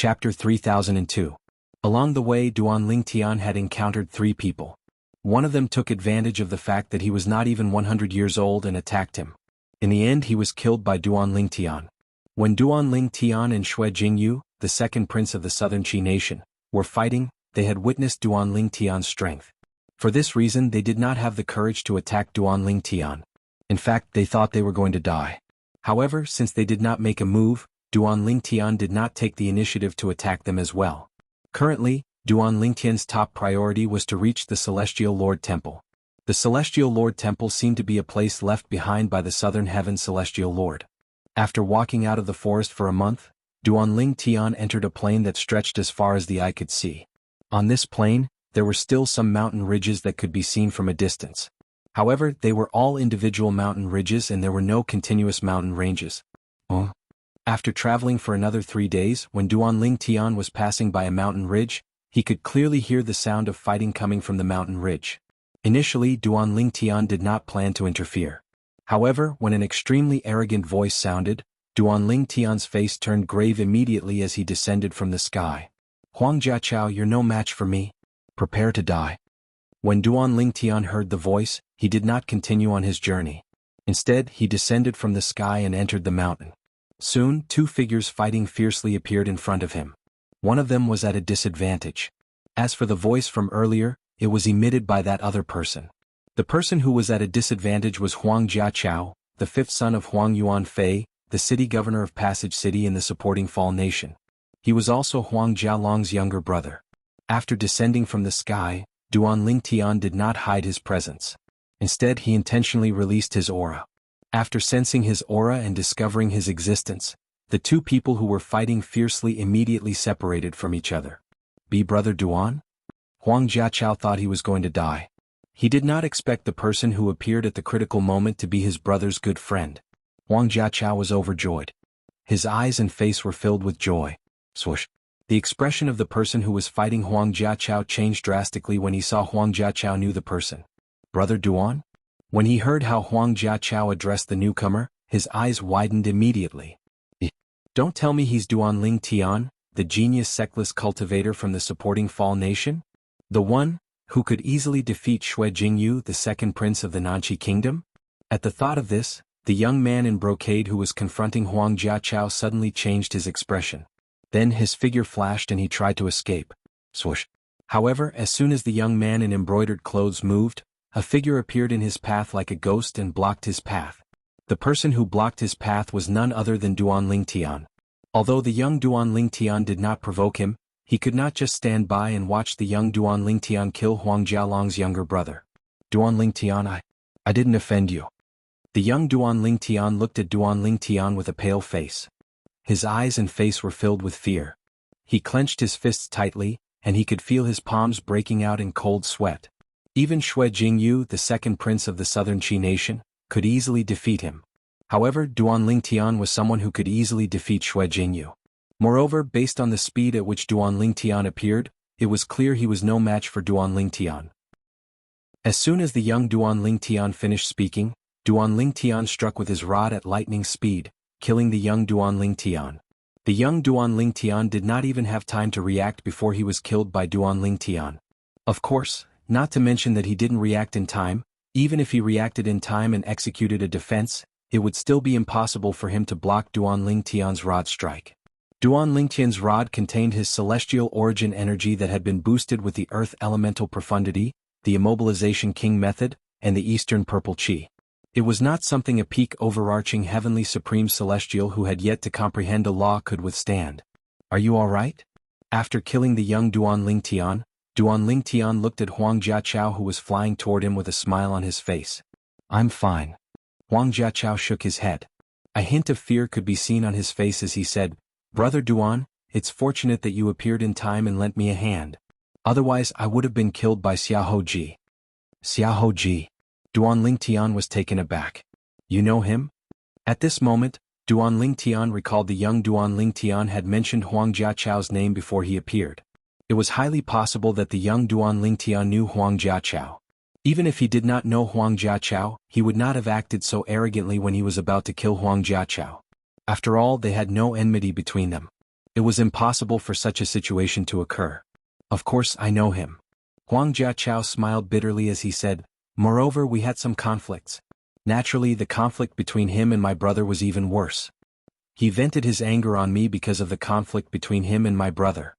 Chapter 3002. Along the way, Duan Lingtian had encountered 3 people. One of them took advantage of the fact that he was not even 100 years old and attacked him. In the end, he was killed by Duan Lingtian. When Duan Lingtian and Shui Jianghu, the second prince of the southern Qi nation, were fighting, they had witnessed Duan Lingtian's strength. For this reason, they did not have the courage to attack Duan Lingtian. In fact, they thought they were going to die. However, since they did not make a move, Duan Lingtian did not take the initiative to attack them as well. Currently, Duan Lingtian's top priority was to reach the Celestial Lord Temple. The Celestial Lord Temple seemed to be a place left behind by the Southern Heaven Celestial Lord. After walking out of the forest for a month, Duan Lingtian entered a plain that stretched as far as the eye could see. On this plain, there were still some mountain ridges that could be seen from a distance. However, they were all individual mountain ridges and there were no continuous mountain ranges. After traveling for another 3 days, when Duan Lingtian was passing by a mountain ridge, he could clearly hear the sound of fighting coming from the mountain ridge. Initially, Duan Lingtian did not plan to interfere. However, when an extremely arrogant voice sounded, Duan Lingtian's face turned grave immediately as he descended from the sky. "Huang Jiachao, you're no match for me. Prepare to die." When Duan Lingtian heard the voice, he did not continue on his journey. Instead, he descended from the sky and entered the mountain. Soon, 2 figures fighting fiercely appeared in front of him. One of them was at a disadvantage. As for the voice from earlier, it was emitted by that other person. The person who was at a disadvantage was Huang Jiachao, the 5th son of Huang Yuanfei, the city governor of Passage City in the supporting Fall Nation. He was also Huang Jialong's younger brother. After descending from the sky, Duan Lingtian did not hide his presence. Instead, he intentionally released his aura. After sensing his aura and discovering his existence, the 2 people who were fighting fiercely immediately separated from each other. "Be Brother Duan?" Huang Jiachao thought he was going to die. He did not expect the person who appeared at the critical moment to be his brother's good friend. Huang Jiachao was overjoyed. His eyes and face were filled with joy. Swoosh. The expression of the person who was fighting Huang Jiachao changed drastically when he saw Huang Jiachao knew the person. "Brother Duan?" When he heard how Huang Jiachao addressed the newcomer, his eyes widened immediately. "Don't tell me he's Duan Lingtian, the genius sectless cultivator from the supporting Fall Nation? The one who could easily defeat Shui Jianghu, the second prince of the Nanqi Kingdom?" At the thought of this, the young man in brocade who was confronting Huang Jiachao suddenly changed his expression. Then his figure flashed and he tried to escape. Swoosh. However, as soon as the young man in embroidered clothes moved, a figure appeared in his path like a ghost and blocked his path. The person who blocked his path was none other than Duan Lingtian. Although the young Duan Lingtian did not provoke him, he could not just stand by and watch the young Duan Lingtian kill Huang Jialong's younger brother. "Duan Lingtian, I didn't offend you." The young Duan Lingtian looked at Duan Lingtian with a pale face. His eyes and face were filled with fear. He clenched his fists tightly, and he could feel his palms breaking out in cold sweat. Even Shui Jianghu, the second prince of the southern Qi nation, could easily defeat him. However, Duan Lingtian was someone who could easily defeat Shui Jianghu. Moreover, based on the speed at which Duan Lingtian appeared, it was clear he was no match for Duan Lingtian. As soon as the young Duan Lingtian finished speaking, Duan Lingtian struck with his rod at lightning speed, killing the young Duan Lingtian. The young Duan Lingtian did not even have time to react before he was killed by Duan Lingtian. Of course, not to mention that he didn't react in time. Even if he reacted in time and executed a defense, it would still be impossible for him to block Duan Lingtian's rod strike. Duan Lingtian's rod contained his celestial origin energy that had been boosted with the earth elemental profundity, the immobilization king method, and the eastern purple qi. It was not something a peak overarching heavenly supreme celestial who had yet to comprehend a law could withstand. "Are you all right?" After killing the young Duan Lingtian, Duan Lingtian looked at Huang Jiachao who was flying toward him with a smile on his face. "I'm fine." Huang Jiachao shook his head. A hint of fear could be seen on his face as he said, "Brother Duan, it's fortunate that you appeared in time and lent me a hand. Otherwise I would have been killed by Xiahou Ji." "Xiahou Ji?" Duan Lingtian was taken aback. "You know him?" At this moment, Duan Lingtian recalled the young Duan Lingtian had mentioned Huang Jiachao's name before he appeared. It was highly possible that the young Duan Lingtian knew Huang Jiachao. Even if he did not know Huang Jiachao, he would not have acted so arrogantly when he was about to kill Huang Jiachao. After all, they had no enmity between them. It was impossible for such a situation to occur. Of course I know him. Huang Jiachao smiled bitterly as he said, moreover we had some conflicts. Naturally the conflict between him and my brother was even worse. He vented his anger on me because of the conflict between him and my brother.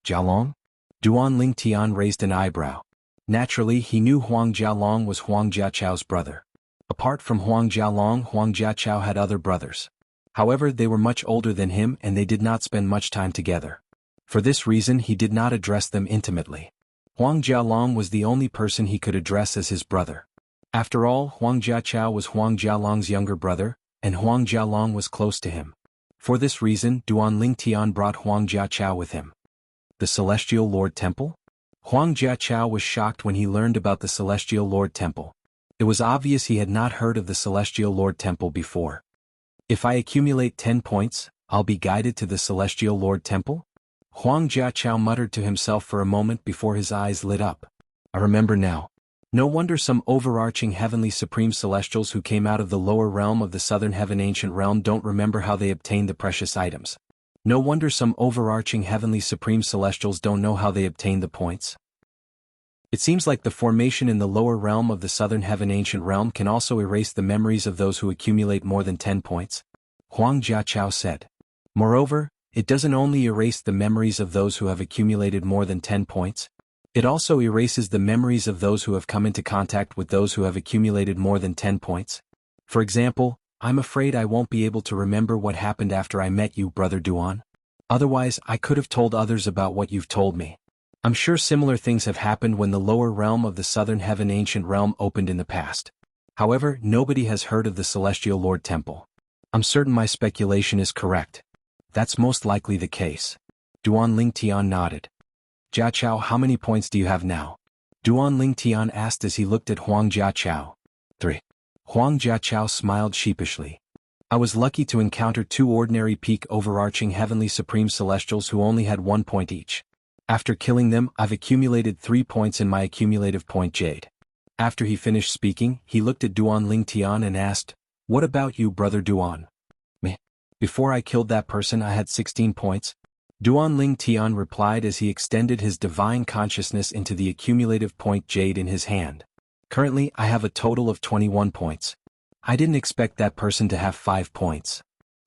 Jialong? Duan Lingtian raised an eyebrow. Naturally he knew Huang Jialong was Huang Jiachao's brother. Apart from Huang Jialong, Huang Jiachao had other brothers. However, they were much older than him and they did not spend much time together. For this reason he did not address them intimately. Huang Jialong was the only person he could address as his brother. After all, Huang Jiachao was Huang Jialong's younger brother, and Huang Jialong was close to him. For this reason, Duan Lingtian brought Huang Jiachao with him. The Celestial Lord Temple? Huang Jiachao was shocked when he learned about the Celestial Lord Temple. It was obvious he had not heard of the Celestial Lord Temple before. If I accumulate 10 points, I'll be guided to the Celestial Lord Temple? Huang Jiachao muttered to himself for a moment before his eyes lit up. I remember now. No wonder some overarching heavenly supreme celestials who came out of the lower realm of the southern heaven ancient realm don't remember how they obtained the precious items. No wonder some overarching heavenly supreme celestials don't know how they obtained the points. It seems like the formation in the lower realm of the southern heaven ancient realm can also erase the memories of those who accumulate more than 10 points. Huang Jiachao said. Moreover, it doesn't only erase the memories of those who have accumulated more than 10 points, it also erases the memories of those who have come into contact with those who have accumulated more than 10 points. For example, I'm afraid I won't be able to remember what happened after I met you, Brother Duan. Otherwise, I could have told others about what you've told me. I'm sure similar things have happened when the lower realm of the southern heaven ancient realm opened in the past. However, nobody has heard of the Celestial Lord Temple. I'm certain my speculation is correct. That's most likely the case. Duan Lingtian nodded. Jiachao, how many points do you have now? Duan Lingtian asked as he looked at Huang Jiachao. 3. Huang Jiachao smiled sheepishly. I was lucky to encounter 2 ordinary peak overarching heavenly supreme celestials who only had 1 point each. After killing them, I've accumulated 3 points in my accumulative point jade. After he finished speaking, he looked at Duan Lingtian and asked, what about you, Brother Duan? Me. Before I killed that person I had 16 points. Duan Lingtian replied as he extended his divine consciousness into the accumulative point jade in his hand. Currently, I have a total of 21 points. I didn't expect that person to have 5 points.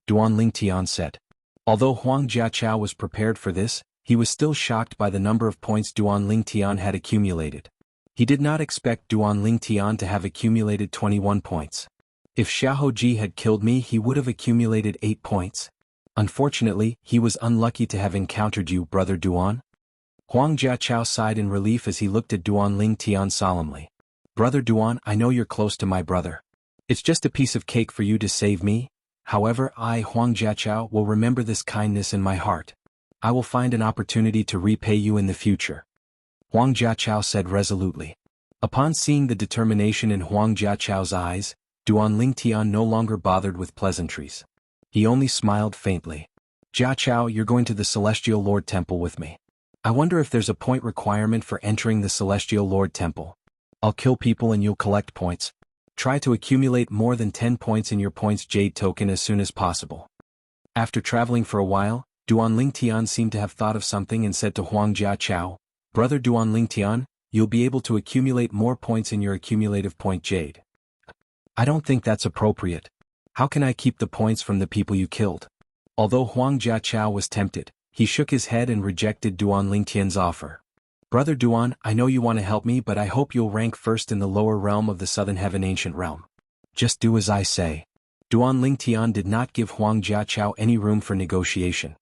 Duan Lingtian said. Although Huang Jiachao was prepared for this, he was still shocked by the number of points Duan Lingtian had accumulated. He did not expect Duan Lingtian to have accumulated 21 points. If Xiaoji had killed me, he would have accumulated 8 points. Unfortunately, he was unlucky to have encountered you, Brother Duan. Huang Jiachao sighed in relief as he looked at Duan Lingtian solemnly. Brother Duan, I know you're close to my brother. It's just a piece of cake for you to save me. However, I, Huang Jiachao, will remember this kindness in my heart. I will find an opportunity to repay you in the future. Huang Jiachao said resolutely. Upon seeing the determination in Huang Jiachao's eyes, Duan Lingtian no longer bothered with pleasantries. He only smiled faintly. Jiachao, you're going to the Celestial Lord Temple with me. I wonder if there's a point requirement for entering the Celestial Lord Temple. I'll kill people and you'll collect points. Try to accumulate more than 10 points in your points jade token as soon as possible. After traveling for a while, Duan Lingtian seemed to have thought of something and said to Huang Jiachao, Brother Duan Lingtian, you'll be able to accumulate more points in your accumulative point jade. I don't think that's appropriate. How can I keep the points from the people you killed? Although Huang Jiachao was tempted, he shook his head and rejected Duan Lingtian's offer. Brother Duan, I know you want to help me, but I hope you'll rank first in the lower realm of the southern heaven ancient realm. Just do as I say. Duan Lingtian did not give Huang Jiachao any room for negotiation.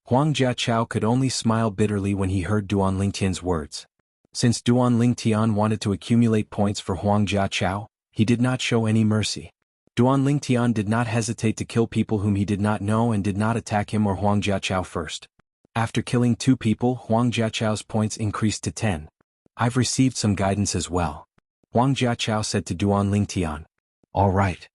Huang Jiachao could only smile bitterly when he heard Duan Lingtian's words. Since Duan Lingtian wanted to accumulate points for Huang Jiachao, he did not show any mercy. Duan Lingtian did not hesitate to kill people whom he did not know and did not attack him or Huang Jiachao first. After killing 2 people, Huang Jiachao's points increased to 10. I've received some guidance as well. Huang Jiachao said to Duan Lingtian. All right.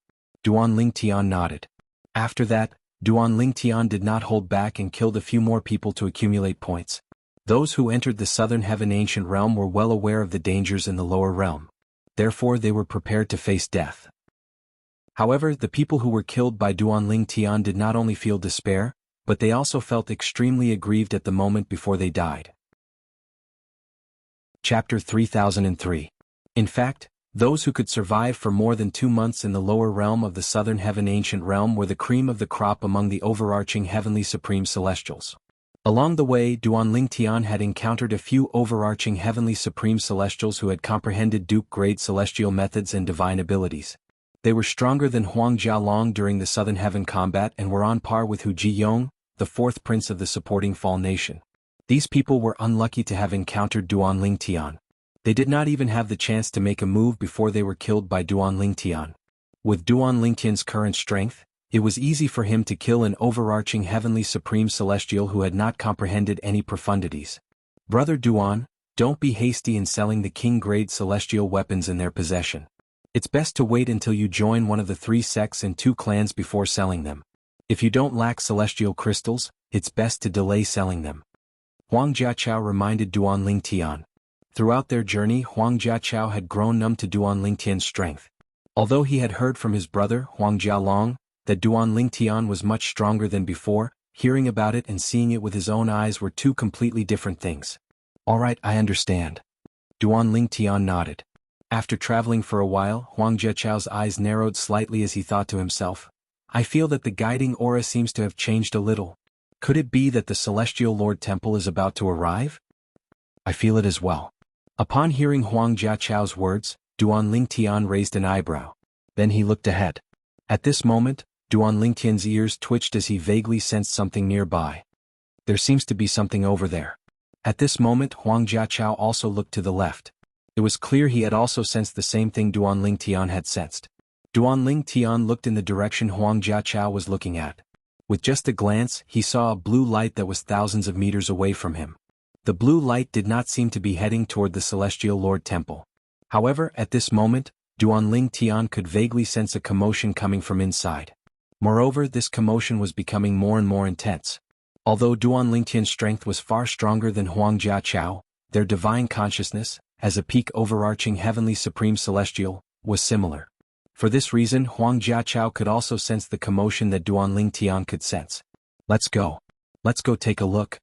Duan Lingtian nodded. After that, Duan Lingtian did not hold back and killed a few more people to accumulate points. Those who entered the southern heaven ancient realm were well aware of the dangers in the lower realm. Therefore they were prepared to face death. However, the people who were killed by Duan Lingtian did not only feel despair, but they also felt extremely aggrieved at the moment before they died. Chapter 3003. In fact, those who could survive for more than 2 months in the lower realm of the southern heaven ancient realm were the cream of the crop among the overarching heavenly supreme celestials. Along the way, Duanling Tian had encountered a few overarching heavenly supreme celestials who had comprehended dupe-grade celestial methods and divine abilities. They were stronger than Huang Jialong during the southern heaven combat and were on par with Hu Jiyong, the fourth prince of the supporting Fall Nation. These people were unlucky to have encountered Duanling Tian. They did not even have the chance to make a move before they were killed by Duanling Tian. With Duanling Tian's current strength, it was easy for him to kill an overarching heavenly supreme celestial who had not comprehended any profundities. Brother Duan, don't be hasty in selling the king-grade celestial weapons in their possession. It's best to wait until you join one of the 3 sects and 2 clans before selling them. If you don't lack celestial crystals, it's best to delay selling them. Huang Jiachao reminded Duanling Tian. Throughout their journey, Huang Jiachao had grown numb to Duanling Tian's strength. Although he had heard from his brother, Huang Jialong, that Duanling Tian was much stronger than before, hearing about it and seeing it with his own eyes were 2 completely different things. All right, I understand. Duanling Tian nodded. After traveling for a while, Huang Jiachao's eyes narrowed slightly as he thought to himself, I feel that the guiding aura seems to have changed a little. Could it be that the Celestial Lord Temple is about to arrive? I feel it as well. Upon hearing Huang Jiachao's words, Duanling Tian raised an eyebrow. Then he looked ahead. At this moment, Duanling Tian's ears twitched as he vaguely sensed something nearby. There seems to be something over there. At this moment, Huang Jiachao also looked to the left. It was clear he had also sensed the same thing Duanling Tian had sensed. Duanling Tian looked in the direction Huang Jiachao was looking at. With just a glance, he saw a blue light that was thousands of meters away from him. The blue light did not seem to be heading toward the Celestial Lord Temple. However, at this moment, Duanling Tian could vaguely sense a commotion coming from inside. Moreover, this commotion was becoming more and more intense. Although Duanling Tian's strength was far stronger than Huang Jiachao, their divine consciousness, as a peak overarching heavenly supreme celestial, was similar. For this reason, Huang Jiachao could also sense the commotion that Duanling Tian could sense. Let's go. Let's go take a look.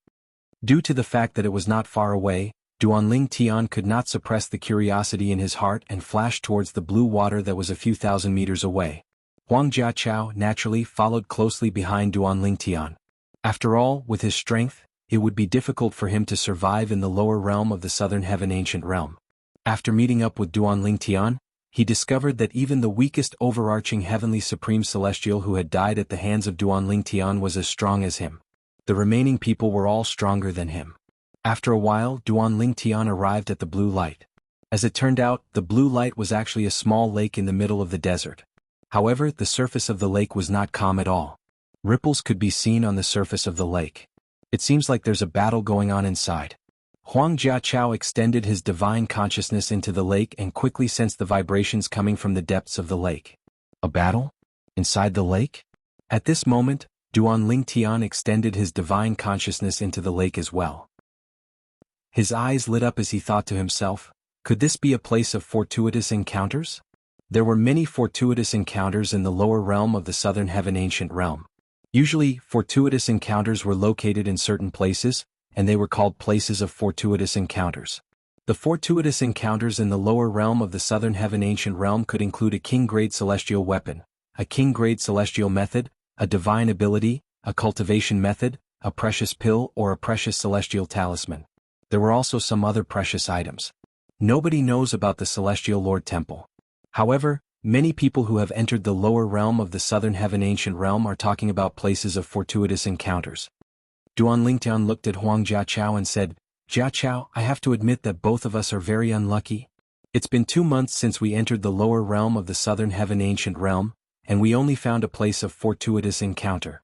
Due to the fact that it was not far away, Duanling Tian could not suppress the curiosity in his heart and flashed towards the blue water that was a few thousand meters away. Huang Jiachao naturally followed closely behind Duanling Tian. After all, with his strength, it would be difficult for him to survive in the lower realm of the southern heaven ancient realm. After meeting up with Duanling Tian, he discovered that even the weakest overarching heavenly supreme celestial who had died at the hands of Duanling Tian was as strong as him. The remaining people were all stronger than him. After a while, Duanling Tian arrived at the blue light. As it turned out, the blue light was actually a small lake in the middle of the desert. However, the surface of the lake was not calm at all. Ripples could be seen on the surface of the lake. It seems like there's a battle going on inside. Huang Jiachao extended his divine consciousness into the lake and quickly sensed the vibrations coming from the depths of the lake. A battle? Inside the lake? At this moment, Duanling Tian extended his divine consciousness into the lake as well. His eyes lit up as he thought to himself, could this be a place of fortuitous encounters? There were many fortuitous encounters in the lower realm of the southern heaven ancient realm. Usually, fortuitous encounters were located in certain places, and they were called places of fortuitous encounters. The fortuitous encounters in the lower realm of the southern heaven ancient realm could include a king-grade celestial weapon, a king-grade celestial method, a divine ability, a cultivation method, a precious pill or a precious celestial talisman. There were also some other precious items. Nobody knows about the Celestial Lord Temple. However, many people who have entered the lower realm of the southern heaven ancient realm are talking about places of fortuitous encounters. Duanling Tian looked at Huang Jiachao and said, Jiachao, I have to admit that both of us are very unlucky. It's been 2 months since we entered the lower realm of the southern heaven ancient realm, and we only found a place of fortuitous encounter.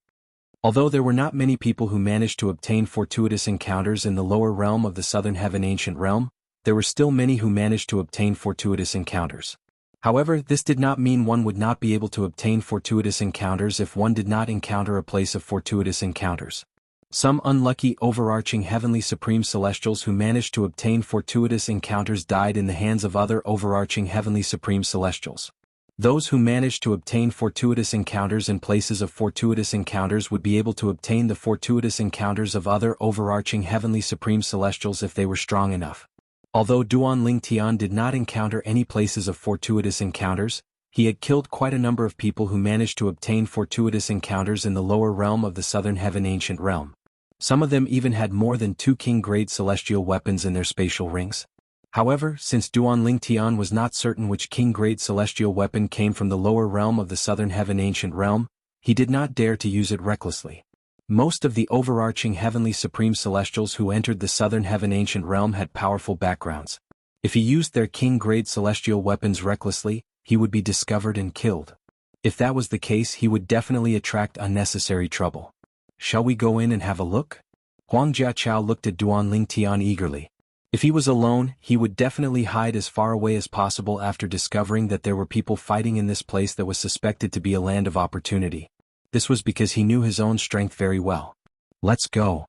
Although there were not many people who managed to obtain fortuitous encounters in the lower realm of the southern heaven ancient realm, there were still many who managed to obtain fortuitous encounters. However, this did not mean one would not be able to obtain fortuitous encounters if one did not encounter a place of fortuitous encounters. Some unlucky overarching heavenly supreme celestials who managed to obtain fortuitous encounters died in the hands of other overarching heavenly supreme celestials. Those who managed to obtain fortuitous encounters in places of fortuitous encounters would be able to obtain the fortuitous encounters of other overarching heavenly supreme celestials if they were strong enough. Although Duan Ling Tian did not encounter any places of fortuitous encounters, he had killed quite a number of people who managed to obtain fortuitous encounters in the lower realm of the Southern Heaven Ancient Realm. Some of them even had more than 2 king-grade celestial weapons in their spatial rings. However, since Duan Ling Tian was not certain which king-grade celestial weapon came from the lower realm of the Southern Heaven Ancient Realm, he did not dare to use it recklessly. Most of the overarching heavenly supreme celestials who entered the Southern Heaven Ancient Realm had powerful backgrounds. If he used their king-grade celestial weapons recklessly, he would be discovered and killed. If that was the case, he would definitely attract unnecessary trouble. Shall we go in and have a look? Huang Jiaqiao looked at Duan Ling Tian eagerly. If he was alone, he would definitely hide as far away as possible after discovering that there were people fighting in this place that was suspected to be a land of opportunity. This was because he knew his own strength very well. Let's go.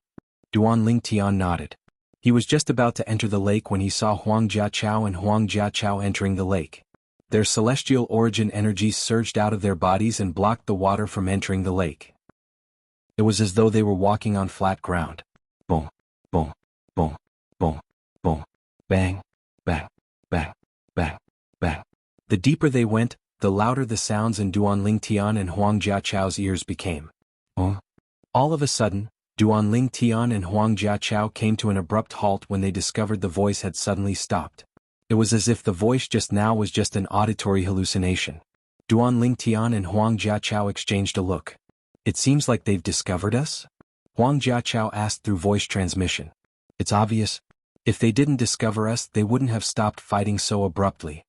Duan Ling Tian nodded. He was just about to enter the lake when he saw Huang Jiaqiao and Huang Jiaqiao entering the lake. Their celestial origin energies surged out of their bodies and blocked the water from entering the lake. It was as though they were walking on flat ground. Boom, boom, boom, boom, boom, bang, bang, bang, bang, bang. The deeper they went, the louder the sounds in Duan Ling Tian and Huang Jiaqiao's ears became. All of a sudden, Duan Ling Tian and Huang Jiaqiao came to an abrupt halt when they discovered the voice had suddenly stopped. It was as if the voice just now was just an auditory hallucination. Duan Ling Tian and Huang Jiaqiao exchanged a look. It seems like they've discovered us? Huang Jiaqiao asked through voice transmission. It's obvious. If they didn't discover us, they wouldn't have stopped fighting so abruptly.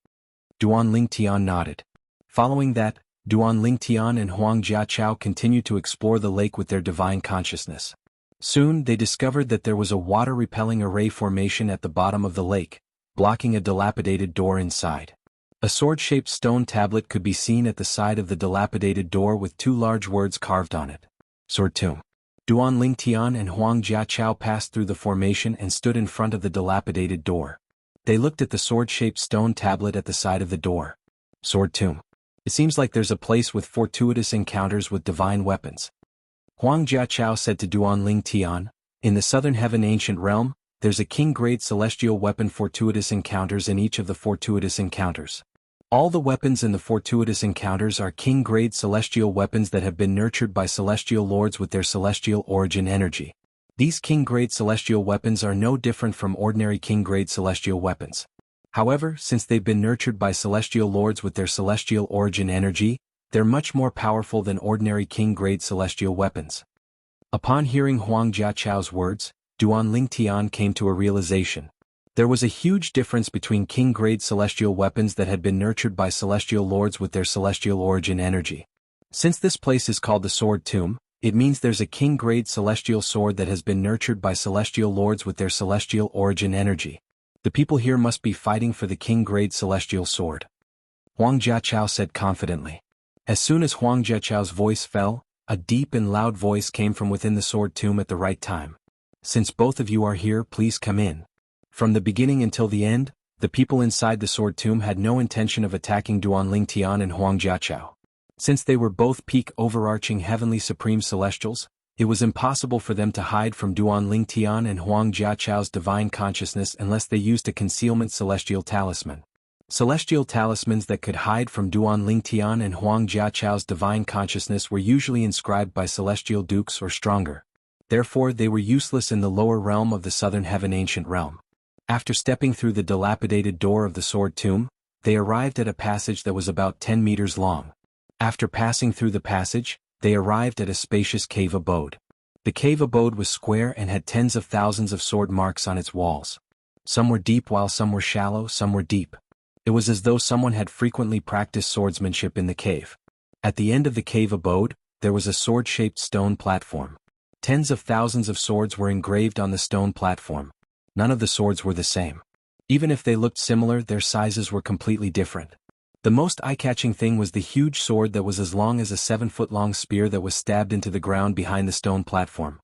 Duan Ling Tian nodded. Following that, Duan Ling Tian and Huang Jiaqiao continued to explore the lake with their divine consciousness. Soon they discovered that there was a water-repelling array formation at the bottom of the lake, blocking a dilapidated door inside. A sword-shaped stone tablet could be seen at the side of the dilapidated door with 2 large words carved on it. Sword Tomb. Duan Ling Tian and Huang Jiaqiao passed through the formation and stood in front of the dilapidated door. They looked at the sword-shaped stone tablet at the side of the door. Sword Tomb. It seems like there's a place with fortuitous encounters with divine weapons. Huang Jiaqiao said to Duan Ling Tian, in the Southern Heaven Ancient Realm, there's a king-grade celestial weapon fortuitous encounters in each of the fortuitous encounters. All the weapons in the fortuitous encounters are king-grade celestial weapons that have been nurtured by celestial lords with their celestial origin energy. These king-grade celestial weapons are no different from ordinary king-grade celestial weapons. However, since they've been nurtured by celestial lords with their celestial origin energy, they're much more powerful than ordinary king-grade celestial weapons. Upon hearing Huang Jiaqiao's words, Duan Ling Tian came to a realization. There was a huge difference between king-grade celestial weapons that had been nurtured by celestial lords with their celestial origin energy. Since this place is called the Sword Tomb, it means there's a king-grade celestial sword that has been nurtured by celestial lords with their celestial origin energy. The people here must be fighting for the king-grade celestial sword. Huang Jiaqiao said confidently. As soon as Huang Jiaqiao's voice fell, a deep and loud voice came from within the Sword Tomb at the right time. Since both of you are here, please come in. From the beginning until the end, the people inside the Sword Tomb had no intention of attacking Duan Ling Tian and Huang Jiaqiao. Since they were both peak overarching heavenly supreme celestials, it was impossible for them to hide from Duan Ling Tian and Huang Jiaqiao's divine consciousness unless they used a concealment celestial talisman. Celestial talismans that could hide from Duan Ling Tian and Huang Jiaqiao's divine consciousness were usually inscribed by celestial dukes or stronger. Therefore, they were useless in the lower realm of the Southern Heaven Ancient Realm. After stepping through the dilapidated door of the Sword Tomb, they arrived at a passage that was about 10 meters long. After passing through the passage, they arrived at a spacious cave abode. The cave abode was square and had tens of thousands of sword marks on its walls. Some were deep while some were shallow, some were deep. It was as though someone had frequently practiced swordsmanship in the cave. At the end of the cave abode, there was a sword-shaped stone platform. Tens of thousands of swords were engraved on the stone platform. None of the swords were the same. Even if they looked similar, their sizes were completely different. The most eye-catching thing was the huge sword that was as long as a 7-foot-long spear that was stabbed into the ground behind the stone platform.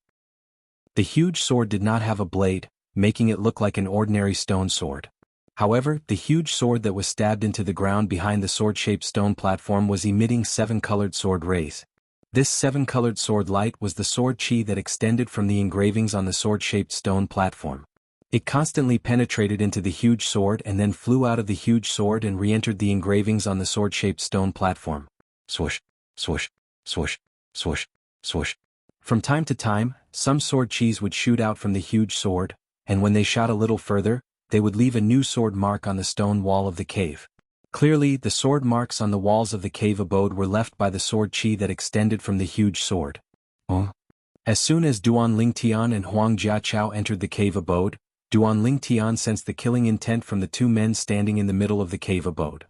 The huge sword did not have a blade, making it look like an ordinary stone sword. However, the huge sword that was stabbed into the ground behind the sword-shaped stone platform was emitting 7-colored sword rays. This 7-colored sword light was the sword chi that extended from the engravings on the sword-shaped stone platform. It constantly penetrated into the huge sword and then flew out of the huge sword and re-entered the engravings on the sword-shaped stone platform. Swoosh, swoosh, swoosh, swoosh, swoosh. From time to time, some sword chis would shoot out from the huge sword, and when they shot a little further, they would leave a new sword mark on the stone wall of the cave. Clearly, the sword marks on the walls of the cave abode were left by the sword chi that extended from the huge sword. As soon as Duan Lingtian and Huang Jiachao entered the cave abode, Duan Lingtian sensed the killing intent from the two men standing in the middle of the cave abode.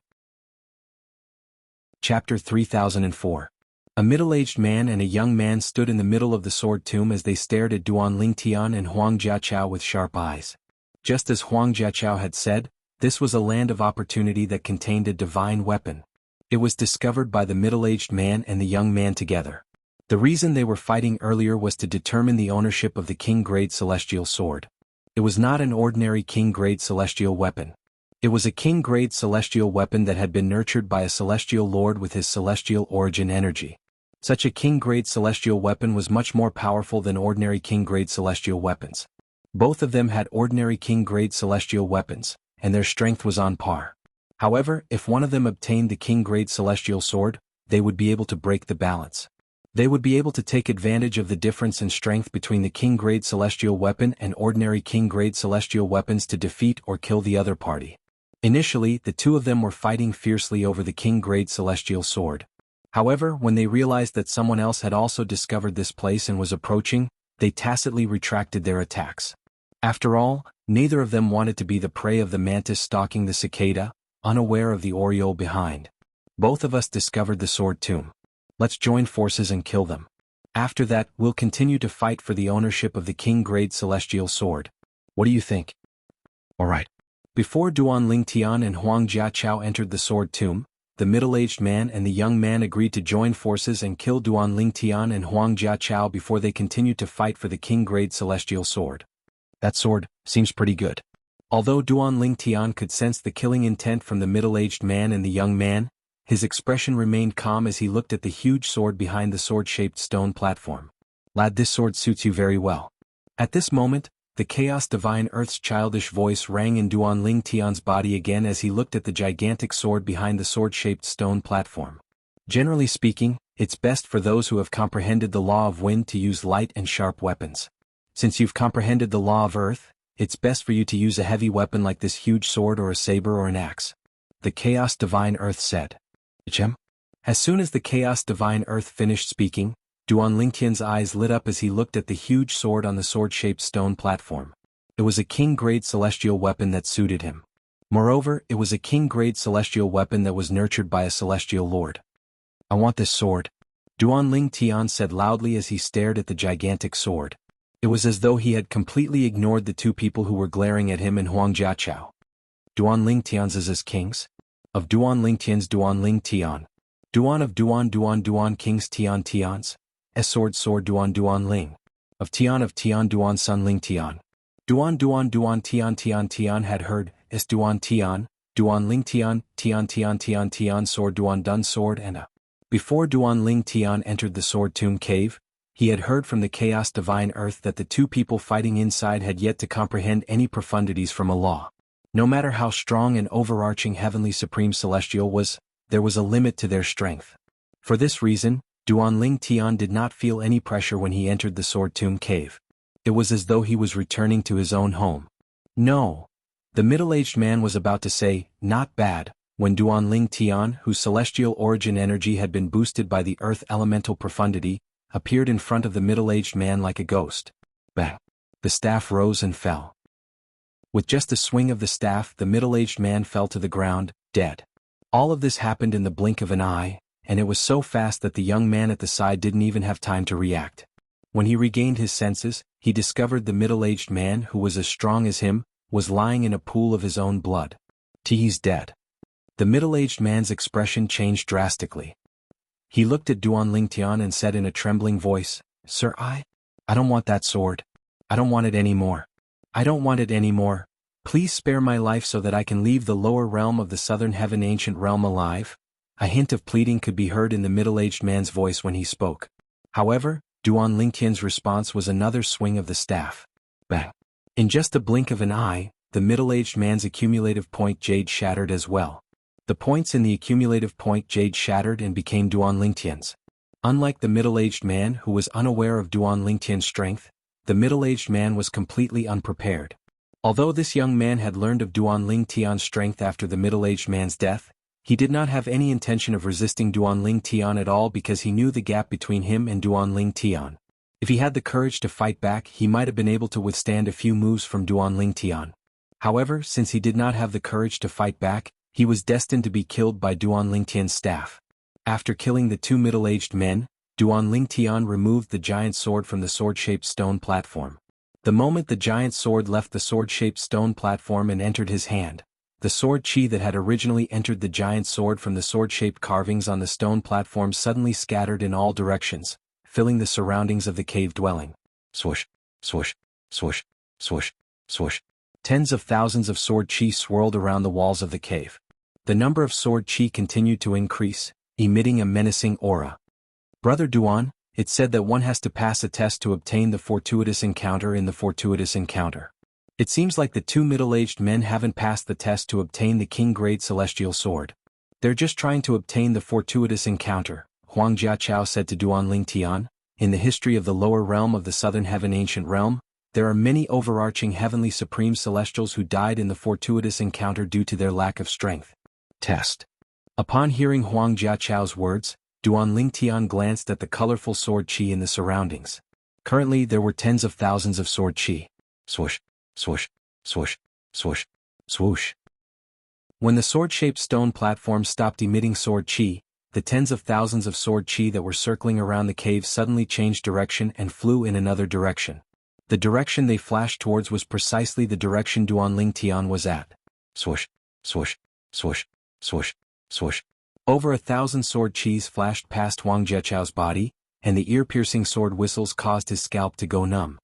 Chapter 3004. A middle-aged man and a young man stood in the middle of the sword tomb as they stared at Duan Lingtian and Huang Jiachao with sharp eyes. Just as Huang Jiachao had said, this was a land of opportunity that contained a divine weapon. It was discovered by the middle-aged man and the young man together. The reason they were fighting earlier was to determine the ownership of the king-grade celestial sword. It was not an ordinary king-grade celestial weapon. It was a king-grade celestial weapon that had been nurtured by a celestial lord with his celestial origin energy. Such a king-grade celestial weapon was much more powerful than ordinary king-grade celestial weapons. Both of them had ordinary king-grade celestial weapons, and their strength was on par. However, if one of them obtained the king-grade celestial sword, they would be able to break the balance. They would be able to take advantage of the difference in strength between the king-grade celestial weapon and ordinary king-grade celestial weapons to defeat or kill the other party. Initially, the two of them were fighting fiercely over the king-grade celestial sword. However, when they realized that someone else had also discovered this place and was approaching, they tacitly retracted their attacks. After all, neither of them wanted to be the prey of the mantis stalking the cicada, unaware of the oriole behind. Both of us discovered the sword tomb. Let's join forces and kill them. After that, we'll continue to fight for the ownership of the king-grade celestial sword. What do you think? Alright. Before Duan Lingtian and Huang Jiachao entered the sword tomb, the middle-aged man and the young man agreed to join forces and kill Duan Lingtian and Huang Jiachao before they continued to fight for the king-grade celestial sword. That sword seems pretty good. Although Duan Lingtian could sense the killing intent from the middle-aged man and the young man, his expression remained calm as he looked at the huge sword behind the sword-shaped stone platform. Lad, this sword suits you very well. At this moment, the Chaos Divine Earth's childish voice rang in Duan Lingtian's body again as he looked at the gigantic sword behind the sword-shaped stone platform. Generally speaking, it's best for those who have comprehended the law of wind to use light and sharp weapons. Since you've comprehended the law of earth, it's best for you to use a heavy weapon like this huge sword or a saber or an axe. The Chaos Divine Earth said. As soon as the Chaos Divine Earth finished speaking, Duan Lingtian's eyes lit up as he looked at the huge sword on the sword-shaped stone platform. It was a king-grade celestial weapon that suited him. Moreover, it was a king-grade celestial weapon that was nurtured by a celestial lord. I want this sword. Duan Lingtian said loudly as he stared at the gigantic sword. It was as though he had completely ignored the two people who were glaring at him and Huang Jiachao. Duan Lingtian's is as kings? Of Duan Lingtian's Duan Lingtian. Duan of Duan kings Tian's. Sword Duan Ling. Of Tian Duan Sun Lingtian. Duan Tian had heard, Duan Lingtian, Tian sword Duan Dun sword and a. Before Duan Lingtian entered the sword tomb cave, he had heard from the Chaos Divine Earth that the two people fighting inside had yet to comprehend any profundities from a law. No matter how strong and overarching Heavenly Supreme Celestial was, there was a limit to their strength. For this reason, Duan Lingtian did not feel any pressure when he entered the sword tomb cave. It was as though he was returning to his own home. No. The middle-aged man was about to say, not bad, when Duan Lingtian, whose celestial origin energy had been boosted by the earth elemental profundity, appeared in front of the middle-aged man like a ghost. Bang! The staff rose and fell. With just a swing of the staff, the middle-aged man fell to the ground, dead. All of this happened in the blink of an eye, and it was so fast that the young man at the side didn't even have time to react. When he regained his senses, he discovered the middle-aged man, who was as strong as him, was lying in a pool of his own blood. He's dead. The middle-aged man's expression changed drastically. He looked at Duan Lingtian and said in a trembling voice, Sir, I don't want that sword. I don't want it anymore. I don't want it anymore. Please spare my life so that I can leave the lower realm of the southern heaven ancient realm alive. A hint of pleading could be heard in the middle-aged man's voice when he spoke. However, Duan Lingtian's response was another swing of the staff. Bang! In just a blink of an eye, the middle-aged man's accumulative point jade shattered as well. The points in the accumulative point jade shattered and became Duan Lingtian's. Unlike the middle-aged man who was unaware of Duan Lingtian's strength, the middle-aged man was completely unprepared. Although this young man had learned of Duan Lingtian's strength after the middle-aged man's death, he did not have any intention of resisting Duan Lingtian at all because he knew the gap between him and Duan Lingtian. If he had the courage to fight back, he might have been able to withstand a few moves from Duan Lingtian. However, since he did not have the courage to fight back, he was destined to be killed by Duan Lingtian's staff. After killing the two middle-aged men, Duan Lingtian removed the giant sword from the sword-shaped stone platform. The moment the giant sword left the sword-shaped stone platform and entered his hand, the sword chi that had originally entered the giant sword from the sword-shaped carvings on the stone platform suddenly scattered in all directions, filling the surroundings of the cave dwelling. Swoosh, swoosh, swoosh, swoosh, swoosh. Tens of thousands of sword chi swirled around the walls of the cave. The number of sword chi continued to increase, emitting a menacing aura. Brother Duan, it's said that one has to pass a test to obtain the fortuitous encounter in the fortuitous encounter. It seems like the two middle-aged men haven't passed the test to obtain the king-grade celestial sword. They're just trying to obtain the fortuitous encounter, Huang Jiachao said to Duan Lingtian. In the history of the lower realm of the southern heaven ancient realm, there are many overarching heavenly supreme celestials who died in the fortuitous encounter due to their lack of strength. Test. Upon hearing Huang Jiachao's words, Duan Lingtian glanced at the colorful sword chi in the surroundings. Currently there were tens of thousands of sword chi. Swoosh, swoosh, swoosh, swoosh, swoosh. When the sword-shaped stone platform stopped emitting sword chi, the tens of thousands of sword chi that were circling around the cave suddenly changed direction and flew in another direction. The direction they flashed towards was precisely the direction Duan Lingtian was at. Swoosh, swoosh, swoosh, swoosh, swoosh. Over 1,000 sword chis flashed past Huang Jiachao's body, and the ear-piercing sword whistles caused his scalp to go numb.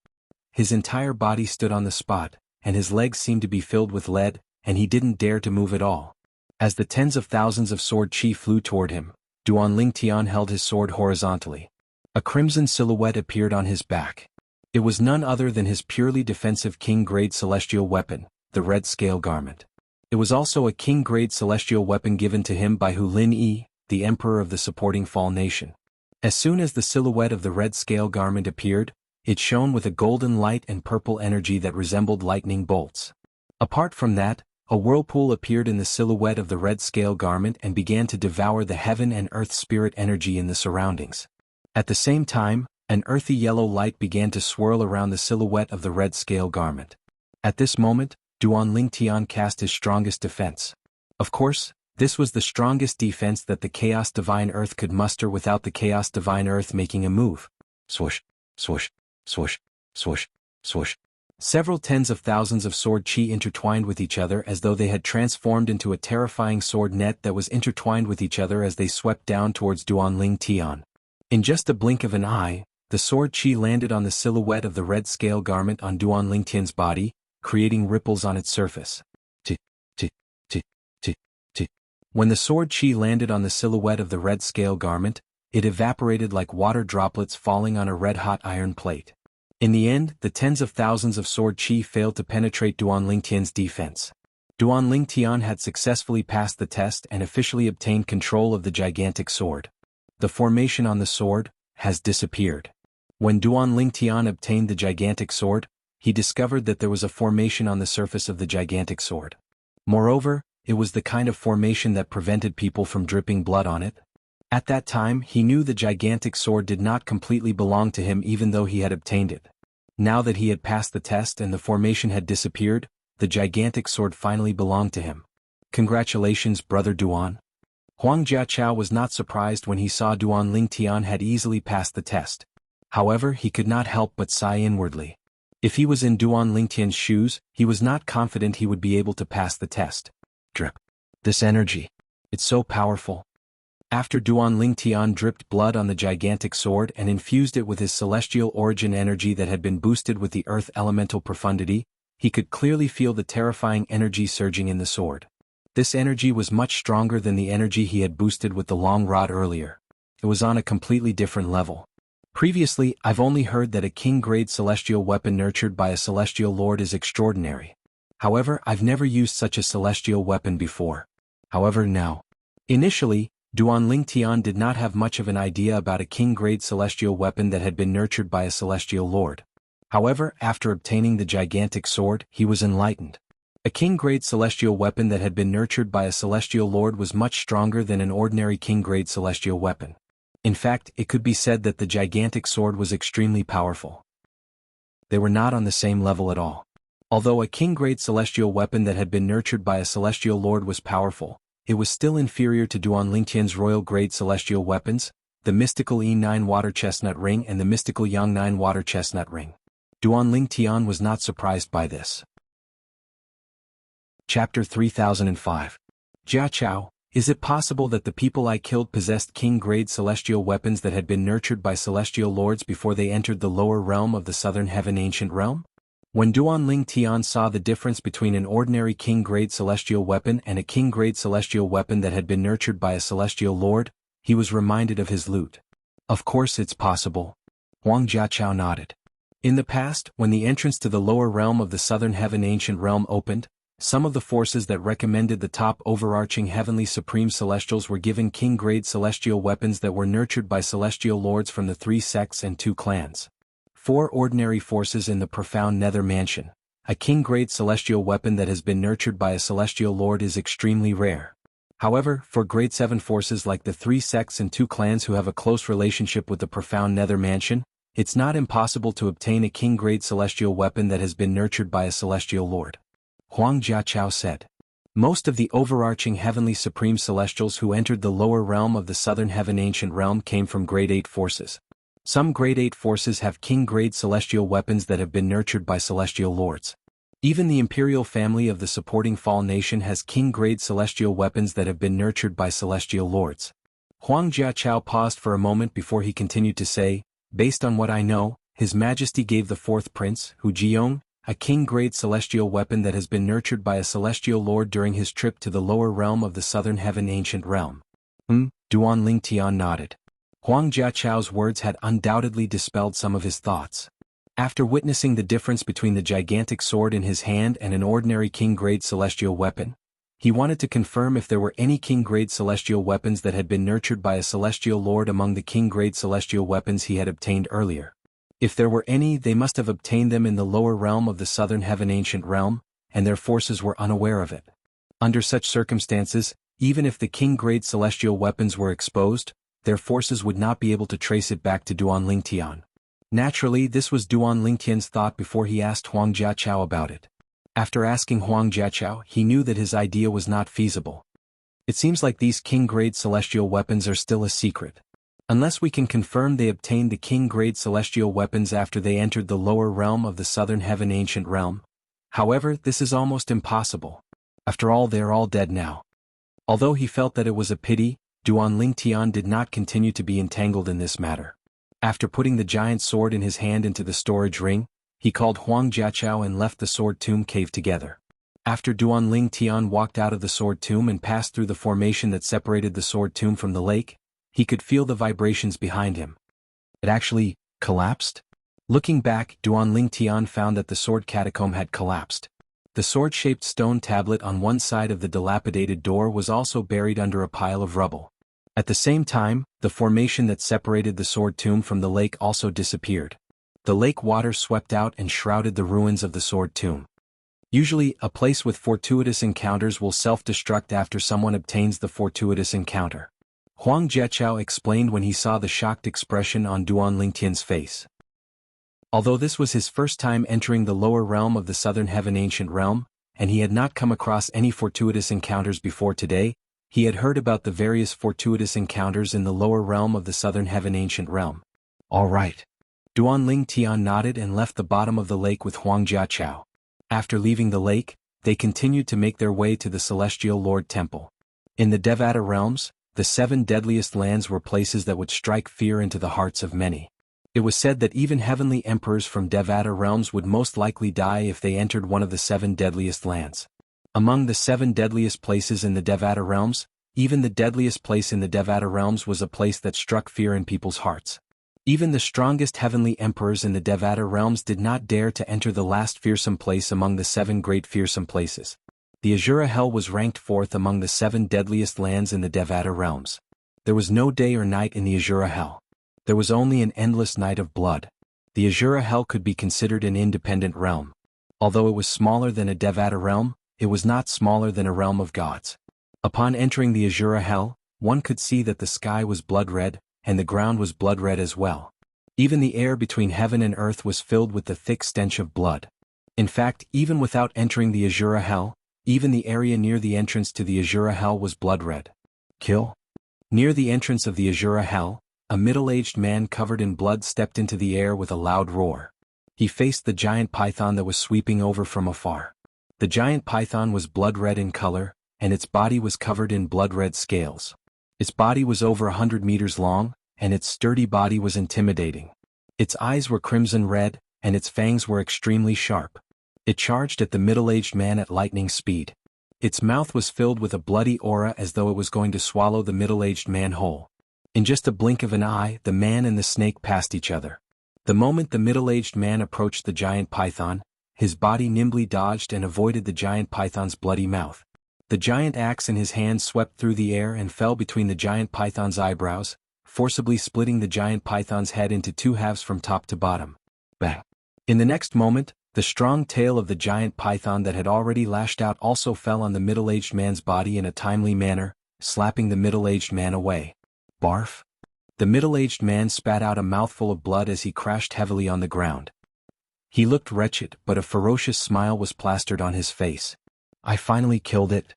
His entire body stood on the spot, and his legs seemed to be filled with lead, and he didn't dare to move at all. As the tens of thousands of sword chi flew toward him, Duan Lingtian held his sword horizontally. A crimson silhouette appeared on his back. It was none other than his purely defensive king-grade celestial weapon, the red scale garment. It was also a king-grade celestial weapon given to him by Hu Lin Yi, the emperor of the supporting Fall Nation. As soon as the silhouette of the red scale garment appeared, it shone with a golden light and purple energy that resembled lightning bolts. Apart from that, a whirlpool appeared in the silhouette of the red scale garment and began to devour the heaven and earth spirit energy in the surroundings. At the same time, an earthy yellow light began to swirl around the silhouette of the red scale garment. At this moment, Duan Lingtian cast his strongest defense. Of course, this was the strongest defense that the Chaos Divine Earth could muster without the Chaos Divine Earth making a move. Swoosh, swoosh, swoosh, swoosh, swoosh. Several tens of thousands of sword chi intertwined with each other as though they had transformed into a terrifying sword net that was intertwined with each other as they swept down towards Duan Lingtian. In just a blink of an eye, the sword chi landed on the silhouette of the red scale garment on Duan Lingtian's body, creating ripples on its surface. T, t, t, t, t. When the sword chi landed on the silhouette of the red scale garment, it evaporated like water droplets falling on a red-hot iron plate. In the end, the tens of thousands of sword chi failed to penetrate Duan Lingtian's defense. Duan Lingtian had successfully passed the test and officially obtained control of the gigantic sword. The formation on the sword has disappeared. When Duan Lingtian obtained the gigantic sword, he discovered that there was a formation on the surface of the gigantic sword. Moreover, it was the kind of formation that prevented people from dripping blood on it. At that time, he knew the gigantic sword did not completely belong to him even though he had obtained it. Now that he had passed the test and the formation had disappeared, the gigantic sword finally belonged to him. Congratulations, Brother Duan. Huang Jiachao was not surprised when he saw Duan Lingtian had easily passed the test. However, he could not help but sigh inwardly. If he was in Duan Lingtian's shoes, he was not confident he would be able to pass the test. Drip. This energy. It's so powerful. After Duan Lingtian dripped blood on the gigantic sword and infused it with his celestial origin energy that had been boosted with the earth elemental profundity, he could clearly feel the terrifying energy surging in the sword. This energy was much stronger than the energy he had boosted with the long rod earlier. It was on a completely different level. Previously, I've only heard that a king-grade celestial weapon nurtured by a celestial lord is extraordinary. However, I've never used such a celestial weapon before. However, now. Initially, Duanling Tian did not have much of an idea about a king-grade celestial weapon that had been nurtured by a celestial lord. However, after obtaining the gigantic sword, he was enlightened. A king-grade celestial weapon that had been nurtured by a celestial lord was much stronger than an ordinary king-grade celestial weapon. In fact, it could be said that the gigantic sword was extremely powerful. They were not on the same level at all. Although a king-grade celestial weapon that had been nurtured by a celestial lord was powerful, it was still inferior to Duanling Tian's royal-grade celestial weapons, the mystical E9 water chestnut ring and the mystical Yang 9 water chestnut ring. Duanling Tian was not surprised by this. Chapter 3005. Jia Chao, is it possible that the people I killed possessed king-grade celestial weapons that had been nurtured by celestial lords before they entered the lower realm of the southern heaven ancient realm? When Duanling Tian saw the difference between an ordinary king-grade celestial weapon and a king-grade celestial weapon that had been nurtured by a celestial lord, he was reminded of his loot. Of course it's possible. Huang Jiachao nodded. In the past, when the entrance to the lower realm of the southern heaven ancient realm opened, some of the forces that recommended the top overarching heavenly supreme celestials were given king-grade celestial weapons that were nurtured by celestial lords from the 3 sects and 2 clans. 4 ordinary forces in the profound nether mansion. A king-grade celestial weapon that has been nurtured by a celestial lord is extremely rare. However, for grade 7 forces like the 3 sects and 2 clans who have a close relationship with the profound nether mansion, it's not impossible to obtain a king-grade celestial weapon that has been nurtured by a celestial lord. Huang Jiachao said. Most of the overarching heavenly supreme celestials who entered the lower realm of the southern heaven ancient realm came from grade 8 forces. Some grade 8 forces have king-grade celestial weapons that have been nurtured by celestial lords. Even the imperial family of the supporting Fall Nation has king-grade celestial weapons that have been nurtured by celestial lords. Huang Jiachao paused for a moment before he continued to say, based on what I know, His Majesty gave the 4th Prince, Hu Jiong, a king-grade celestial weapon that has been nurtured by a celestial lord during his trip to the lower realm of the southern heaven ancient realm. Duanling Tian nodded. Huang Jiachao's words had undoubtedly dispelled some of his thoughts. After witnessing the difference between the gigantic sword in his hand and an ordinary king-grade celestial weapon, he wanted to confirm if there were any king-grade celestial weapons that had been nurtured by a celestial lord among the king-grade celestial weapons he had obtained earlier. If there were any, they must have obtained them in the lower realm of the southern heaven ancient realm, and their forces were unaware of it. Under such circumstances, even if the king-grade celestial weapons were exposed, their forces would not be able to trace it back to Duanling Tian. Naturally, this was Duanling Tian's thought before he asked Huang Jiachao about it. After asking Huang Jiachao, he knew that his idea was not feasible. It seems like these king-grade celestial weapons are still a secret. Unless we can confirm they obtained the king-grade celestial weapons after they entered the lower realm of the southern heaven ancient realm. However, this is almost impossible. After all, they are all dead now. Although he felt that it was a pity, Duanling Tian did not continue to be entangled in this matter. After putting the giant sword in his hand into the storage ring, he called Huang Jiachao and left the sword tomb cave together. After Duanling Tian walked out of the sword tomb and passed through the formation that separated the sword tomb from the lake, he could feel the vibrations behind him. It actually collapsed? Looking back, Duanling Tian found that the sword catacomb had collapsed. The sword-shaped stone tablet on one side of the dilapidated door was also buried under a pile of rubble. At the same time, the formation that separated the sword tomb from the lake also disappeared. The lake water swept out and shrouded the ruins of the sword tomb. Usually, a place with fortuitous encounters will self-destruct after someone obtains the fortuitous encounter. Huang Jiachao explained when he saw the shocked expression on Duanling Tian's face. Although this was his first time entering the lower realm of the southern heaven ancient realm, and he had not come across any fortuitous encounters before today, he had heard about the various fortuitous encounters in the lower realm of the southern heaven ancient realm. All right. Duanling Tian nodded and left the bottom of the lake with Huang Jiachao. After leaving the lake, they continued to make their way to the Celestial Lord Temple. In the Devata realms, the 7 deadliest lands were places that would strike fear into the hearts of many. It was said that even heavenly emperors from Devata realms would most likely die if they entered one of the 7 deadliest lands. Among the 7 deadliest places in the Devata realms, even the deadliest place in the Devata realms was a place that struck fear in people's hearts. Even the strongest heavenly emperors in the Devata realms did not dare to enter the last fearsome place among the 7 great fearsome places. The Azura Hell was ranked 4th among the 7 deadliest lands in the Devata realms. There was no day or night in the Azura Hell. There was only an endless night of blood. The Azura Hell could be considered an independent realm. Although it was smaller than a Devata realm, it was not smaller than a realm of gods. Upon entering the Azura Hell, one could see that the sky was blood red, and the ground was blood red as well. Even the air between heaven and earth was filled with the thick stench of blood. In fact, even without entering the Azura Hell, even the area near the entrance to the Azura Hell was blood red. Kill. Near the entrance of the Azura Hell, a middle-aged man covered in blood stepped into the air with a loud roar. He faced the giant python that was sweeping over from afar. The giant python was blood red in color, and its body was covered in blood-red scales. Its body was over 100 meters long, and its sturdy body was intimidating. Its eyes were crimson red, and its fangs were extremely sharp. It charged at the middle-aged man at lightning speed. Its mouth was filled with a bloody aura as though it was going to swallow the middle-aged man whole. In just a blink of an eye, the man and the snake passed each other. The moment the middle-aged man approached the giant python, his body nimbly dodged and avoided the giant python's bloody mouth. The giant axe in his hand swept through the air and fell between the giant python's eyebrows, forcibly splitting the giant python's head into 2 halves from top to bottom. Bang! In the next moment, the strong tail of the giant python that had already lashed out also fell on the middle-aged man's body in a timely manner, slapping the middle-aged man away. Barf! The middle-aged man spat out a mouthful of blood as he crashed heavily on the ground. He looked wretched, but a ferocious smile was plastered on his face. I finally killed it.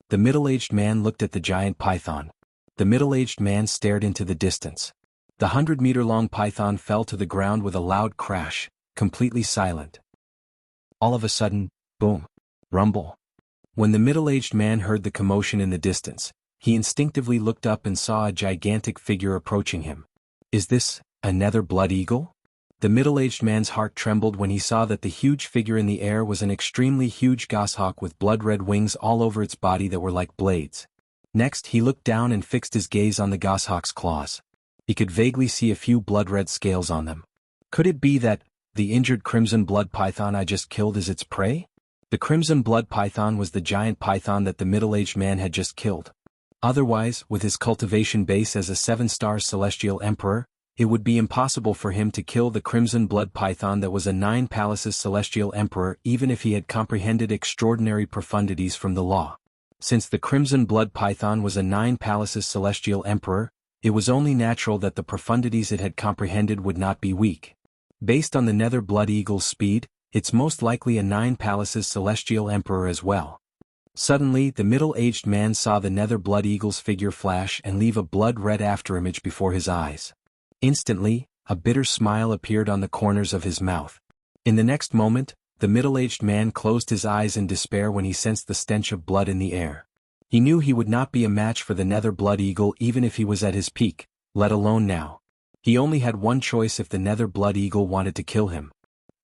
The middle-aged man looked at the giant python. The middle-aged man stared into the distance. The 100-meter-long python fell to the ground with a loud crash, completely silent. All of a sudden, boom, rumble. When the middle-aged man heard the commotion in the distance, he instinctively looked up and saw a gigantic figure approaching him. Is this a nether blood eagle? The middle-aged man's heart trembled when he saw that the huge figure in the air was an extremely huge goshawk with blood-red wings all over its body that were like blades. Next, he looked down and fixed his gaze on the goshawk's claws. He could vaguely see a few blood-red scales on them. Could it be that the injured crimson blood python I just killed is its prey? The crimson blood python was the giant python that the middle-aged man had just killed. Otherwise, with his cultivation base as a 7-star celestial emperor, it would be impossible for him to kill the crimson blood python that was a 9 palaces celestial emperor even if he had comprehended extraordinary profundities from the law. Since the crimson blood python was a 9 palaces celestial emperor, it was only natural that the profundities it had comprehended would not be weak. Based on the nether blood eagle's speed, it's most likely a 9 palaces celestial emperor as well. Suddenly, the middle-aged man saw the nether blood eagle's figure flash and leave a blood-red afterimage before his eyes. Instantly, a bitter smile appeared on the corners of his mouth. In the next moment, the middle-aged man closed his eyes in despair when he sensed the stench of blood in the air. He knew he would not be a match for the nether blood eagle even if he was at his peak, let alone now. He only had one choice if the nether blood eagle wanted to kill him.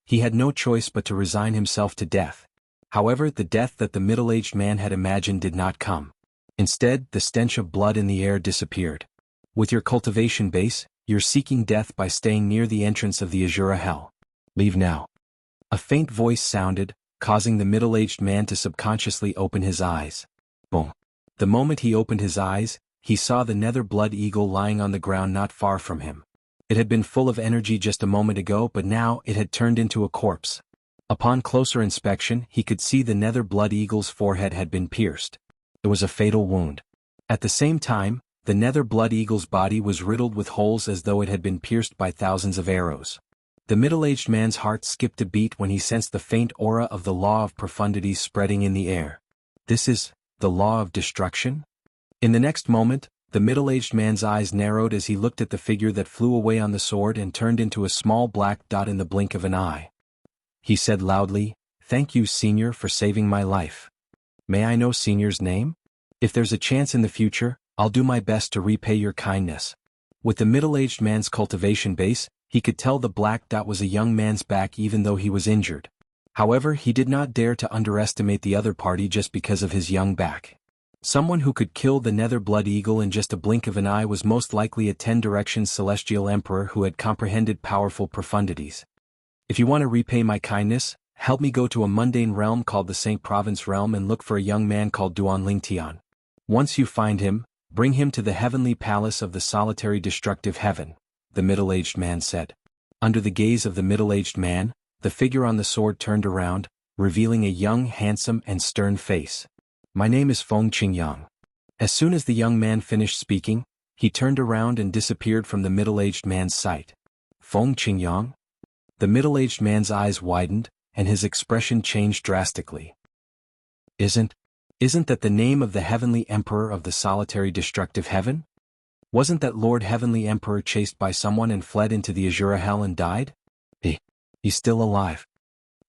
He had no choice but to resign himself to death. However, the death that the middle-aged man had imagined did not come. Instead, the stench of blood in the air disappeared. With your cultivation base, you're seeking death by staying near the entrance of the Azura Hell. Leave now. A faint voice sounded, causing the middle-aged man to subconsciously open his eyes. Boom. The moment he opened his eyes, he saw the nether blood eagle lying on the ground not far from him. It had been full of energy just a moment ago, but now it had turned into a corpse. Upon closer inspection, he could see the nether blood eagle's forehead had been pierced. It was a fatal wound. At the same time, the nether blood eagle's body was riddled with holes as though it had been pierced by thousands of arrows. The middle-aged man's heart skipped a beat when he sensed the faint aura of the law of profundities spreading in the air. This is the law of destruction? In the next moment, the middle-aged man's eyes narrowed as he looked at the figure that flew away on the sword and turned into a small black dot in the blink of an eye. He said loudly, "Thank you, Senior, for saving my life. May I know Senior's name? If there's a chance in the future, I'll do my best to repay your kindness." With the middle-aged man's cultivation base, He could tell the black dot was a young man's back even though he was injured. However, he did not dare to underestimate the other party just because of his young back. Someone who could kill the Nether Blood Eagle in just a blink of an eye was most likely a 10 Directions Celestial Emperor who had comprehended powerful profundities. If you want to repay my kindness, help me go to a mundane realm called the Saint Province Realm and look for a young man called Duan Lingtian. Once you find him, bring him to the heavenly palace of the solitary destructive heaven, the middle-aged man said. Under the gaze of the middle-aged man, the figure on the sword turned around, revealing a young, handsome, and stern face. My name is Feng Qingyang. As soon as the young man finished speaking, he turned around and disappeared from the middle-aged man's sight. Feng Qingyang? The middle-aged man's eyes widened, and his expression changed drastically. Isn't that the name of the Heavenly Emperor of the solitary destructive heaven? Wasn't that Lord Heavenly Emperor chased by someone and fled into the Azura Hell and died? He's still alive.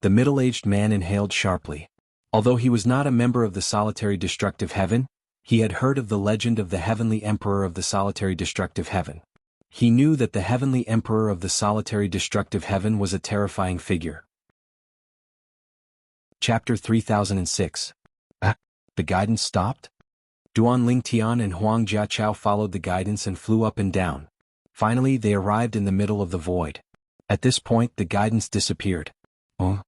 The middle-aged man inhaled sharply. Although he was not a member of the solitary destructive heaven, he had heard of the legend of the Heavenly Emperor of the solitary destructive heaven. He knew that the Heavenly Emperor of the solitary destructive heaven was a terrifying figure. Chapter 3006. The guidance stopped? Duan Lingtian and Huang Jiachao followed the guidance and flew up and down. Finally, they arrived in the middle of the void. At this point, the guidance disappeared. Duan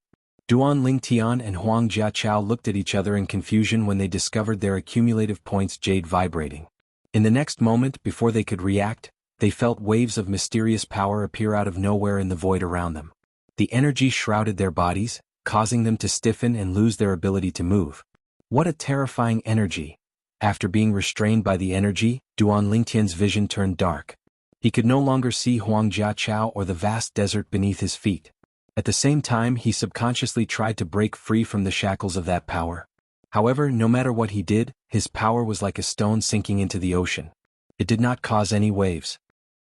Lingtian and Huang Jiachao looked at each other in confusion when they discovered their accumulative points jade vibrating. In the next moment, before they could react, they felt waves of mysterious power appear out of nowhere in the void around them. The energy shrouded their bodies, causing them to stiffen and lose their ability to move. What a terrifying energy! After being restrained by the energy, Duan Lingtian's vision turned dark. He could no longer see Huang Jiachao or the vast desert beneath his feet. At the same time, he subconsciously tried to break free from the shackles of that power. However, no matter what he did, his power was like a stone sinking into the ocean. It did not cause any waves.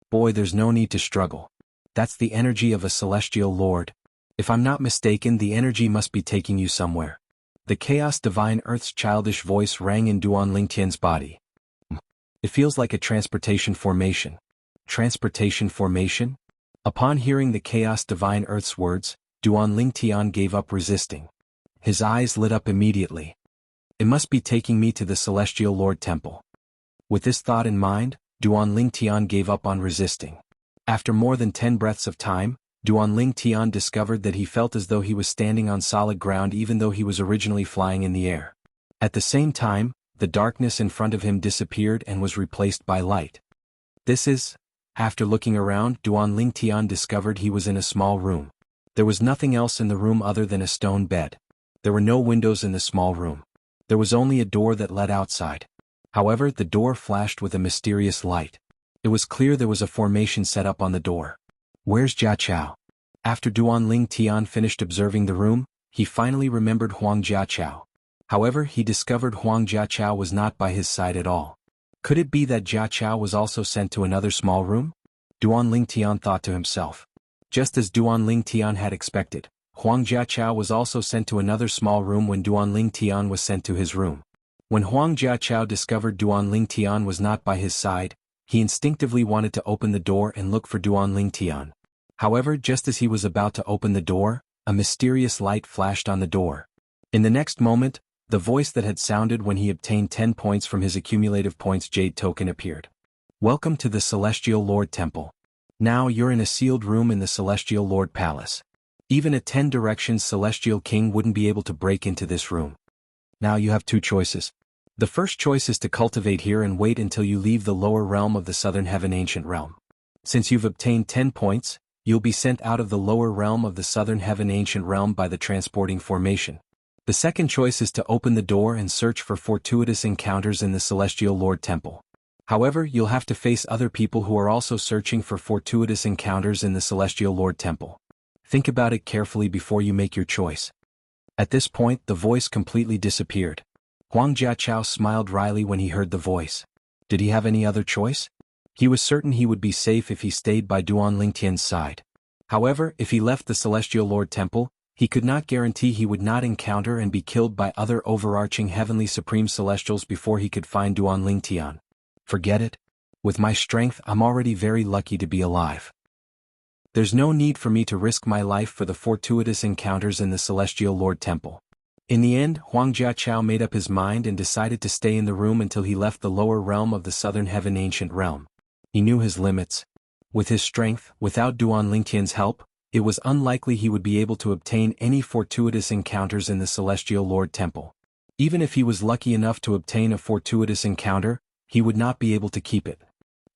Boy, there's no need to struggle. That's the energy of a celestial lord. If I'm not mistaken, the energy must be taking you somewhere. The Chaos Divine Earth's childish voice rang in Duan Lingtian's body. It feels like a transportation formation. Transportation formation? Upon hearing the Chaos Divine Earth's words, Duan Lingtian gave up resisting. His eyes lit up immediately. It must be taking me to the Celestial Lord Temple. With this thought in mind, Duan Lingtian gave up on resisting. After more than 10 breaths of time, Duan Lingtian discovered that he felt as though he was standing on solid ground even though he was originally flying in the air. At the same time, the darkness in front of him disappeared and was replaced by light. After looking around, Duan Lingtian discovered he was in a small room. There was nothing else in the room other than a stone bed. There were no windows in the small room. There was only a door that led outside. However, the door flashed with a mysterious light. It was clear there was a formation set up on the door. Where's Jiachao? After Duan Lingtian finished observing the room, he finally remembered Huang Jiachao. However, he discovered Huang Jiachao was not by his side at all. Could it be that Jiachao was also sent to another small room? Duan Lingtian thought to himself. Just as Duan Lingtian had expected, Huang Jiachao was also sent to another small room when Duan Lingtian was sent to his room. When Huang Jiachao discovered Duan Lingtian was not by his side, he instinctively wanted to open the door and look for Duan Lingtian. However, just as he was about to open the door, a mysterious light flashed on the door. In the next moment, the voice that had sounded when he obtained 10 points from his accumulative points jade token appeared. Welcome to the Celestial Lord Temple. Now you're in a sealed room in the Celestial Lord Palace. Even a 10 Directions Celestial King wouldn't be able to break into this room. Now you have 2 choices. The first choice is to cultivate here and wait until you leave the lower realm of the Southern Heaven Ancient Realm. Since you've obtained 10 points, you'll be sent out of the lower realm of the Southern Heaven Ancient Realm by the transporting formation. The second choice is to open the door and search for fortuitous encounters in the Celestial Lord Temple. However, you'll have to face other people who are also searching for fortuitous encounters in the Celestial Lord Temple. Think about it carefully before you make your choice. At this point, the voice completely disappeared. Huang Jiachao smiled wryly when he heard the voice. Did he have any other choice? He was certain he would be safe if he stayed by Duan Lingtian's side. However, if he left the Celestial Lord Temple, he could not guarantee he would not encounter and be killed by other overarching heavenly supreme celestials before he could find Duan Lingtian. Forget it. With my strength, I'm already very lucky to be alive. There's no need for me to risk my life for the fortuitous encounters in the Celestial Lord Temple. In the end, Huang Jiaqiao made up his mind and decided to stay in the room until he left the lower realm of the Southern Heaven Ancient Realm. He knew his limits. With his strength, without Duan Lingtian's help, it was unlikely he would be able to obtain any fortuitous encounters in the Celestial Lord Temple. Even if he was lucky enough to obtain a fortuitous encounter, he would not be able to keep it.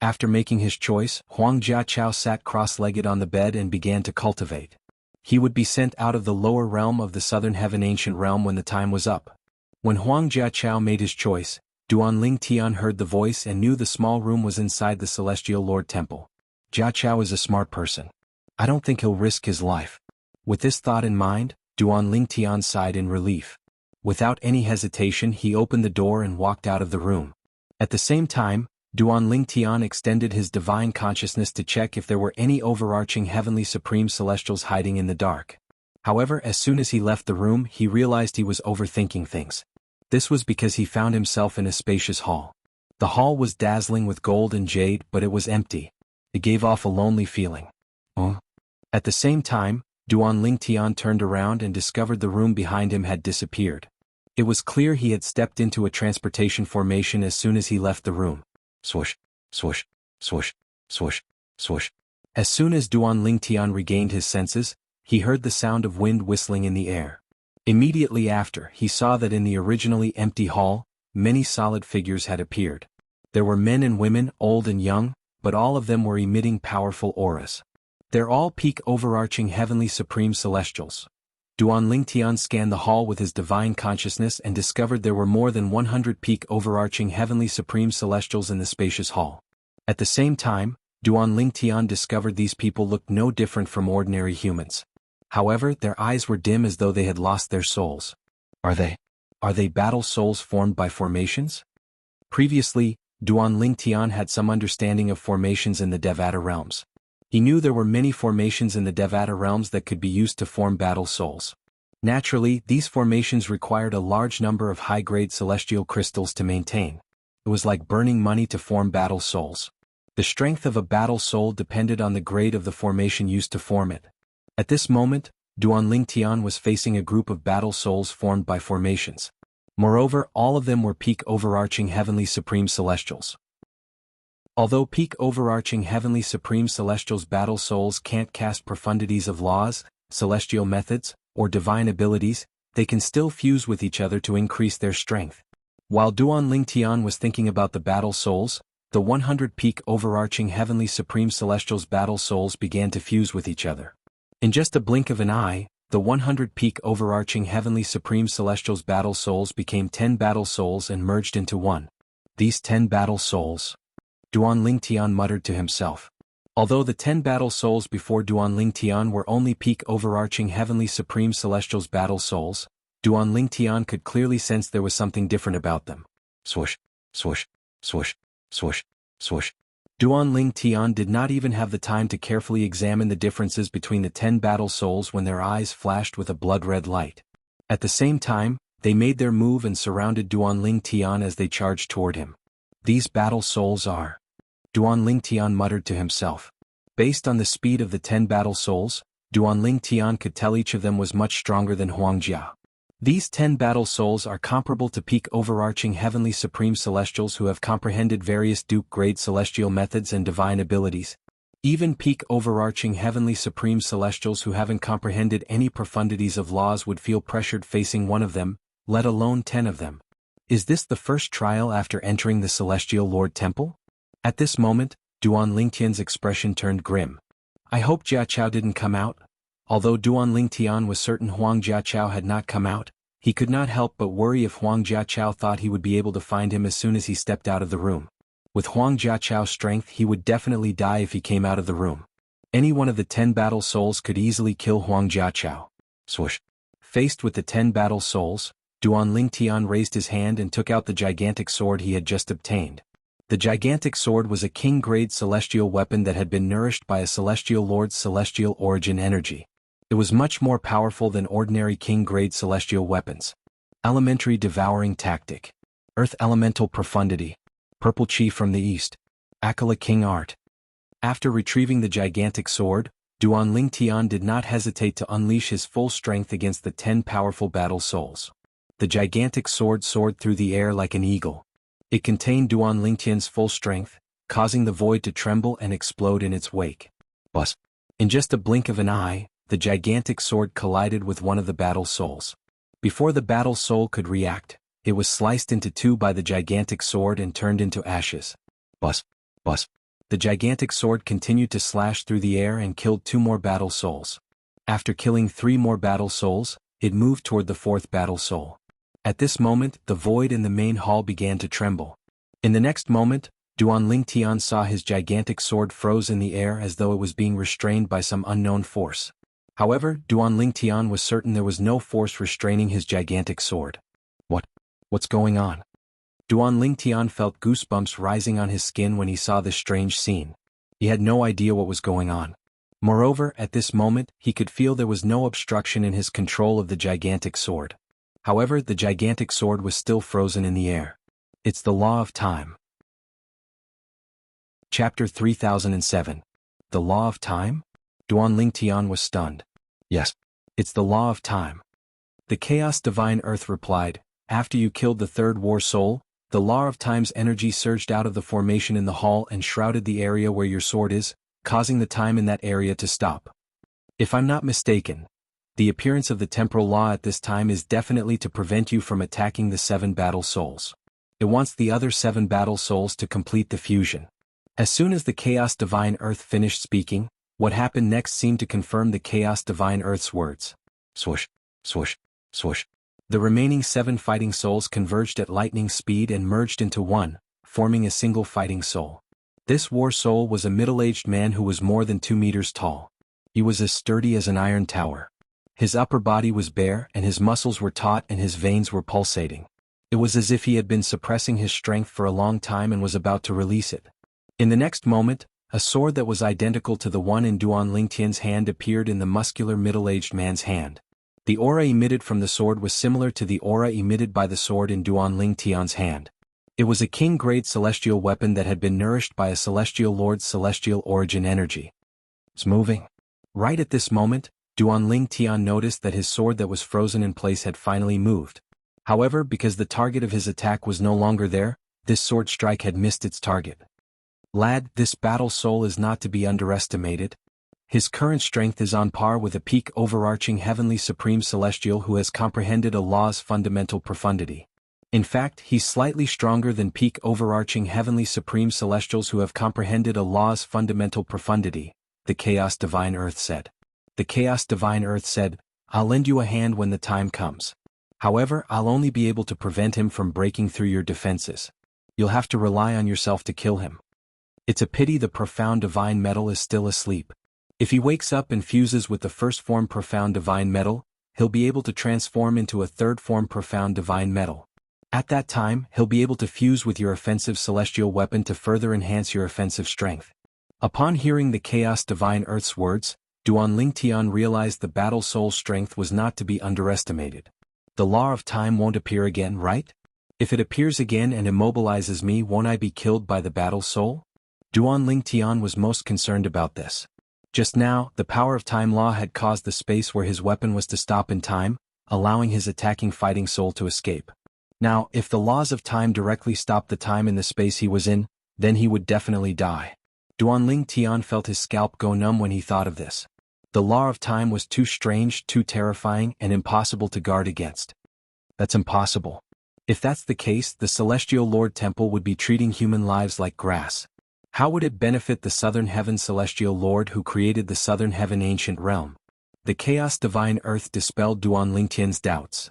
After making his choice, Huang Jiaqiao sat cross-legged on the bed and began to cultivate. He would be sent out of the lower realm of the Southern Heaven Ancient Realm when the time was up. When Huang Jiaqiao made his choice, Duan Lingtian heard the voice and knew the small room was inside the Celestial Lord Temple. Jiaqiao is a smart person. I don't think he'll risk his life. With this thought in mind, Duan Lingtian sighed in relief. Without any hesitation, he opened the door and walked out of the room. At the same time, Duan Lingtian extended his divine consciousness to check if there were any overarching heavenly supreme celestials hiding in the dark. However, as soon as he left the room, he realized he was overthinking things. This was because he found himself in a spacious hall. The hall was dazzling with gold and jade, but it was empty. It gave off a lonely feeling. At the same time, Duan Lingtian turned around and discovered the room behind him had disappeared. It was clear he had stepped into a transportation formation as soon as he left the room. Swoosh, swoosh, swoosh, swoosh, swoosh. As soon as Duan Lingtian regained his senses, he heard the sound of wind whistling in the air. Immediately after, he saw that in the originally empty hall, many solid figures had appeared. There were men and women, old and young, but all of them were emitting powerful auras. They're all peak overarching heavenly supreme celestials. Duan Lingtian scanned the hall with his divine consciousness and discovered there were more than 100 peak overarching heavenly supreme celestials in the spacious hall. At the same time, Duan Lingtian discovered these people looked no different from ordinary humans. However, their eyes were dim as though they had lost their souls. Are they battle souls formed by formations? Previously, Duan Lingtian had some understanding of formations in the Devata realms. He knew there were many formations in the Devata realms that could be used to form battle souls. Naturally, these formations required a large number of high-grade celestial crystals to maintain. It was like burning money to form battle souls. The strength of a battle soul depended on the grade of the formation used to form it. At this moment, Duan Lingtian was facing a group of battle souls formed by formations. Moreover, all of them were peak overarching heavenly supreme celestials. Although peak overarching heavenly supreme celestials battle souls can't cast profundities of laws, celestial methods, or divine abilities, they can still fuse with each other to increase their strength. While Duan Lingtian was thinking about the battle souls, the 100 peak overarching heavenly supreme celestials battle souls began to fuse with each other. In just a blink of an eye, the 100 peak overarching heavenly supreme celestials battle souls became 10 battle souls and merged into one. These 10 battle souls. Duan Lingtian muttered to himself. Although the 10 battle souls before Duan Lingtian were only peak overarching heavenly supreme celestials battle souls, Duan Lingtian could clearly sense there was something different about them. Swoosh, swoosh, swoosh, swoosh, swoosh. Duan Lingtian did not even have the time to carefully examine the differences between the 10 battle souls when their eyes flashed with a blood-red light. At the same time, they made their move and surrounded Duan Lingtian as they charged toward him. These battle souls are... Duan Lingtian muttered to himself. Based on the speed of the 10 battle souls, Duan Lingtian could tell each of them was much stronger than Huang Jia. These 10 battle souls are comparable to peak overarching heavenly supreme celestials who have comprehended various Duke-grade celestial methods and divine abilities. Even peak overarching heavenly supreme celestials who haven't comprehended any profundities of laws would feel pressured facing one of them, let alone 10 of them. Is this the first trial after entering the Celestial Lord Temple? At this moment, Duan Lingtian's expression turned grim. I hope Jiaqiao didn't come out. Although Duan Lingtian was certain Huang Jiaqiao had not come out, he could not help but worry if Huang Jiaqiao thought he would be able to find him as soon as he stepped out of the room. With Huang Jiaqiao's strength, he would definitely die if he came out of the room. Any one of the 10 battle souls could easily kill Huang Jiaqiao. Swoosh. Faced with the 10 battle souls, Duan Lingtian raised his hand and took out the gigantic sword he had just obtained. The gigantic sword was a king-grade celestial weapon that had been nourished by a celestial lord's celestial origin energy. It was much more powerful than ordinary king-grade celestial weapons. Elementary devouring tactic. Earth elemental profundity. Purple chi from the east. Akala king art. After retrieving the gigantic sword, Duan Ling Tian did not hesitate to unleash his full strength against the 10 powerful battle souls. The gigantic sword soared through the air like an eagle. It contained Duan Ling Tian's full strength, causing the void to tremble and explode in its wake. Buzz! In just a blink of an eye, the gigantic sword collided with one of the battle souls. Before the battle soul could react, it was sliced into two by the gigantic sword and turned into ashes. Buzz! Buzz! The gigantic sword continued to slash through the air and killed 2 more battle souls. After killing 3 more battle souls, it moved toward the 4th battle soul. At this moment, the void in the main hall began to tremble. In the next moment, Duan Ling Tian saw his gigantic sword froze in the air as though it was being restrained by some unknown force. However, Duan Ling Tian was certain there was no force restraining his gigantic sword. What's going on? Duan Ling Tian felt goosebumps rising on his skin when he saw this strange scene. He had no idea what was going on. Moreover, at this moment, he could feel there was no obstruction in his control of the gigantic sword. However, the gigantic sword was still frozen in the air. It's the law of time. Chapter 3007. The Law of Time? Duan Ling Tian was stunned. Yes, it's the law of time. The Chaos Divine Earth replied, after you killed the 3rd war soul, the law of time's energy surged out of the formation in the hall and shrouded the area where your sword is, causing the time in that area to stop. If I'm not mistaken, the appearance of the temporal law at this time is definitely to prevent you from attacking the 7 battle souls. It wants the other 7 battle souls to complete the fusion. As soon as the Chaos Divine Earth finished speaking, what happened next seemed to confirm the Chaos Divine Earth's words. Swoosh, swoosh, swoosh. The remaining 7 fighting souls converged at lightning speed and merged into one, forming a single fighting soul. This war soul was a middle-aged man who was more than 2 meters tall. He was as sturdy as an iron tower. His upper body was bare and his muscles were taut and his veins were pulsating. It was as if he had been suppressing his strength for a long time and was about to release it. In the next moment, a sword that was identical to the one in Duan Ling Tian's hand appeared in the muscular middle-aged man's hand. The aura emitted from the sword was similar to the aura emitted by the sword in Duan Ling Tian's hand. It was a king-grade celestial weapon that had been nourished by a celestial lord's celestial origin energy. It's moving. Right at this moment, Duan Ling Tian noticed that his sword that was frozen in place had finally moved. However, because the target of his attack was no longer there, this sword strike had missed its target. Lad, this battle soul is not to be underestimated. His current strength is on par with a peak overarching heavenly supreme celestial who has comprehended a law's fundamental profundity. In fact, he's slightly stronger than peak overarching heavenly supreme celestials who have comprehended a law's fundamental profundity, the Chaos Divine Earth said. The Chaos Divine Earth said, I'll lend you a hand when the time comes. However, I'll only be able to prevent him from breaking through your defenses. You'll have to rely on yourself to kill him. It's a pity the profound divine metal is still asleep. If he wakes up and fuses with the first form profound divine metal, he'll be able to transform into a 3rd form profound divine metal. At that time, he'll be able to fuse with your offensive celestial weapon to further enhance your offensive strength. Upon hearing the Chaos Divine Earth's words, Duan Ling Tian realized the battle soul's strength was not to be underestimated. The law of time won't appear again, right? If it appears again and immobilizes me, won't I be killed by the battle soul? Duan Ling Tian was most concerned about this. Just now, the power of time law had caused the space where his weapon was to stop in time, allowing his attacking fighting soul to escape. Now, if the laws of time directly stopped the time in the space he was in, then he would definitely die. Duan Ling Tian felt his scalp go numb when he thought of this. The law of time was too strange, too terrifying, and impossible to guard against. That's impossible. If that's the case, the Celestial Lord Temple would be treating human lives like grass. How would it benefit the Southern Heaven Celestial Lord who created the Southern Heaven Ancient Realm? The Chaos Divine Earth dispelled Duan Ling Tian's doubts.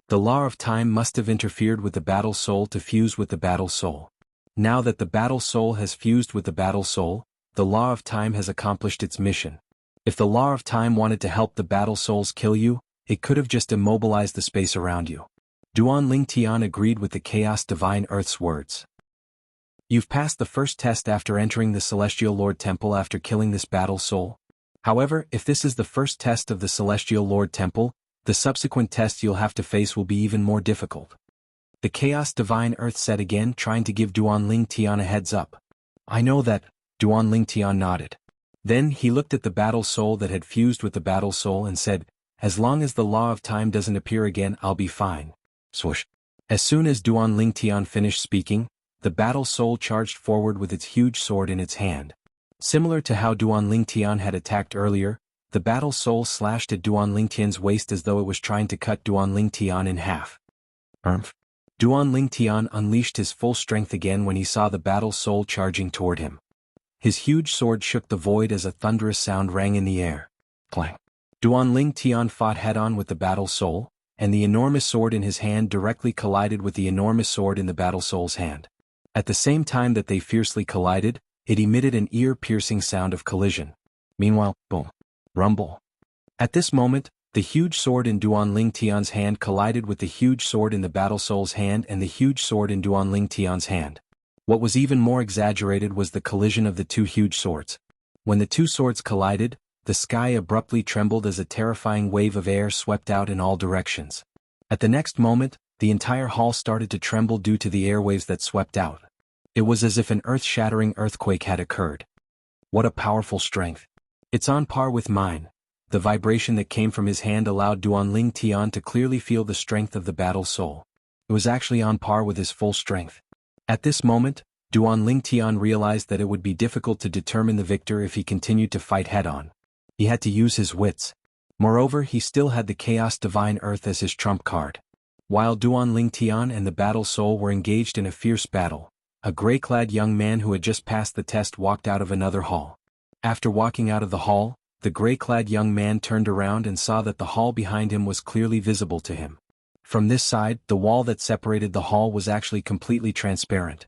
The law of time must have interfered with the battle soul to fuse with the battle soul. Now that the battle soul has fused with the battle soul, the law of time has accomplished its mission. If the law of time wanted to help the battle souls kill you, it could have just immobilized the space around you. Duan Ling Tian agreed with the Chaos Divine Earth's words. You've passed the first test after entering the Celestial Lord Temple after killing this battle soul. However, if this is the first test of the Celestial Lord Temple, the subsequent tests you'll have to face will be even more difficult. The Chaos Divine Earth said again, trying to give Duan Ling Tian a heads up. I know that, Duan Ling Tian nodded. Then he looked at the battle soul that had fused with the battle soul and said, "As long as the law of time doesn't appear again, I'll be fine." Swoosh. As soon as Duan Lingtian finished speaking, the battle soul charged forward with its huge sword in its hand. Similar to how Duan Lingtian had attacked earlier, the battle soul slashed at Duan Lingtian's waist as though it was trying to cut Duan Lingtian in half. Duan Lingtian unleashed his full strength again when he saw the battle soul charging toward him. His huge sword shook the void as a thunderous sound rang in the air. Clang. Duan Lingtian fought head-on with the battle soul, and the enormous sword in his hand directly collided with the enormous sword in the battle soul's hand. At the same time that they fiercely collided, it emitted an ear-piercing sound of collision. Meanwhile, boom. Rumble. At this moment, the huge sword in Duan Lingtian's hand collided with the huge sword in the battle soul's hand and the huge sword in Duan Lingtian's hand. What was even more exaggerated was the collision of the two huge swords. When the two swords collided, the sky abruptly trembled as a terrifying wave of air swept out in all directions. At the next moment, the entire hall started to tremble due to the airwaves that swept out. It was as if an earth-shattering earthquake had occurred. What a powerful strength. It's on par with mine. The vibration that came from his hand allowed Duan Lingtian to clearly feel the strength of the battle soul. It was actually on par with his full strength. At this moment, Duan Lingtian realized that it would be difficult to determine the victor if he continued to fight head-on. He had to use his wits. Moreover, he still had the Chaos Divine Earth as his trump card. While Duan Lingtian and the battle soul were engaged in a fierce battle, a gray-clad young man who had just passed the test walked out of another hall. After walking out of the hall, the gray-clad young man turned around and saw that the hall behind him was clearly visible to him. From this side, the wall that separated the hall was actually completely transparent.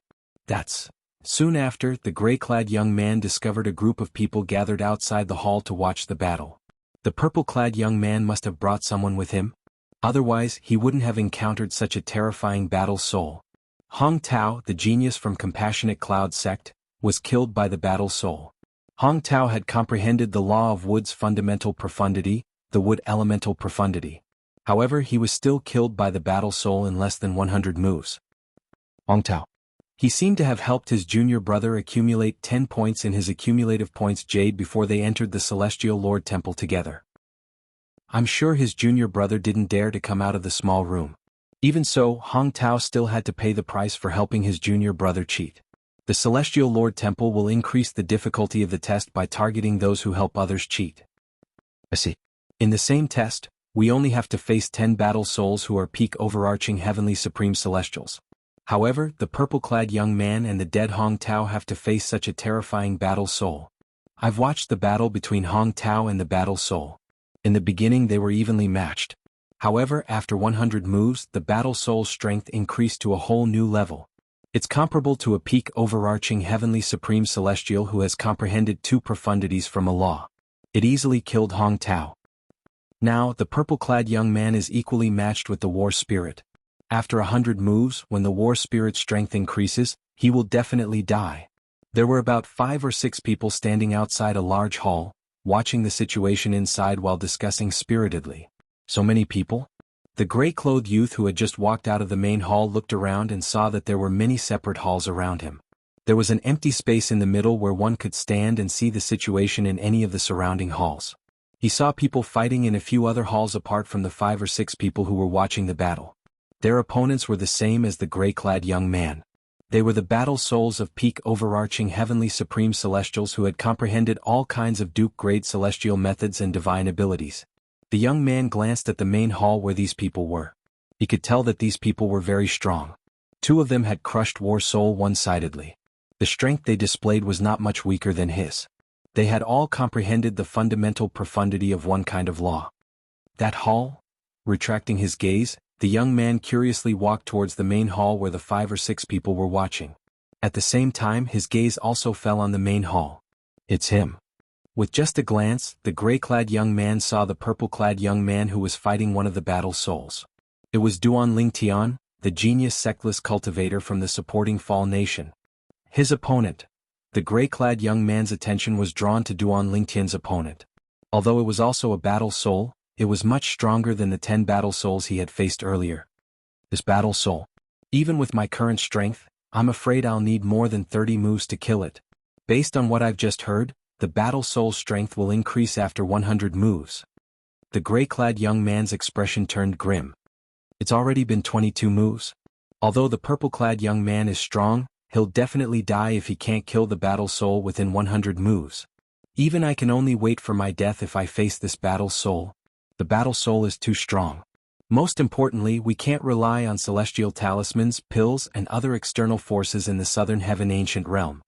Soon after, the gray-clad young man discovered a group of people gathered outside the hall to watch the battle. The purple-clad young man must have brought someone with him. Otherwise, he wouldn't have encountered such a terrifying battle soul. Hong Tao, the genius from Compassionate Cloud sect, was killed by the battle soul. Hong Tao had comprehended the law of wood's fundamental profundity, the wood elemental profundity. However, he was still killed by the battle soul in less than 100 moves. Hong Tao. He seemed to have helped his junior brother accumulate 10 points in his accumulative points jade before they entered the Celestial Lord Temple together. I'm sure his junior brother didn't dare to come out of the small room. Even so, Hong Tao still had to pay the price for helping his junior brother cheat. The Celestial Lord Temple will increase the difficulty of the test by targeting those who help others cheat. I see. In the same test, we only have to face 10 battle souls who are peak overarching heavenly supreme celestials. However, the purple-clad young man and the dead Hong Tao have to face such a terrifying battle soul. I've watched the battle between Hong Tao and the battle soul. In the beginning they were evenly matched. However, after 100 moves, the battle soul's strength increased to a whole new level. It's comparable to a peak overarching heavenly supreme celestial who has comprehended 2 profundities from a law. It easily killed Hong Tao. Now, the purple-clad young man is equally matched with the war spirit. After 100 moves, when the war spirit's strength increases, he will definitely die. There were about 5 or 6 people standing outside a large hall, watching the situation inside while discussing spiritedly. So many people? The gray-clothed youth who had just walked out of the main hall looked around and saw that there were many separate halls around him. There was an empty space in the middle where one could stand and see the situation in any of the surrounding halls. He saw people fighting in a few other halls apart from the 5 or 6 people who were watching the battle. Their opponents were the same as the gray-clad young man. They were the battle souls of peak overarching heavenly supreme celestials who had comprehended all kinds of Duke-grade celestial methods and divine abilities. The young man glanced at the main hall where these people were. He could tell that these people were very strong. 2 of them had crushed War Soul one-sidedly. The strength they displayed was not much weaker than his. They had all comprehended the fundamental profundity of one kind of law. That hall? Retracting his gaze, the young man curiously walked towards the main hall where the 5 or 6 people were watching. At the same time, his gaze also fell on the main hall. It's him. With just a glance, the gray-clad young man saw the purple-clad young man who was fighting one of the battle souls. It was Duan Lingtian, the genius sectless cultivator from the supporting Fall Nation. His opponent. The gray-clad young man's attention was drawn to Duan Lingtian's opponent. Although it was also a battle soul, it was much stronger than the 10 battle souls he had faced earlier. This battle soul. Even with my current strength, I'm afraid I'll need more than 30 moves to kill it. Based on what I've just heard, the battle soul's strength will increase after 100 moves. The gray-clad young man's expression turned grim. It's already been 22 moves. Although the purple-clad young man is strong, he'll definitely die if he can't kill the battle soul within 100 moves. Even I can only wait for my death if I face this battle soul. The battle soul is too strong. Most importantly, we can't rely on celestial talismans, pills, and other external forces in the southern heaven ancient realm.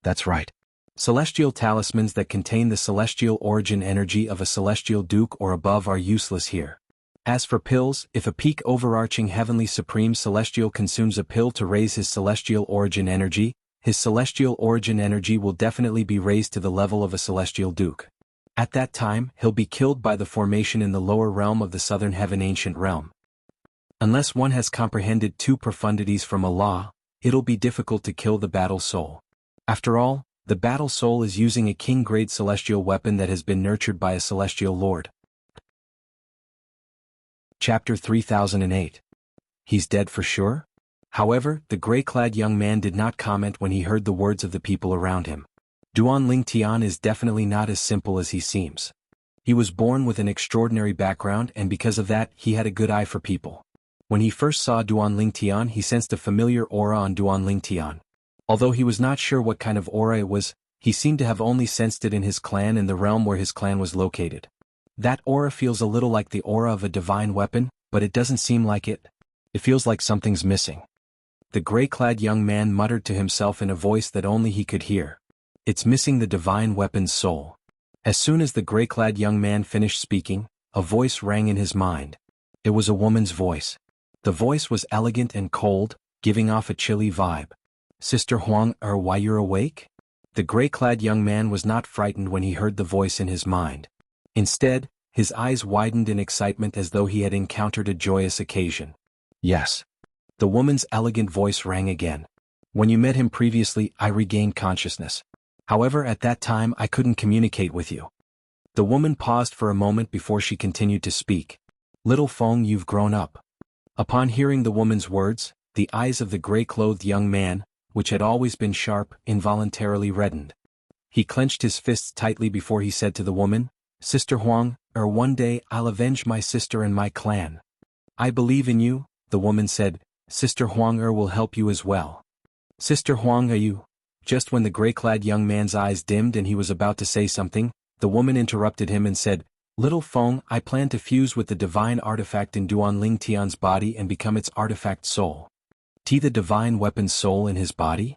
That's right. Celestial talismans that contain the celestial origin energy of a celestial duke or above are useless here. As for pills, if a peak overarching heavenly supreme celestial consumes a pill to raise his celestial origin energy, his celestial origin energy will definitely be raised to the level of a celestial duke. At that time, he'll be killed by the formation in the lower realm of the southern heaven ancient realm. Unless one has comprehended two profundities from Allah, it'll be difficult to kill the battle soul. After all, the battle soul is using a king-grade celestial weapon that has been nurtured by a celestial lord. Chapter 3008. He's dead for sure? However, the gray-clad young man did not comment when he heard the words of the people around him. Duan Lingtian is definitely not as simple as he seems. He was born with an extraordinary background, and because of that, he had a good eye for people. When he first saw Duan Lingtian, he sensed a familiar aura on Duan Lingtian. Although he was not sure what kind of aura it was, he seemed to have only sensed it in his clan and the realm where his clan was located. That aura feels a little like the aura of a divine weapon, but it doesn't seem like it. It feels like something's missing. The gray-clad young man muttered to himself in a voice that only he could hear. It's missing the divine weapon's soul. As soon as the gray-clad young man finished speaking, a voice rang in his mind. It was a woman's voice. The voice was elegant and cold, giving off a chilly vibe. Sister Huang, why you're awake? The gray-clad young man was not frightened when he heard the voice in his mind. Instead, his eyes widened in excitement as though he had encountered a joyous occasion. Yes. The woman's elegant voice rang again. When you met him previously, I regained consciousness. However, at that time I couldn't communicate with you. The woman paused for a moment before she continued to speak. Little Feng, you've grown up. Upon hearing the woman's words, the eyes of the gray-clothed young man, which had always been sharp, involuntarily reddened. He clenched his fists tightly before he said to the woman, Sister Huang, one day I'll avenge my sister and my clan. I believe in you, the woman said. Sister Huang will help you as well. Sister Huang, you? Just when the gray-clad young man's eyes dimmed and he was about to say something, the woman interrupted him and said, Little Feng, I plan to fuse with the divine artifact in Duan Lingtian's body and become its artifact soul. The divine weapon's soul in his body?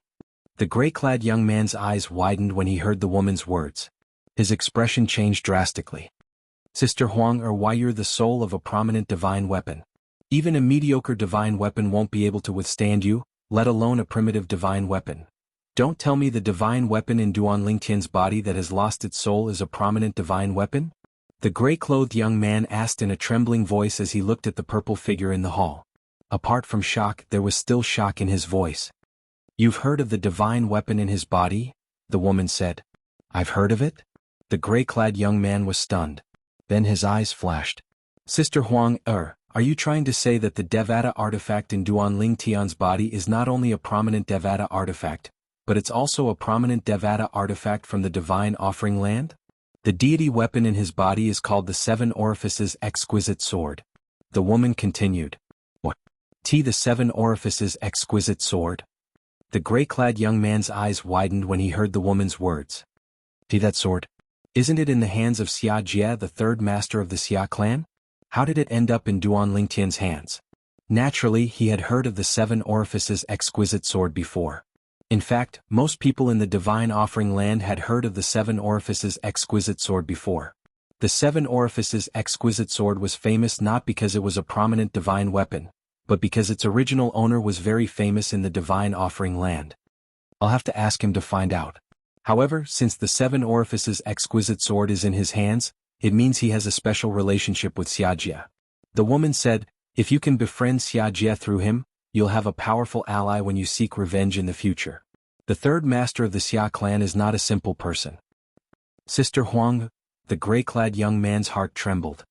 The gray-clad young man's eyes widened when he heard the woman's words. His expression changed drastically. Sister Huang, why you're the soul of a prominent divine weapon. Even a mediocre divine weapon won't be able to withstand you, let alone a primitive divine weapon. Don't tell me the divine weapon in Duan Lingtian's body that has lost its soul is a prominent divine weapon? The gray-clothed young man asked in a trembling voice as he looked at the purple figure in the hall. Apart from shock, there was still shock in his voice. You've heard of the divine weapon in his body? The woman said. I've heard of it? The gray-clad young man was stunned. Then his eyes flashed. Sister Huang, are you trying to say that the Devata artifact in Duan Lingtian's body is not only a prominent Devata artifact, but it's also a prominent Devata artifact from the divine offering land? The deity weapon in his body is called the Seven Orifices Exquisite Sword. The woman continued. What? The Seven Orifices Exquisite Sword? The gray-clad young man's eyes widened when he heard the woman's words. That sword? Isn't it in the hands of Xia Jie, the third master of the Xia clan? How did it end up in Duan Lingtian's hands? Naturally, he had heard of the Seven Orifices Exquisite Sword before. In fact, most people in the divine offering land had heard of the Seven Orifices Exquisite Sword before. The Seven Orifices Exquisite Sword was famous not because it was a prominent divine weapon, but because its original owner was very famous in the divine offering land. I'll have to ask him to find out. However, since the Seven Orifices Exquisite Sword is in his hands, it means he has a special relationship with Xia Jie. The woman said, if you can befriend Xia Jie through him, you'll have a powerful ally when you seek revenge in the future. The third master of the Xia clan is not a simple person. Sister Huang, the gray-clad young man's heart trembled.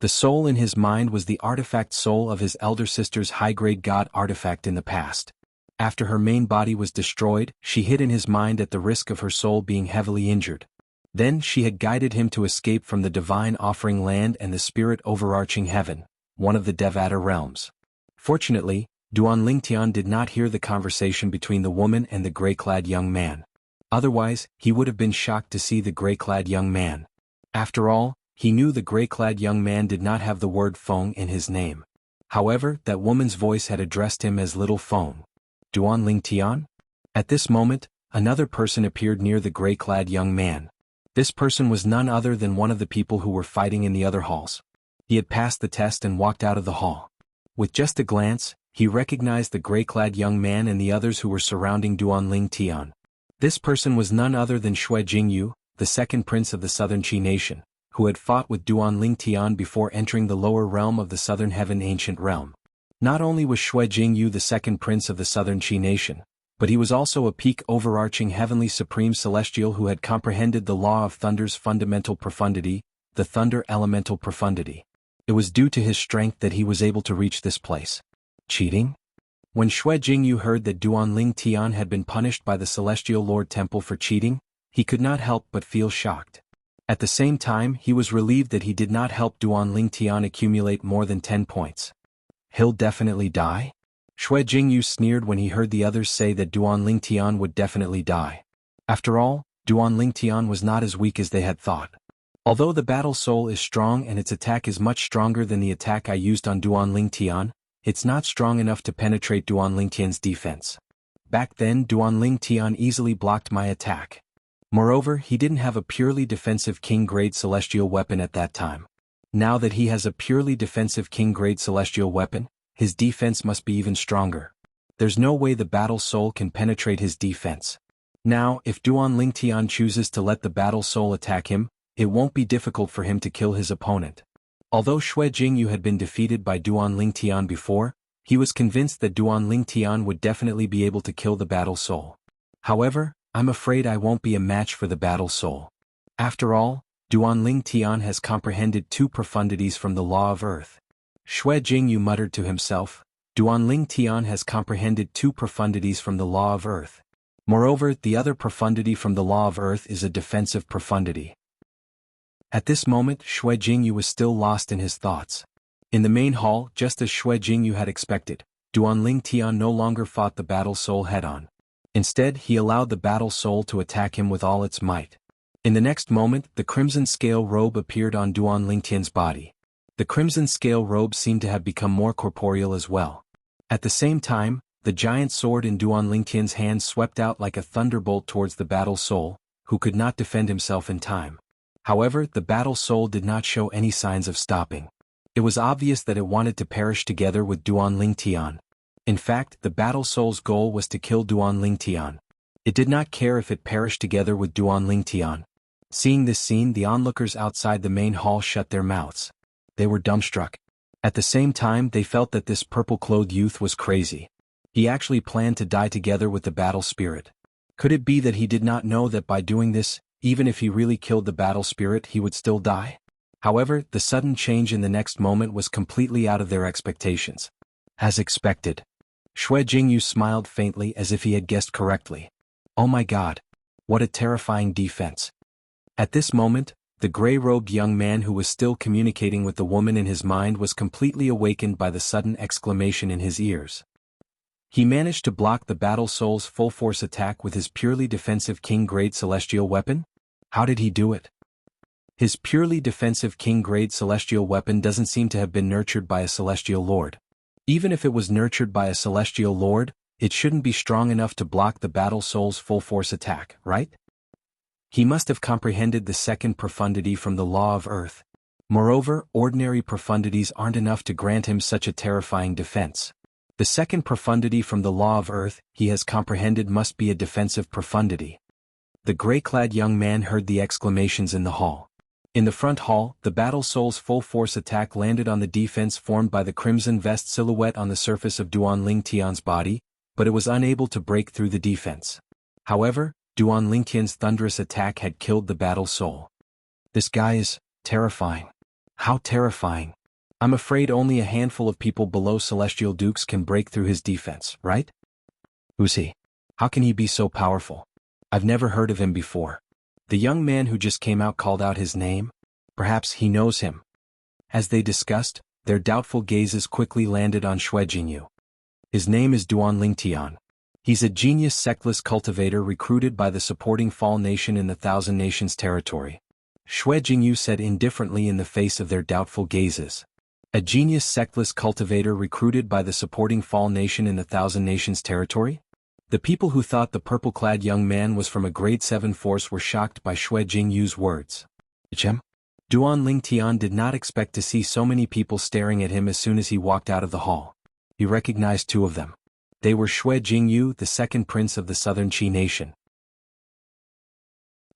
The soul in his mind was the artifact soul of his elder sister's high-grade god artifact in the past. After her main body was destroyed, she hid in his mind at the risk of her soul being heavily injured. Then she had guided him to escape from the divine offering land and the spirit overarching heaven, one of the Devata realms. Fortunately, Duan Lingtian did not hear the conversation between the woman and the gray-clad young man. Otherwise, he would have been shocked to see the gray-clad young man. After all, he knew the gray-clad young man did not have the word Feng in his name. However, that woman's voice had addressed him as Little Feng. Duan Lingtian? At this moment, another person appeared near the gray-clad young man. This person was none other than one of the people who were fighting in the other halls. He had passed the test and walked out of the hall. With just a glance, he recognized the gray-clad young man and the others who were surrounding Duan Lingtian. This person was none other than Shui Jingyu, the second prince of the Southern Qi nation, who had fought with Duan Lingtian before entering the lower realm of the Southern Heaven Ancient Realm. Not only was Shui Jingyu the second prince of the Southern Qi nation, but he was also a peak overarching heavenly supreme celestial who had comprehended the law of thunder's fundamental profundity, the thunder elemental profundity. It was due to his strength that he was able to reach this place. Cheating? When Shui Jingyu heard that Duan Lingtian had been punished by the Celestial Lord Temple for cheating, he could not help but feel shocked. At the same time, he was relieved that he did not help Duan Lingtian accumulate more than 10 points. He'll definitely die? Shui Jingyu sneered when he heard the others say that Duan Lingtian would definitely die. After all, Duan Lingtian was not as weak as they had thought. Although the battle soul is strong and its attack is much stronger than the attack I used on Duan Lingtian, it's not strong enough to penetrate Duan Lingtian's defense. Back then Duan Lingtian easily blocked my attack. Moreover, he didn't have a purely defensive king-grade celestial weapon at that time. Now that he has a purely defensive king-grade celestial weapon, his defense must be even stronger. There's no way the battle soul can penetrate his defense. Now, if Duan Lingtian chooses to let the battle soul attack him, it won't be difficult for him to kill his opponent. Although Shui Jingyu had been defeated by Duan Lingtian before, he was convinced that Duan Lingtian would definitely be able to kill the battle soul. However, I'm afraid I won't be a match for the battle soul. After all, Duan Lingtian has comprehended 2 profundities from the law of earth. Shui Jingyu muttered to himself, Duan Lingtian has comprehended 2 profundities from the law of earth. Moreover, the other profundity from the law of earth is a defensive profundity. At this moment, Shui Jingyu was still lost in his thoughts. In the main hall, just as Shui Jingyu had expected, Duan Lingtian no longer fought the battle soul head-on. Instead, he allowed the battle soul to attack him with all its might. In the next moment, the crimson scale robe appeared on Duan Lingtian's body. The crimson scale robe seemed to have become more corporeal as well. At the same time, the giant sword in Duan Lingtian's hand swept out like a thunderbolt towards the battle soul, who could not defend himself in time. However, the battle soul did not show any signs of stopping. It was obvious that it wanted to perish together with Duan Lingtian. In fact, the battle soul's goal was to kill Duan Lingtian. It did not care if it perished together with Duan Lingtian. Seeing this scene, the onlookers outside the main hall shut their mouths. They were dumbstruck. At the same time, they felt that this purple-clothed youth was crazy. He actually planned to die together with the battle spirit. Could it be that he did not know that by doing this, even if he really killed the battle spirit, he would still die? However, the sudden change in the next moment was completely out of their expectations. As expected. Shui Jingyu smiled faintly as if he had guessed correctly. Oh my god. What a terrifying defense. At this moment, the gray-robed young man who was still communicating with the woman in his mind was completely awakened by the sudden exclamation in his ears. He managed to block the battle soul's full-force attack with his purely defensive king-grade celestial weapon? How did he do it? His purely defensive king-grade celestial weapon doesn't seem to have been nurtured by a celestial lord. Even if it was nurtured by a celestial lord, it shouldn't be strong enough to block the battle soul's full-force attack, right? He must have comprehended the second profundity from the law of earth. Moreover, ordinary profundities aren't enough to grant him such a terrifying defense. The second profundity from the law of earth he has comprehended must be a defensive profundity. The gray-clad young man heard the exclamations in the hall. In the front hall, the battle soul's full-force attack landed on the defense formed by the crimson vest silhouette on the surface of Duan Lingtian's body, but it was unable to break through the defense. However, Duan Lingtian's thunderous attack had killed the battle soul. This guy is terrifying. How terrifying. I'm afraid only a handful of people below Celestial Dukes can break through his defense, right? Who's he? How can he be so powerful? I've never heard of him before. The young man who just came out called out his name. Perhaps he knows him. As they discussed, their doubtful gazes quickly landed on Xue Jingyu. His name is Duan Lingtian. He's a genius sectless cultivator recruited by the supporting Fall Nation in the Thousand Nations territory. Xue Jingyu said indifferently in the face of their doubtful gazes. A genius sectless cultivator recruited by the supporting Fall Nation in the Thousand Nations territory? The people who thought the purple-clad young man was from a grade 7 force were shocked by Xue Jingyu's words. Duan Lingtian did not expect to see so many people staring at him as soon as he walked out of the hall. He recognized two of them. They were Xue Jingyu, the second prince of the Southern Qi Nation.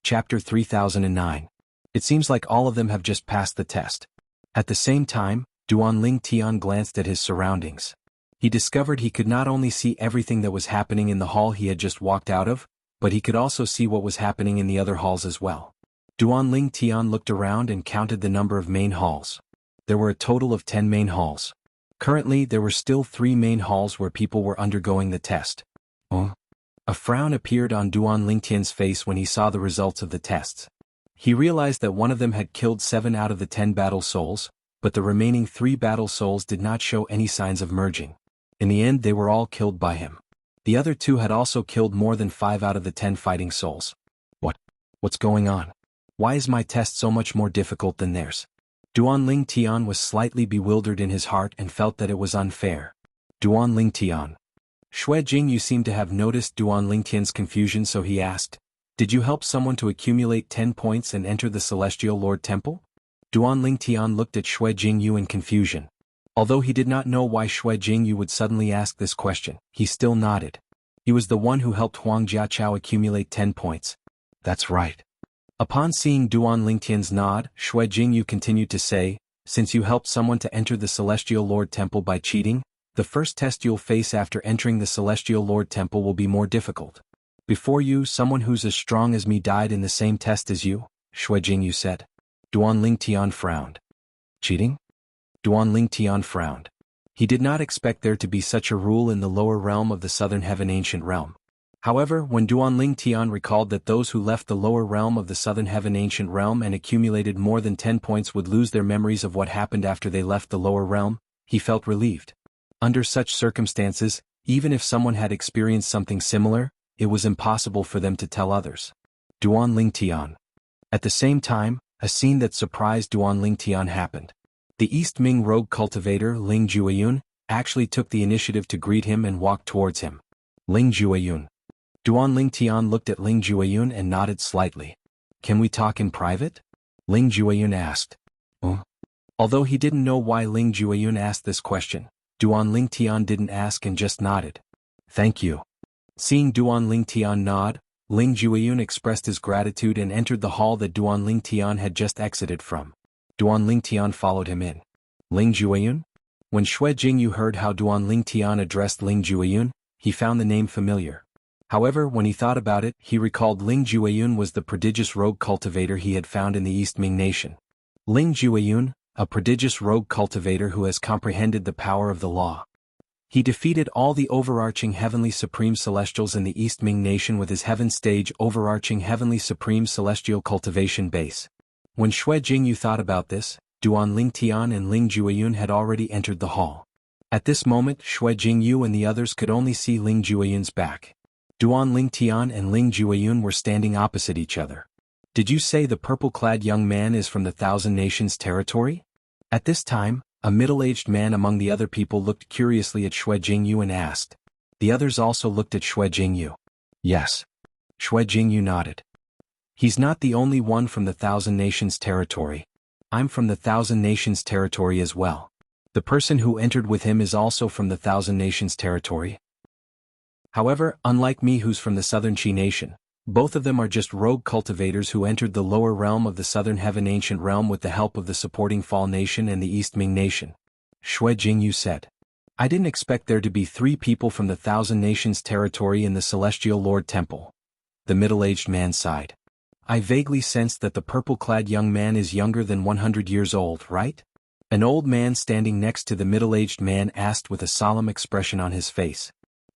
Chapter 3009. It seems like all of them have just passed the test. At the same time, Duan Lingtian glanced at his surroundings. He discovered he could not only see everything that was happening in the hall he had just walked out of, but he could also see what was happening in the other halls as well. Duan Lingtian looked around and counted the number of main halls. There were a total of 10 main halls. Currently, there were still 3 main halls where people were undergoing the test. Oh? A frown appeared on Duan Lingtian's face when he saw the results of the tests. He realized that one of them had killed 7 out of the 10 battle souls, but the remaining 3 battle souls did not show any signs of merging. In the end, they were all killed by him. The other 2 had also killed more than 5 out of the 10 fighting souls. What's going on? Why is my test so much more difficult than theirs? Duan Lingtian was slightly bewildered in his heart and felt that it was unfair. Duan Lingtian. Xue Jingyu seemed to have noticed Duan Lingtian's confusion, so he asked, "Did you help someone to accumulate 10 points and enter the Celestial Lord Temple?" Duan Lingtian looked at Xue Jingyu in confusion. Although he did not know why Xue Jingyu would suddenly ask this question, he still nodded. He was the one who helped Huang Jiaqiao accumulate 10 points. That's right. Upon seeing Duan Lingtian's nod, Xue Jingyu continued to say, "Since you helped someone to enter the Celestial Lord Temple by cheating, the first test you'll face after entering the Celestial Lord Temple will be more difficult. Before you, someone who's as strong as me died in the same test as you," Xue Jingyu said. Duan Lingtian frowned. Cheating? Duan Lingtian frowned. He did not expect there to be such a rule in the lower realm of the Southern Heaven Ancient Realm. However, when Duan Lingtian recalled that those who left the lower realm of the Southern Heaven Ancient Realm and accumulated more than 10 points would lose their memories of what happened after they left the lower realm, he felt relieved. Under such circumstances, even if someone had experienced something similar, it was impossible for them to tell others. Duan Lingtian. At the same time, a scene that surprised Duan Lingtian happened. The East Ming rogue cultivator Ling Jueyun actually took the initiative to greet him and walked towards him. Ling Jueyun. Duan Lingtian looked at Ling Jueyun and nodded slightly. "Can we talk in private?" Ling Jueyun asked. Oh? Although he didn't know why Ling Jueyun asked this question, Duan Lingtian didn't ask and just nodded. "Thank you." Seeing Duan Lingtian nod, Ling Jueyun expressed his gratitude and entered the hall that Duan Lingtian had just exited from. Duan Lingtian followed him in. Ling Jueyun? When Xue Jingyu heard how Duan Lingtian addressed Ling Jueyun, he found the name familiar. However, when he thought about it, he recalled Ling Jueyun was the prodigious rogue cultivator he had found in the East Ming Nation. Ling Jueyun, a prodigious rogue cultivator who has comprehended the power of the law. He defeated all the overarching Heavenly Supreme Celestials in the East Ming Nation with his Heaven Stage overarching Heavenly Supreme Celestial Cultivation base. When Xue Jingyu thought about this, Duan Lingtian and Ling Jueyun had already entered the hall. At this moment, Xue Jingyu and the others could only see Ling Jueyun's back. Duan Lingtian and Ling Jueyun were standing opposite each other. "Did you say the purple-clad young man is from the Thousand Nations territory?" At this time, a middle-aged man among the other people looked curiously at Xue Jingyu and asked. The others also looked at Xue Jingyu. "Yes." Xue Jingyu nodded. "He's not the only one from the Thousand Nations territory. I'm from the Thousand Nations territory as well. The person who entered with him is also from the Thousand Nations territory. However, unlike me who's from the Southern Qi Nation, both of them are just rogue cultivators who entered the lower realm of the Southern Heaven Ancient Realm with the help of the supporting Fall Nation and the East Ming Nation," Xue Jingyu said. "I didn't expect there to be 3 people from the Thousand Nations territory in the Celestial Lord Temple." The middle-aged man sighed. "I vaguely sensed that the purple-clad young man is younger than 100 years old, right?" An old man standing next to the middle-aged man asked with a solemn expression on his face.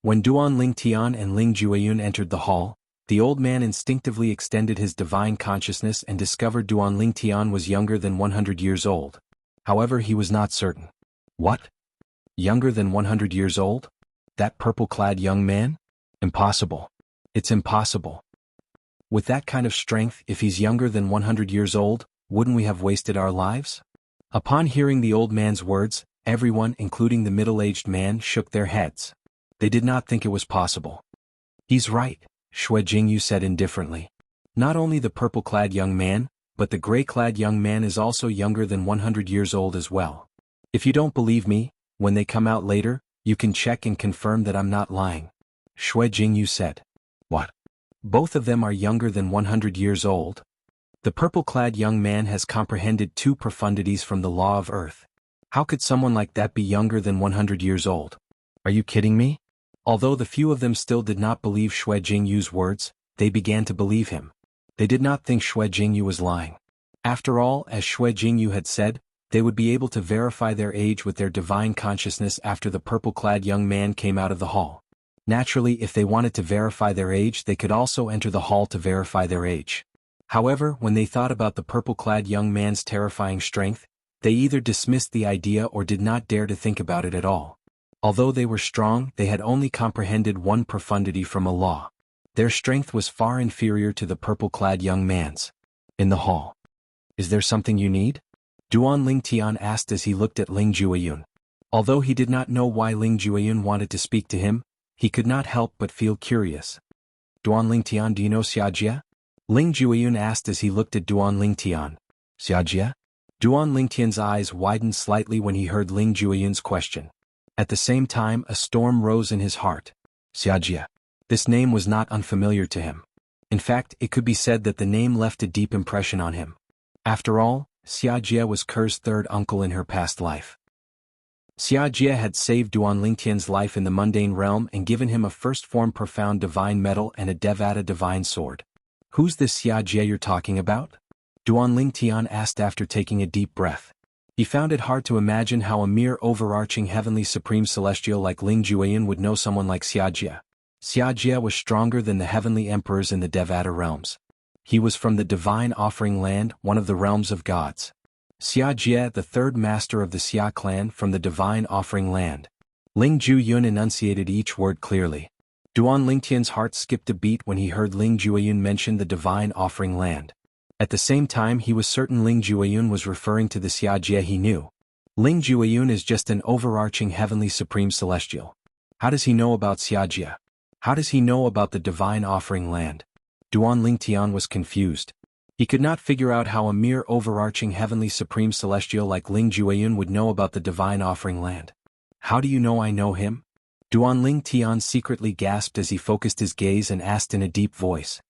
When Duan Lingtian and Ling Jueyun entered the hall, the old man instinctively extended his divine consciousness and discovered Duan Lingtian was younger than 100 years old. However, he was not certain. What? Younger than 100 years old? That purple-clad young man? Impossible. It's impossible. With that kind of strength, if he's younger than 100 years old, wouldn't we have wasted our lives? Upon hearing the old man's words, everyone, including the middle-aged man, shook their heads. They did not think it was possible. He's right, Xue Jingyu said indifferently. Not only the purple-clad young man, but the gray-clad young man is also younger than 100 years old as well. If you don't believe me, when they come out later, you can check and confirm that I'm not lying. Xue Jingyu said. What? Both of them are younger than 100 years old? The purple-clad young man has comprehended two profundities from the law of earth. How could someone like that be younger than 100 years old? Are you kidding me? Although the few of them still did not believe Xue Jingyu's words, they began to believe him. They did not think Xue Jingyu was lying. After all, as Xue Jingyu had said, they would be able to verify their age with their divine consciousness after the purple-clad young man came out of the hall. Naturally, if they wanted to verify their age, they could also enter the hall to verify their age. However, when they thought about the purple-clad young man's terrifying strength, they either dismissed the idea or did not dare to think about it at all. Although they were strong, they had only comprehended one profundity from a law. Their strength was far inferior to the purple-clad young man's. In the hall. Is there something you need? Duan Lingtian asked as he looked at Ling Jueyun. Although he did not know why Ling Jueyun wanted to speak to him, he could not help but feel curious. Duan Lingtian, do you know Xiajie? Ling Jueyun asked as he looked at Duan Lingtian. Xiajie? Duan Lingtian's eyes widened slightly when he heard Ling Jueyun's question. At the same time, a storm rose in his heart. Xiajie. This name was not unfamiliar to him. In fact, it could be said that the name left a deep impression on him. After all, Xiajie was Ker's third uncle in her past life. Xiajie had saved Duan Lingtian's life in the mundane realm and given him a first-form profound divine medal and a Devata divine sword. Who's this Xiajie you're talking about? Duan Lingtian asked after taking a deep breath. He found it hard to imagine how a mere overarching heavenly supreme celestial like Ling Jueyun would know someone like Xiajie. Xiajie was stronger than the heavenly emperors in the Devata realms. He was from the divine offering land, one of the realms of gods. Xiajie, the third master of the Xia clan from the divine offering land. Ling Jueyun enunciated each word clearly. Duan Lingtian's heart skipped a beat when he heard Ling Jueyun mention the divine offering land. At the same time, he was certain Ling Jueyun was referring to the Xiajie he knew. Ling Jueyun is just an overarching heavenly supreme celestial. How does he know about Xiajie? How does he know about the divine offering land? Duan Lingtian was confused. He could not figure out how a mere overarching heavenly supreme celestial like Ling Jueyun would know about the divine offering land. How do you know I know him? Duan Lingtian secretly gasped as he focused his gaze and asked in a deep voice.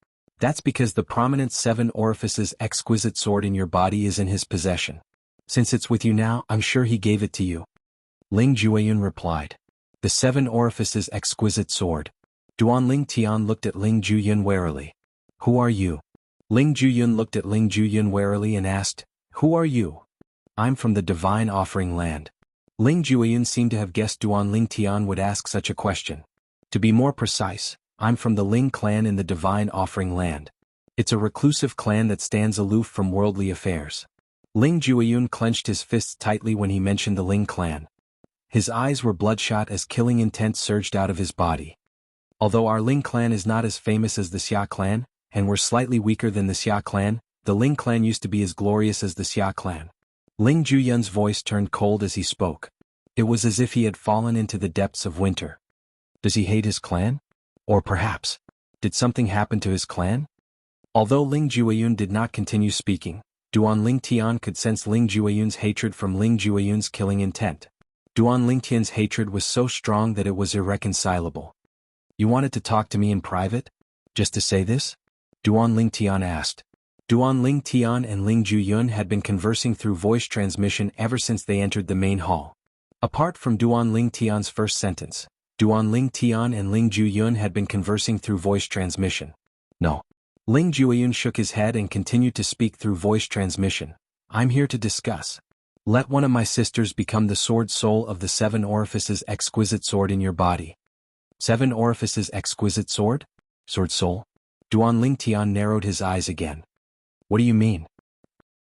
That's because the prominent 7 orifices exquisite sword in your body is in his possession. Since it's with you now, I'm sure he gave it to you. Ling Jueyun replied. The 7 orifices exquisite sword. Duan Lingtian looked at Ling Jueyun warily. Who are you? Ling Jueyun looked at Ling Jueyun warily and asked, Who are you? I'm from the divine offering land. Ling Jueyun seemed to have guessed Duan Lingtian would ask such a question. To be more precise, I'm from the Ling clan in the divine offering land. It's a reclusive clan that stands aloof from worldly affairs. Ling Jueyun clenched his fists tightly when he mentioned the Ling clan. His eyes were bloodshot as killing intent surged out of his body. Although our Ling clan is not as famous as the Xia clan, and we're slightly weaker than the Xia clan, the Ling clan used to be as glorious as the Xia clan. Ling Jueyun's voice turned cold as he spoke. It was as if he had fallen into the depths of winter. Does he hate his clan? Or perhaps, did something happen to his clan? Although Ling Jueyun did not continue speaking, Duan Lingtian could sense Ling Jueyun's hatred from Ling Jueyun's killing intent. Duan Lingtian's hatred was so strong that it was irreconcilable. You wanted to talk to me in private? Just to say this? Duan Lingtian asked. Duan Lingtian and Ling Jueyun had been conversing through voice transmission ever since they entered the main hall. Apart from Duan Lingtian's first sentence, Duan Lingtian and Ling Jueyun had been conversing through voice transmission. No. Ling Jueyun shook his head and continued to speak through voice transmission. I'm here to discuss. Let one of my sisters become the sword soul of the 7 orifices exquisite sword in your body. 7 orifices exquisite sword? Sword soul? Duan Lingtian narrowed his eyes again. What do you mean?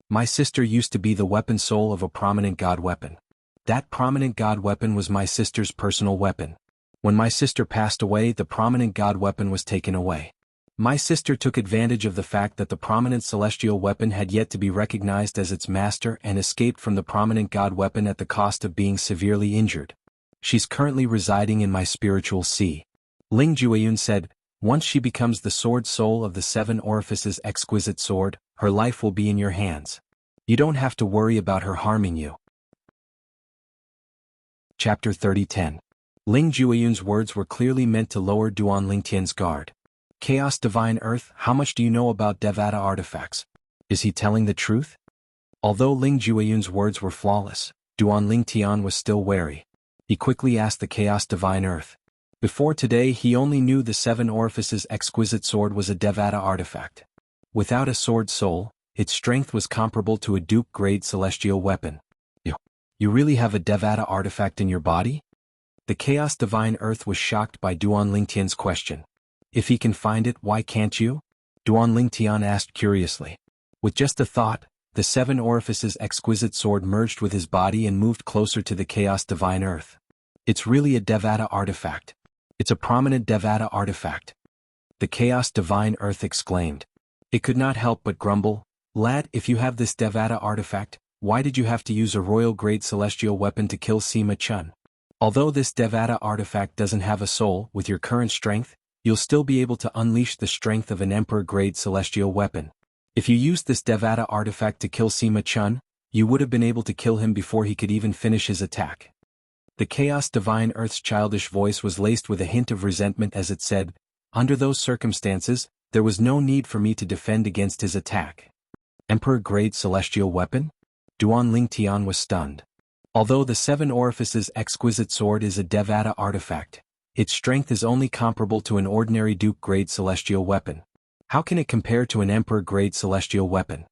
My sister used to be the weapon soul of a prominent god weapon. That prominent god weapon was my sister's personal weapon. When my sister passed away, the prominent god weapon was taken away. My sister took advantage of the fact that the prominent celestial weapon had yet to be recognized as its master and escaped from the prominent god weapon at the cost of being severely injured. She's currently residing in my spiritual sea. Ling Jueyun said, once she becomes the sword soul of the 7 orifices exquisite sword, her life will be in your hands. You don't have to worry about her harming you. Chapter 30:10. Ling Jueyun's words were clearly meant to lower Duan Lingtian's guard. Chaos Divine Earth, how much do you know about Devata artifacts? Is he telling the truth? Although Ling Jueyun's words were flawless, Duan Lingtian was still wary. He quickly asked the Chaos Divine Earth. Before today he only knew the 7 orifices exquisite sword was a Devata artifact. Without a sword soul, its strength was comparable to a Duke-grade celestial weapon. You really have a Devata artifact in your body? The Chaos Divine Earth was shocked by Duan Lingtian's question. If he can find it, why can't you? Duan Lingtian asked curiously. With just a thought, the 7 orifices exquisite sword merged with his body and moved closer to the Chaos Divine Earth. It's really a Devata artifact. It's a prominent Devata artifact. The Chaos Divine Earth exclaimed. It could not help but grumble, lad, if you have this Devata artifact, why did you have to use a royal-grade celestial weapon to kill Sima Chun? Although this Devata artifact doesn't have a soul, with your current strength, you'll still be able to unleash the strength of an Emperor-grade celestial weapon. If you used this Devata artifact to kill Sima Chun, you would have been able to kill him before he could even finish his attack. The Chaos Divine Earth's childish voice was laced with a hint of resentment as it said, under those circumstances, there was no need for me to defend against his attack. Emperor-grade celestial weapon? Duan Lingtian was stunned. Although the 7 orifices exquisite sword is a Devata artifact, its strength is only comparable to an ordinary Duke-grade celestial weapon. How can it compare to an Emperor-grade celestial weapon?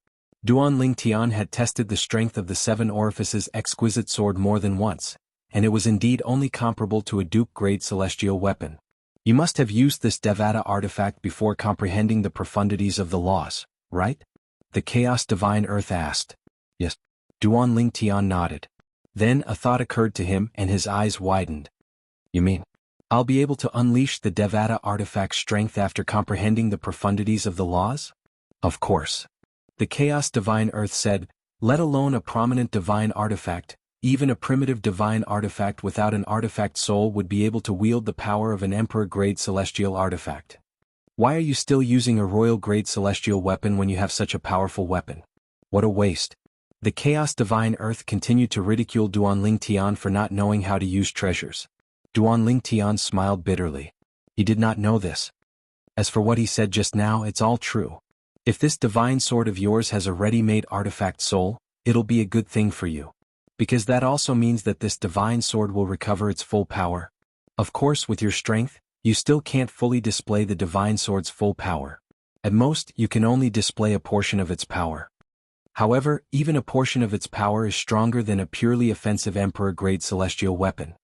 Duan Lingtian had tested the strength of the 7 orifices exquisite sword more than once, and it was indeed only comparable to a Duke-grade celestial weapon. You must have used this Devata artifact before comprehending the profundities of the laws, right? The Chaos Divine Earth asked. Yes. Duan Lingtian nodded. Then a thought occurred to him and his eyes widened. You mean, I'll be able to unleash the Devata artifact's strength after comprehending the profundities of the laws? Of course. The Chaos Divine Earth said, let alone a prominent divine artifact, even a primitive divine artifact without an artifact soul would be able to wield the power of an Emperor-grade celestial artifact. Why are you still using a royal-grade celestial weapon when you have such a powerful weapon? What a waste. The Chaos Divine Earth continued to ridicule Duan Lingtian for not knowing how to use treasures. Duan Lingtian smiled bitterly. He did not know this. As for what he said just now, it's all true. If this divine sword of yours has a ready-made artifact soul, it'll be a good thing for you. Because that also means that this divine sword will recover its full power. Of course, with your strength, you still can't fully display the divine sword's full power. At most, you can only display a portion of its power. However, even a portion of its power is stronger than a purely offensive Emperor-grade celestial weapon,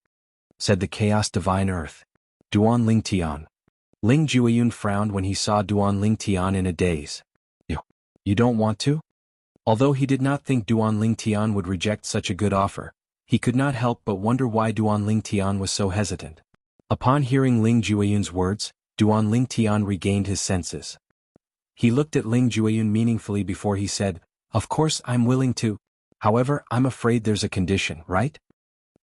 said the Chaos Divine Earth. Duan Lingtian. Ling Jueyun frowned when he saw Duan Lingtian in a daze. You don't want to? Although he did not think Duan Lingtian would reject such a good offer, he could not help but wonder why Duan Lingtian was so hesitant. Upon hearing Ling Jueyun's words, Duan Lingtian regained his senses. He looked at Ling Jueyun meaningfully before he said, of course I'm willing to. However, I'm afraid there's a condition, right?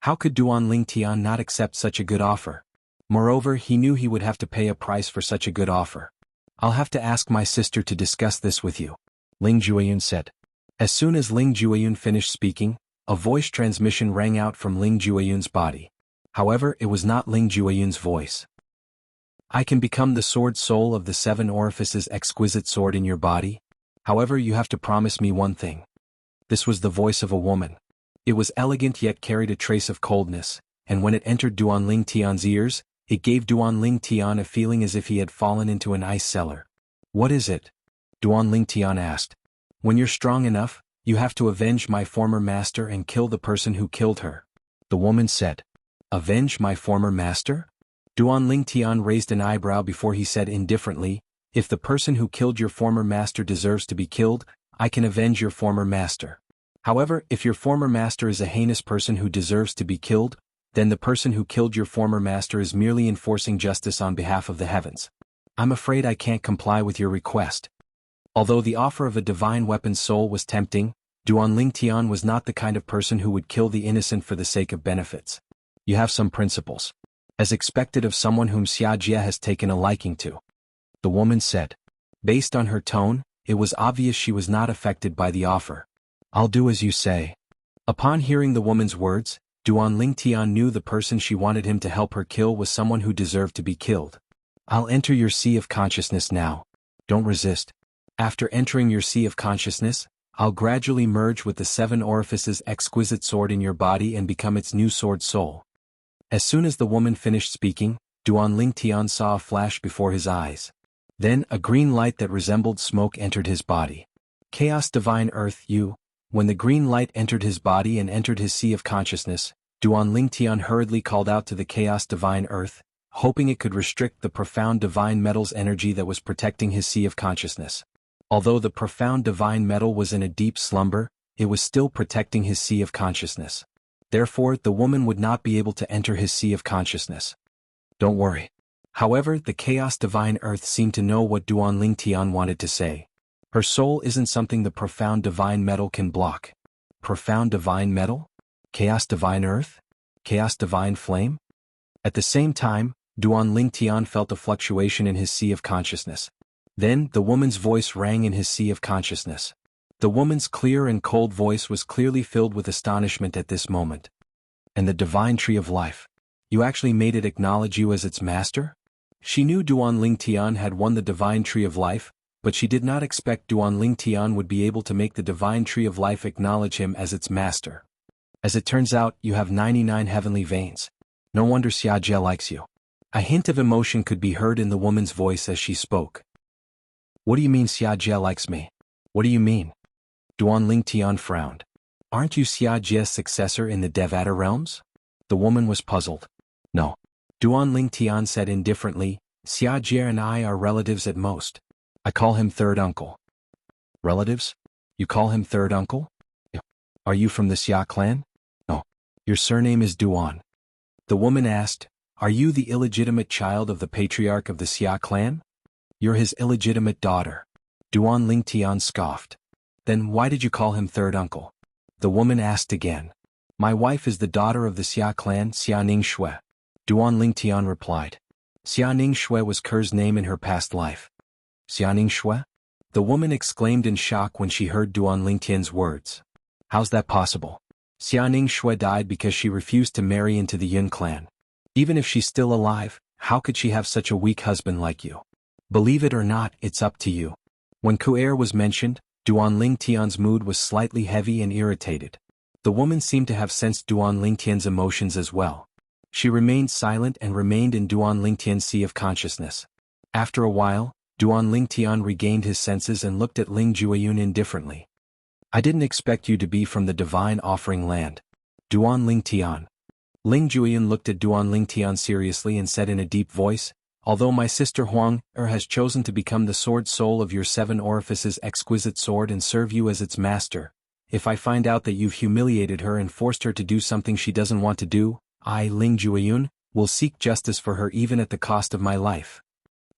How could Duan Lingtian not accept such a good offer? Moreover, he knew he would have to pay a price for such a good offer. I'll have to ask my sister to discuss this with you, Ling Jueyun said. As soon as Ling Jueyun finished speaking, a voice transmission rang out from Ling Jueyun's body. However, it was not Ling Jueyun's voice. I can become the sword soul of the 7 orifices exquisite sword in your body. However, you have to promise me one thing. This was the voice of a woman. It was elegant yet carried a trace of coldness, and when it entered Duan Lingtian's ears, it gave Duan Lingtian a feeling as if he had fallen into an ice cellar. What is it? Duan Lingtian asked. When you're strong enough, you have to avenge my former master and kill the person who killed her, the woman said. Avenge my former master? Duan Ling Tian raised an eyebrow before he said indifferently, "If the person who killed your former master deserves to be killed, I can avenge your former master. However, if your former master is a heinous person who deserves to be killed, then the person who killed your former master is merely enforcing justice on behalf of the heavens. I'm afraid I can't comply with your request." Although the offer of a divine weapon's soul was tempting, Duan Ling Tian was not the kind of person who would kill the innocent for the sake of benefits. "You have some principles. As expected of someone whom Xia Jie has taken a liking to," the woman said. Based on her tone, it was obvious she was not affected by the offer. "I'll do as you say." Upon hearing the woman's words, Duan Ling Tian knew the person she wanted him to help her kill was someone who deserved to be killed. "I'll enter your sea of consciousness now. Don't resist. After entering your sea of consciousness, I'll gradually merge with the 7 orifices exquisite sword in your body and become its new sword soul." As soon as the woman finished speaking, Duan Ling Tian saw a flash before his eyes. Then a green light that resembled smoke entered his body. "Chaos Divine Earth, you." When the green light entered his body and entered his sea of consciousness, Duan Ling Tian hurriedly called out to the Chaos Divine Earth, hoping it could restrict the profound divine metal's energy that was protecting his sea of consciousness. Although the profound divine metal was in a deep slumber, it was still protecting his sea of consciousness. Therefore, the woman would not be able to enter his sea of consciousness. "Don't worry." However, the Chaos Divine Earth seemed to know what Duan Ling Tian wanted to say. Her soul isn't something the profound divine metal can block. Profound divine metal? Chaos Divine Earth? Chaos Divine Flame? At the same time, Duan Ling Tian felt a fluctuation in his sea of consciousness. Then, the woman's voice rang in his sea of consciousness. The woman's clear and cold voice was clearly filled with astonishment at this moment. "And the divine tree of life. You actually made it acknowledge you as its master?" She knew Duan Ling Tian had won the divine tree of life, but she did not expect Duan Ling Tian would be able to make the divine tree of life acknowledge him as its master. "As it turns out, you have 99 heavenly veins. No wonder Xia Jie likes you." A hint of emotion could be heard in the woman's voice as she spoke. "What do you mean Xia Jie likes me? What do you mean?" Duan Ling Tian frowned. "Aren't you Xia Jie's successor in the Devata realms?" The woman was puzzled. "No." Duan Ling Tian said indifferently, "Xia Jie and I are relatives at most. I call him third uncle." "Relatives? You call him third uncle? Are you from the Xia clan?" "No." "Your surname is Duan?" The woman asked, "Are you the illegitimate child of the patriarch of the Xia clan?" "You're his illegitimate daughter." Duan Ling Tian scoffed. "Then why did you call him third uncle?" The woman asked again. "My wife is the daughter of the Xia clan, Xia Ning Shui." Duan Ling Tian replied. Xia Ning Shui was Ker's name in her past life. "Xia Ning Shui?" The woman exclaimed in shock when she heard Duan Ling Tian's words. "How's that possible?" "Xia Ning Shui died because she refused to marry into the Yun clan. Even if she's still alive, how could she have such a weak husband like you? Believe it or not, it's up to you." When Ku'er was mentioned, Duan Ling Tian's mood was slightly heavy and irritated. The woman seemed to have sensed Duan Ling Tian's emotions as well. She remained silent and remained in Duan Ling Tian's sea of consciousness. After a while, Duan Ling Tian regained his senses and looked at Ling Jueyun indifferently. "I didn't expect you to be from the divine offering land." Duan Ling Tian. Ling Jueyun looked at Duan Ling Tian seriously and said in a deep voice, "Although my sister Huang has chosen to become the sword soul of your 7 orifices exquisite sword and serve you as its master, if I find out that you've humiliated her and forced her to do something she doesn't want to do, I, Ling Jueyun, will seek justice for her even at the cost of my life.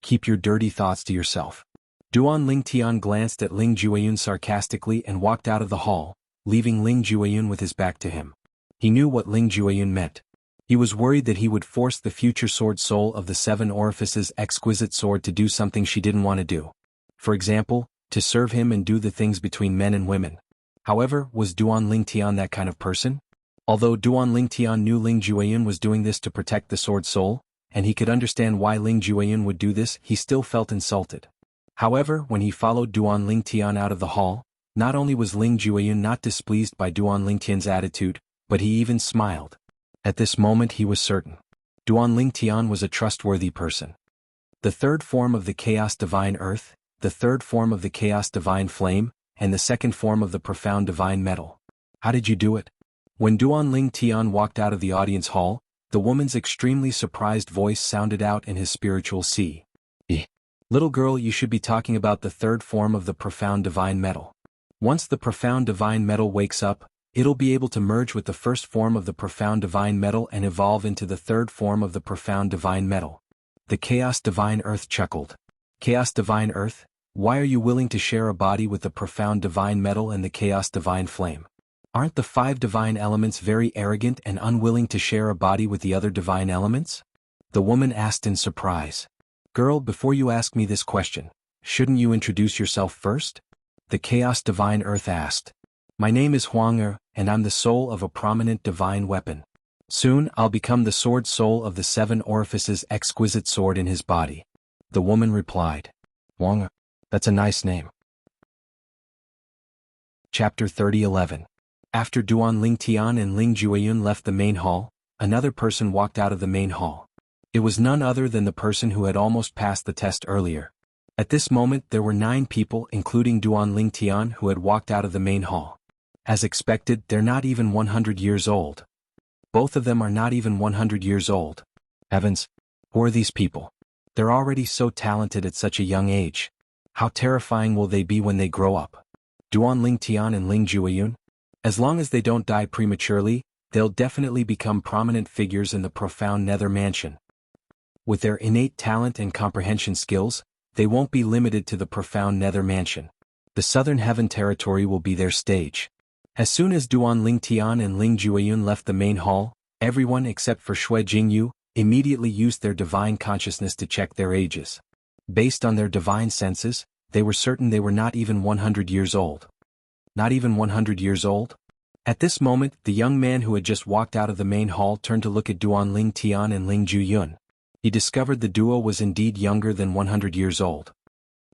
Keep your dirty thoughts to yourself." Duan Ling Tian glanced at Ling Jueyun sarcastically and walked out of the hall, leaving Ling Jueyun with his back to him. He knew what Ling Jueyun meant. He was worried that he would force the future sword soul of the 7 orifices exquisite sword to do something she didn't want to do. For example, to serve him and do the things between men and women. However, was Duan Ling Tian that kind of person? Although Duan Ling Tian knew Ling Jueyun was doing this to protect the sword soul, and he could understand why Ling Jueyun would do this, he still felt insulted. However, when he followed Duan Ling Tian out of the hall, not only was Ling Jueyun not displeased by Duan Ling Tian's attitude, but he even smiled. At this moment he was certain. Duan Ling Tian was a trustworthy person. The third form of the Chaos Divine Earth, the third form of the Chaos Divine Flame, and the second form of the Profound Divine Metal. How did you do it? When Duan Ling Tian walked out of the audience hall, The woman's extremely surprised voice sounded out in his spiritual sea. Little girl, you should be talking about the third form of the profound divine metal. Once the profound divine metal wakes up, it'll be able to merge with the first form of the profound divine metal and evolve into the third form of the profound divine metal. The Chaos Divine Earth chuckled. Chaos Divine Earth, why are you willing to share a body with the profound divine metal and the Chaos Divine Flame? Aren't the 5 divine elements very arrogant and unwilling to share a body with the other divine elements? The woman asked in surprise. Girl, before you ask me this question, shouldn't you introduce yourself first? The Chaos Divine Earth asked. My name is Huang, and I'm the soul of a prominent divine weapon. Soon I'll become the sword soul of the 7 orifices exquisite sword in his body. The woman replied. Huang, that's a nice name. Chapter 30:11. After Duan Lingtian and Ling Jueyun left the main hall, another person walked out of the main hall. It was none other than the person who had almost passed the test earlier. At this moment there were 9 people including Duan Lingtian who had walked out of the main hall. As expected, they're not even 100 years old. Both of them are not even 100 years old. Heavens, who are these people? They're already so talented at such a young age. How terrifying will they be when they grow up? Duan Lingtian and Ling Jueyun? As long as they don't die prematurely, they'll definitely become prominent figures in the profound Nether Mansion. With their innate talent and comprehension skills, they won't be limited to the profound Nether Mansion. The Southern Heaven territory will be their stage. As soon as Duan Lingtian and Ling Jueyun left the main hall, everyone except for Shui Jingyu immediately used their divine consciousness to check their ages. Based on their divine senses, they were certain they were not even 100 years old. Not even 100 years old? At this moment, the young man who had just walked out of the main hall turned to look at Duan Lingtian and Ling Jueyun. He discovered the duo was indeed younger than 100 years old.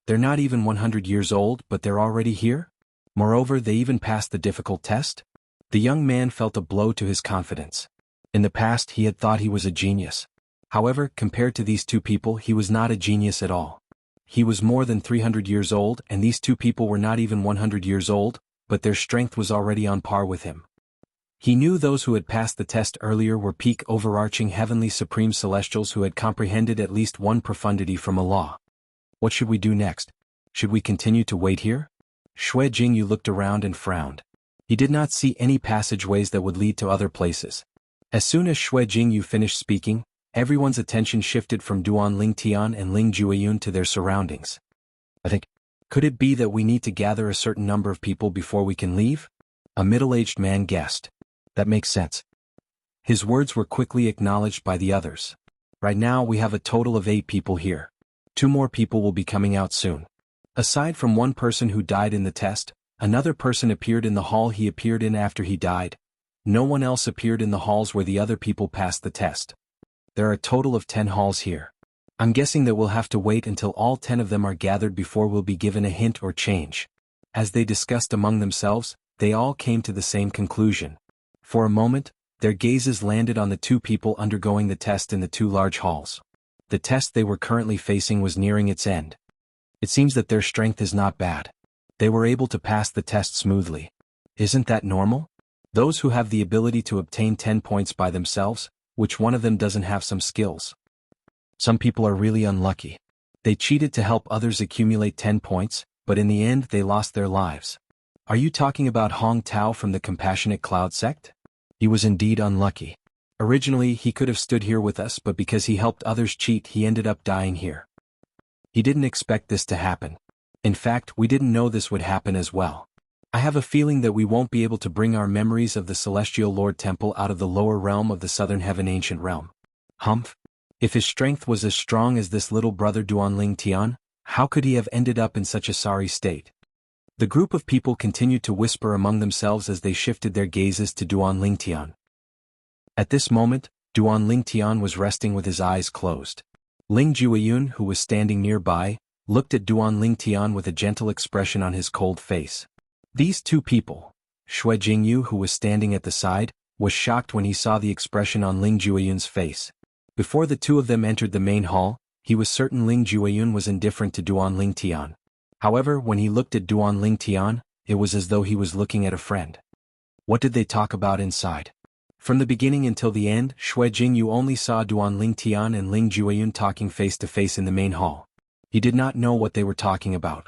They're not even 100 years old, but they're already here? Moreover, they even passed the difficult test? The young man felt a blow to his confidence. In the past, he had thought he was a genius. However, compared to these 2 people, he was not a genius at all. He was more than 300 years old, and these 2 people were not even 100 years old, but their strength was already on par with him. He knew those who had passed the test earlier were peak overarching heavenly supreme celestials who had comprehended at least one profundity from a law. What should we do next? Should we continue to wait here? Shui Jingyu looked around and frowned. He did not see any passageways that would lead to other places. As soon as Shui Jingyu finished speaking, everyone's attention shifted from Duan Lingtian and Ling Jueyun to their surroundings. Could it be that we need to gather a certain number of people before we can leave? A middle-aged man guessed. That makes sense. His words were quickly acknowledged by the others. Right now we have a total of 8 people here. 2 more people will be coming out soon. Aside from one person who died in the test, another person appeared in the hall he appeared in after he died. No one else appeared in the halls where the other people passed the test. There are a total of 10 halls here. I'm guessing that we'll have to wait until all 10 of them are gathered before we'll be given a hint or change. As they discussed among themselves, they all came to the same conclusion. For a moment, their gazes landed on the 2 people undergoing the test in the 2 large halls. The test they were currently facing was nearing its end. It seems that their strength is not bad. They were able to pass the test smoothly. Isn't that normal? Those who have the ability to obtain 10 points by themselves, which one of them doesn't have some skills? Some people are really unlucky. They cheated to help others accumulate 10 points, but in the end they lost their lives. Are you talking about Hong Tao from the Compassionate Cloud sect? He was indeed unlucky. Originally he could have stood here with us, but because he helped others cheat he ended up dying here. He didn't expect this to happen. In fact, we didn't know this would happen as well. I have a feeling that we won't be able to bring our memories of the Celestial Lord Temple out of the lower realm of the Southern Heaven Ancient Realm. Humph! If his strength was as strong as this little brother Duan Lingtian, how could he have ended up in such a sorry state? The group of people continued to whisper among themselves as they shifted their gazes to Duan Lingtian. At this moment, Duan Lingtian was resting with his eyes closed. Ling Jueyun, who was standing nearby, looked at Duan Lingtian with a gentle expression on his cold face. These 2 people, Shui Jingyu, who was standing at the side, was shocked when he saw the expression on Ling Jueyun's face. Before the 2 of them entered the main hall, he was certain Ling Jueyun was indifferent to Duan Lingtian. However, when he looked at Duan Lingtian, it was as though he was looking at a friend. What did they talk about inside? From the beginning until the end, Xue Jingyu only saw Duan Lingtian and Ling Jueyun talking face to face in the main hall. He did not know what they were talking about.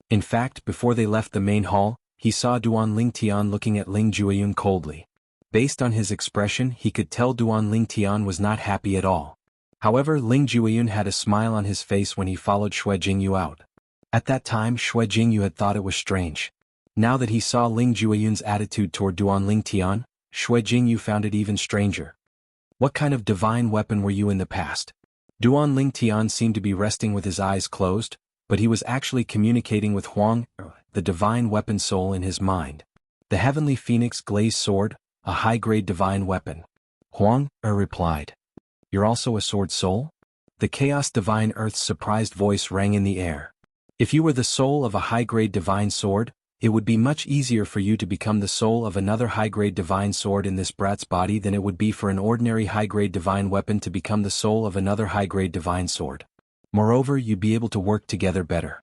In fact, before they left the main hall, he saw Duan Lingtian looking at Ling Jueyun coldly. Based on his expression, he could tell Duan Lingtian was not happy at all. However, Ling Jueyun had a smile on his face when he followed Xue Jingyu out. At that time, Xue Jingyu had thought it was strange. Now that he saw Ling Jueyun's attitude toward Duan Lingtian, Xue Jingyu found it even stranger. What kind of divine weapon were you in the past? Duan Lingtian seemed to be resting with his eyes closed, but he was actually communicating with Huang, the divine weapon soul in his mind. The heavenly phoenix glazed sword, a high-grade divine weapon. Huang replied. You're also a sword soul? The chaos divine earth's surprised voice rang in the air. If you were the soul of a high-grade divine sword, it would be much easier for you to become the soul of another high-grade divine sword in this brat's body than it would be for an ordinary high-grade divine weapon to become the soul of another high-grade divine sword. Moreover, you'd be able to work together better.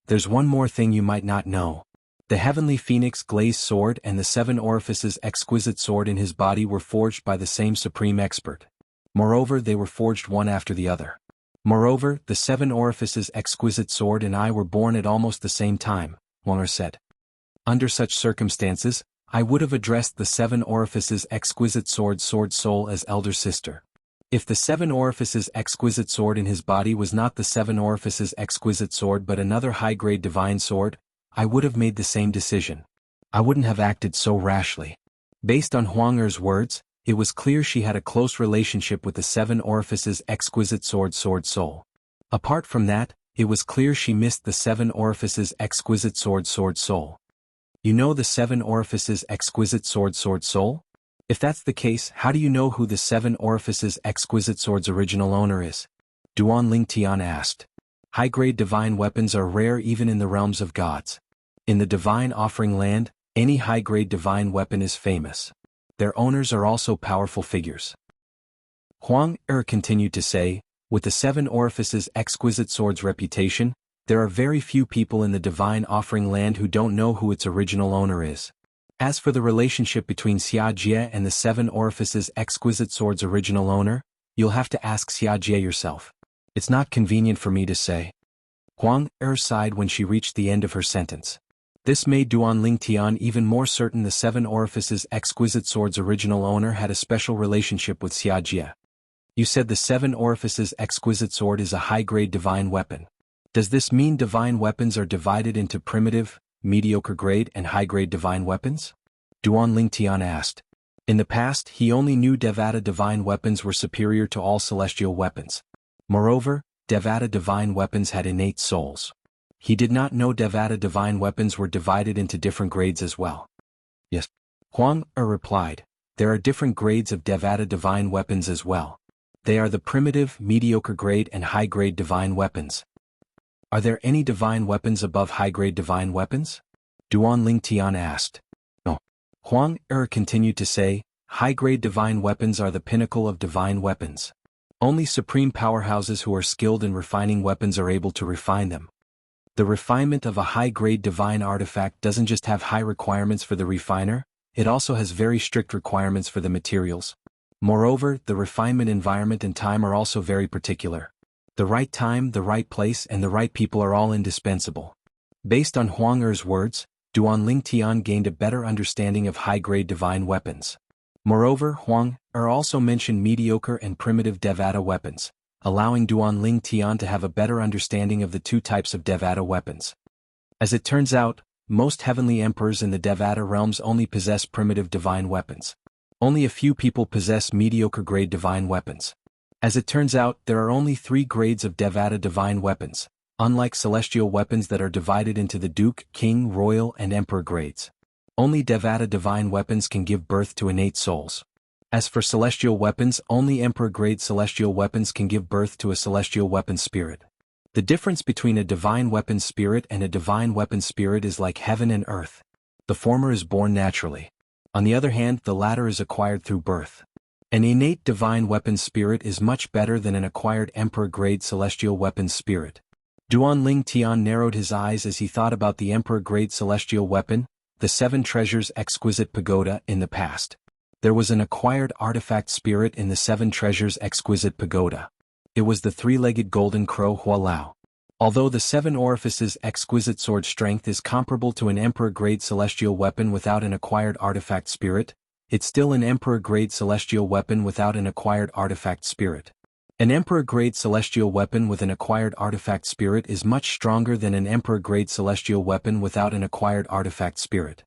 There's one more thing you might not know. The heavenly phoenix glazed sword and the 7 orifices exquisite sword in his body were forged by the same supreme expert. Moreover, they were forged one after the other. Moreover, the 7 orifices exquisite sword and I were born at almost the same time, Huang said. Under such circumstances, I would have addressed the 7 orifices exquisite sword soul as elder sister. If the 7 orifices exquisite sword in his body was not the 7 orifices exquisite sword but another high-grade divine sword, I would have made the same decision. I wouldn't have acted so rashly. Based on Huang Er's words, it was clear she had a close relationship with the 7 orifices exquisite sword soul. Apart from that, it was clear she missed the 7 orifices exquisite sword soul. You know the 7 orifices exquisite sword soul? If that's the case, how do you know who the 7 orifices exquisite sword's original owner is? Duan Lingtian asked. High-grade divine weapons are rare even in the realms of gods. In the divine offering land, any high-grade divine weapon is famous. Their owners are also powerful figures. Huang continued to say, with the 7 orifices exquisite sword's reputation, there are very few people in the divine offering land who don't know who its original owner is. As for the relationship between Xia Jie and the 7 orifices exquisite sword's original owner, you'll have to ask Xia Jie yourself. It's not convenient for me to say. Huang sighed when she reached the end of her sentence. This made Duan Lingtian even more certain the 7 orifices exquisite sword's original owner had a special relationship with Xia Jie. You said the 7 orifices exquisite sword is a high-grade divine weapon. Does this mean divine weapons are divided into primitive, mediocre grade and high-grade divine weapons? Duan Lingtian asked. In the past, he only knew Devata divine weapons were superior to all celestial weapons. Moreover, Devata divine weapons had innate souls. He did not know Devata divine weapons were divided into different grades as well. Yes. Huang replied. There are different grades of Devata divine weapons as well. They are the primitive, mediocre grade and high-grade divine weapons. Are there any divine weapons above high-grade divine weapons? Duan Lingtian asked. No. Huang continued to say, high-grade divine weapons are the pinnacle of divine weapons. Only supreme powerhouses who are skilled in refining weapons are able to refine them. The refinement of a high-grade divine artifact doesn't just have high requirements for the refiner, it also has very strict requirements for the materials. Moreover, the refinement environment and time are also very particular. The right time, the right place and the right people are all indispensable. Based on Huang Er's words, Duan Lingtian gained a better understanding of high-grade divine weapons. Moreover, Huang also mentioned mediocre and primitive Devata weapons, allowing Duan Lingtian to have a better understanding of the 2 types of Devata weapons. As it turns out, most heavenly emperors in the Devata realms only possess primitive divine weapons. Only a few people possess mediocre grade divine weapons. As it turns out, there are only 3 grades of Devata divine weapons, unlike celestial weapons that are divided into the Duke, King, Royal and Emperor grades. Only Devata divine weapons can give birth to innate souls. As for celestial weapons, only Emperor-grade celestial weapons can give birth to a celestial weapon spirit. The difference between a divine weapon spirit and a divine weapon spirit is like heaven and earth. The former is born naturally. On the other hand, the latter is acquired through birth. An innate divine weapon spirit is much better than an acquired Emperor-grade celestial weapon spirit. Duan Lingtian narrowed his eyes as he thought about the Emperor-grade celestial weapon, the 7 treasures exquisite pagoda, in the past. There was an acquired artifact spirit in the 7 treasures exquisite pagoda. It was the 3-legged golden crow Hualao. Although the 7 orifices exquisite sword strength is comparable to an emperor-grade celestial weapon without an acquired artifact spirit, it's still an emperor-grade celestial weapon without an acquired artifact spirit. An emperor-grade celestial weapon with an acquired artifact spirit is much stronger than an emperor-grade celestial weapon without an acquired artifact spirit.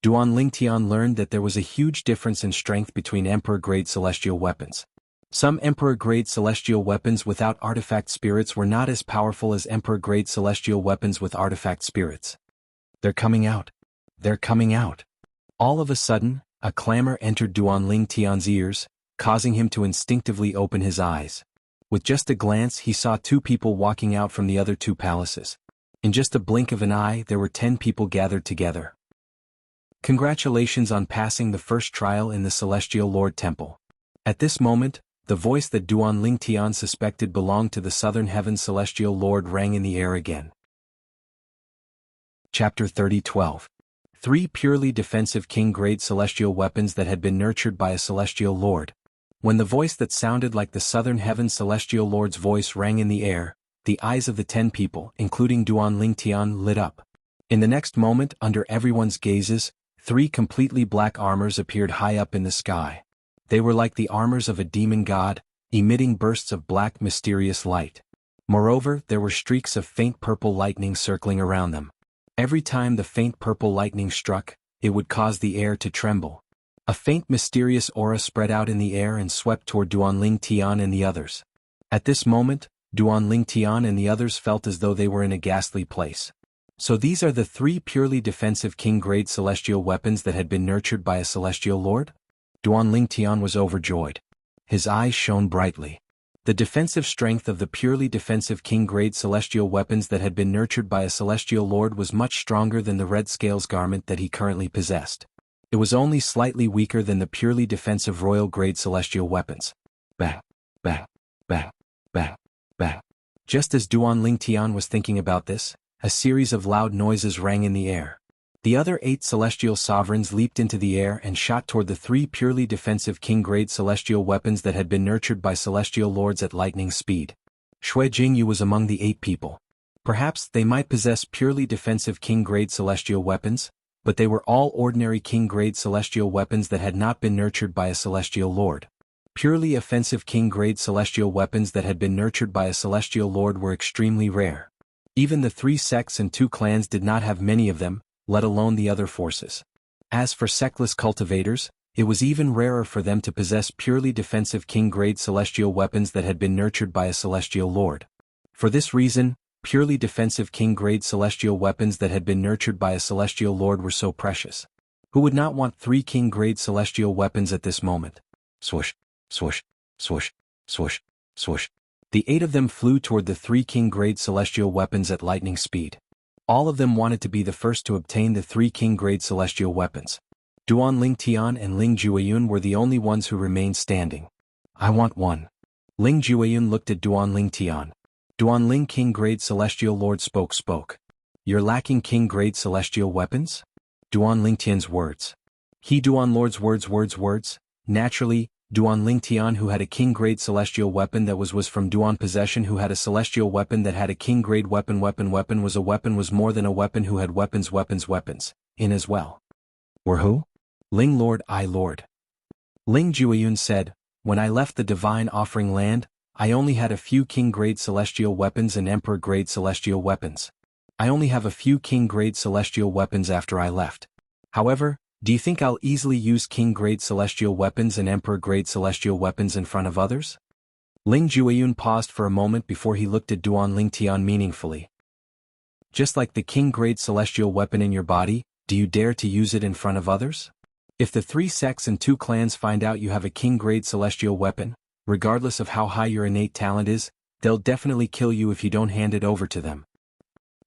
Duan Lingtian learned that there was a huge difference in strength between emperor-grade celestial weapons. Some emperor-grade celestial weapons without artifact spirits were not as powerful as emperor-grade celestial weapons with artifact spirits. They're coming out. They're coming out. All of a sudden, a clamor entered Duan Lingtian's ears, causing him to instinctively open his eyes. With just a glance he saw 2 people walking out from the other 2 palaces. In just a blink of an eye there were 10 people gathered together. Congratulations on passing the first trial in the Celestial Lord Temple. At this moment, the voice that Duan Lingtian suspected belonged to the Southern Heaven Celestial Lord rang in the air again. Chapter 30:12. 3 purely defensive king-grade celestial weapons that had been nurtured by a Celestial Lord. When the voice that sounded like the Southern Heaven Celestial Lord's voice rang in the air, the eyes of the 10 people, including Duan Lingtian, lit up. In the next moment, under everyone's gazes, 3 completely black armors appeared high up in the sky. They were like the armors of a demon god, emitting bursts of black mysterious light. Moreover, there were streaks of faint purple lightning circling around them. Every time the faint purple lightning struck, it would cause the air to tremble. A faint mysterious aura spread out in the air and swept toward Duan Lingtian and the others. At this moment, Duan Lingtian and the others felt as though they were in a ghastly place. So these are the 3 purely defensive king-grade celestial weapons that had been nurtured by a Celestial Lord? Duan Lingtian was overjoyed. His eyes shone brightly. The defensive strength of the purely defensive king-grade celestial weapons that had been nurtured by a Celestial Lord was much stronger than the red scales garment that he currently possessed. It was only slightly weaker than the purely defensive royal-grade celestial weapons. Bang, bang, bang, bang, bang. Just as Duan Lingtian was thinking about this, a series of loud noises rang in the air. The other 8 celestial sovereigns leaped into the air and shot toward the 3 purely defensive king-grade celestial weapons that had been nurtured by celestial lords at lightning speed. Shui Jingyu was among the 8 people. Perhaps they might possess purely defensive king-grade celestial weapons, but they were all ordinary king-grade celestial weapons that had not been nurtured by a Celestial Lord. Purely offensive king-grade celestial weapons that had been nurtured by a Celestial Lord were extremely rare. Even the 3 sects and 2 clans did not have many of them, let alone the other forces. As for sectless cultivators, it was even rarer for them to possess purely defensive king-grade celestial weapons that had been nurtured by a Celestial Lord. For this reason, purely defensive king-grade celestial weapons that had been nurtured by a Celestial Lord were so precious. Who would not want 3 king-grade celestial weapons at this moment? Swoosh, swoosh, swoosh, swoosh, swoosh. The 8 of them flew toward the 3 king-grade celestial weapons at lightning speed. All of them wanted to be the first to obtain the 3 king-grade celestial weapons. Duan Lingtian and Ling Jueyun were the only ones who remained standing. I want one. Ling Jueyun looked at Duan Lingtian. Duan Ling king-grade celestial lord spoke. You're lacking king-grade celestial weapons? Duan Lingtian's words. He Duan Lord's words. Naturally, Duan Lingtian who had a king-grade celestial weapon that was from Duan possession who had a celestial weapon that had a king-grade weapon was more than a weapon who had weapons in as well. Were who? Ling Lord I Lord. Ling Jueyun said, when I left the divine offering land, I only had a few king-grade celestial weapons and emperor-grade celestial weapons. I only have a few king-grade celestial weapons after I left. However, do you think I'll easily use king-grade celestial weapons and emperor-grade celestial weapons in front of others? Ling Jueyun paused for a moment before he looked at Duan Lingtian meaningfully. Just like the king-grade celestial weapon in your body, do you dare to use it in front of others? If the 3 sects and 2 clans find out you have a king-grade celestial weapon, regardless of how high your innate talent is, they'll definitely kill you if you don't hand it over to them.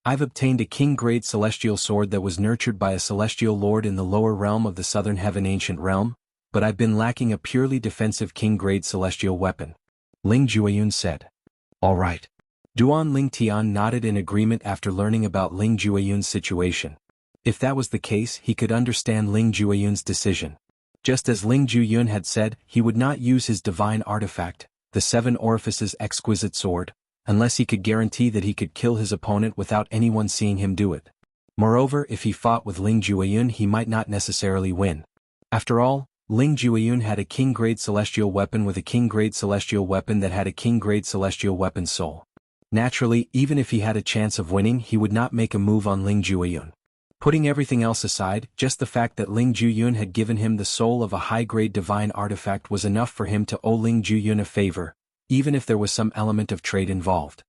I've obtained a king-grade celestial sword that was nurtured by a celestial lord in the lower realm of the Southern Heaven Ancient Realm, but I've been lacking a purely defensive king-grade celestial weapon. Ling Jueyun said. All right. Duan Lingtian nodded in agreement after learning about Ling Jueyun's situation. If that was the case, he could understand Ling Jueyun's decision. Just as Ling Juyun had said, he would not use his divine artifact, the Seven Orifices exquisite sword, unless he could guarantee that he could kill his opponent without anyone seeing him do it. Moreover, if he fought with Ling Juyun, he might not necessarily win. After all, Ling Juyun had a king-grade celestial weapon with a king-grade celestial weapon that had a king-grade celestial weapon soul. Naturally, even if he had a chance of winning, he would not make a move on Ling Juyun. Putting everything else aside, just the fact that Ling Juyun had given him the soul of a high-grade divine artifact was enough for him to owe Ling Juyun a favor, even if there was some element of trade involved.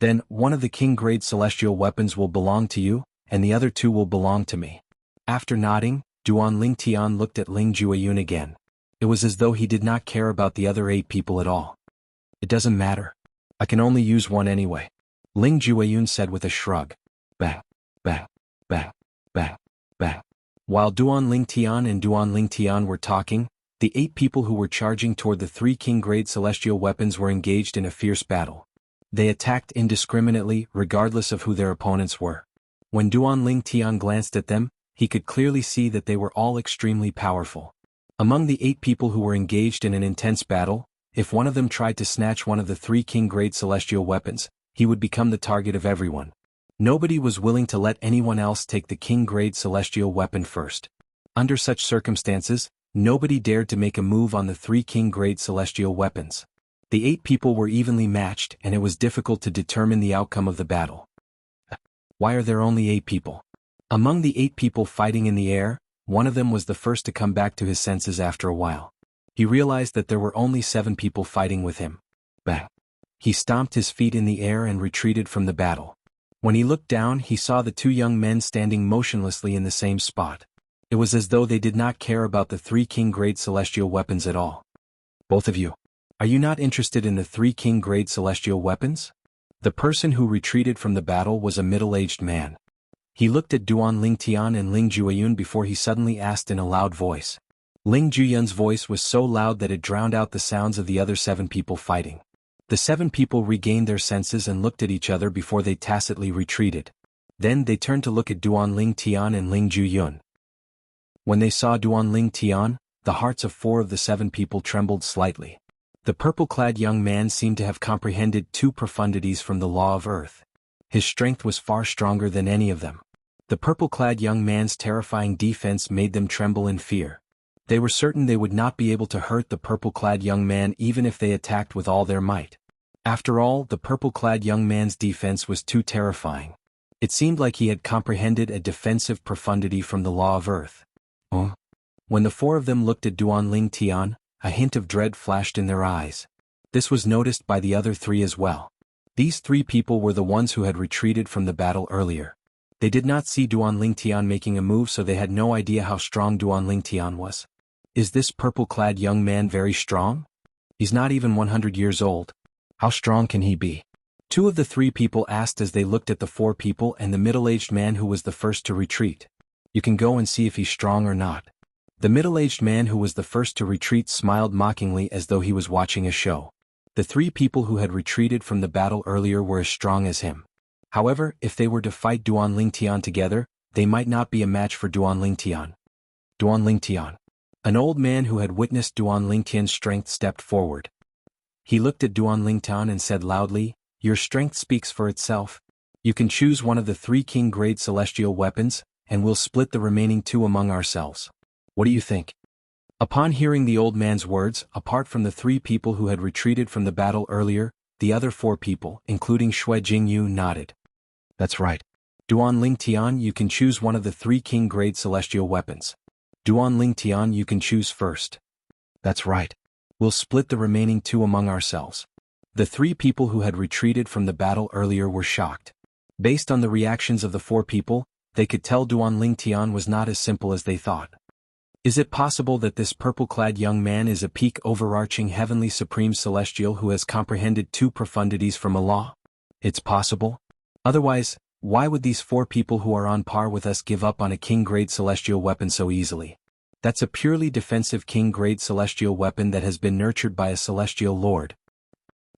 Then, one of the king-grade celestial weapons will belong to you, and the other two will belong to me. After nodding, Duan Lingtian looked at Ling Juyun again. It was as though he did not care about the other 8 people at all. It doesn't matter. I can only use one anyway. Ling Juyun said with a shrug. Bah, bah, bah, bah, bah. While Duan Lingtian and Duan Lingtian were talking, the 8 people who were charging toward the 3 king-grade celestial weapons were engaged in a fierce battle. They attacked indiscriminately, regardless of who their opponents were. When Duan Lingtian glanced at them, he could clearly see that they were all extremely powerful. Among the 8 people who were engaged in an intense battle, if one of them tried to snatch one of the 3 king-grade celestial weapons, he would become the target of everyone. Nobody was willing to let anyone else take the king-grade celestial weapon first. Under such circumstances, nobody dared to make a move on the 3 king-grade celestial weapons. The 8 people were evenly matched, and it was difficult to determine the outcome of the battle. Why are there only 8 people? Among the 8 people fighting in the air, one of them was the first to come back to his senses after a while. He realized that there were only 7 people fighting with him. Bah! He stomped his feet in the air and retreated from the battle. When he looked down, he saw the 2 young men standing motionlessly in the same spot. It was as though they did not care about the 3 king-grade celestial weapons at all. Both of you. Are you not interested in the 3 king-grade celestial weapons? The person who retreated from the battle was a middle-aged man. He looked at Duan Lingtian and Ling Juyun before he suddenly asked in a loud voice. Ling Juyun's voice was so loud that it drowned out the sounds of the other 7 people fighting. The 7 people regained their senses and looked at each other before they tacitly retreated. Then they turned to look at Duan Lingtian and Ling Juyun. When they saw Duan Lingtian, the hearts of 4 of the 7 people trembled slightly. The purple-clad young man seemed to have comprehended 2 profundities from the law of earth. His strength was far stronger than any of them. The purple-clad young man's terrifying defense made them tremble in fear. They were certain they would not be able to hurt the purple-clad young man even if they attacked with all their might. After all, the purple-clad young man's defense was too terrifying. It seemed like he had comprehended a defensive profundity from the law of earth. When the 4 of them looked at Duan Lingtian, a hint of dread flashed in their eyes. This was noticed by the other 3 as well. These 3 people were the ones who had retreated from the battle earlier. They did not see Duan Lingtian making a move, so they had no idea how strong Duan Lingtian was. Is this purple-clad young man very strong? He's not even 100 years old. How strong can he be? 2 of the 3 people asked as they looked at the 4 people and the middle-aged man who was the first to retreat. You can go and see if he's strong or not. The middle-aged man who was the first to retreat smiled mockingly as though he was watching a show. The 3 people who had retreated from the battle earlier were as strong as him. However, if they were to fight Duan Lingtian together, they might not be a match for Duan Lingtian. Duan Lingtian. An old man who had witnessed Duan Lingtian's strength stepped forward. He looked at Duan Lingtian and said loudly, "Your strength speaks for itself. You can choose one of the 3 king-grade celestial weapons, and we'll split the remaining 2 among ourselves. What do you think?" Upon hearing the old man's words, apart from the 3 people who had retreated from the battle earlier, the other 4 people, including Shui Jingyu, nodded. That's right. Duan Lingtian, you can choose one of the 3 king-grade celestial weapons. Duan Lingtian, you can choose first. That's right. We'll split the remaining 2 among ourselves. The 3 people who had retreated from the battle earlier were shocked. Based on the reactions of the 4 people, they could tell Duan Lingtian was not as simple as they thought. Is it possible that this purple-clad young man is a peak overarching heavenly supreme celestial who has comprehended 2 profundities from a law? It's possible. Otherwise, why would these 4 people who are on par with us give up on a king-grade celestial weapon so easily? That's a purely defensive king-grade celestial weapon that has been nurtured by a celestial lord.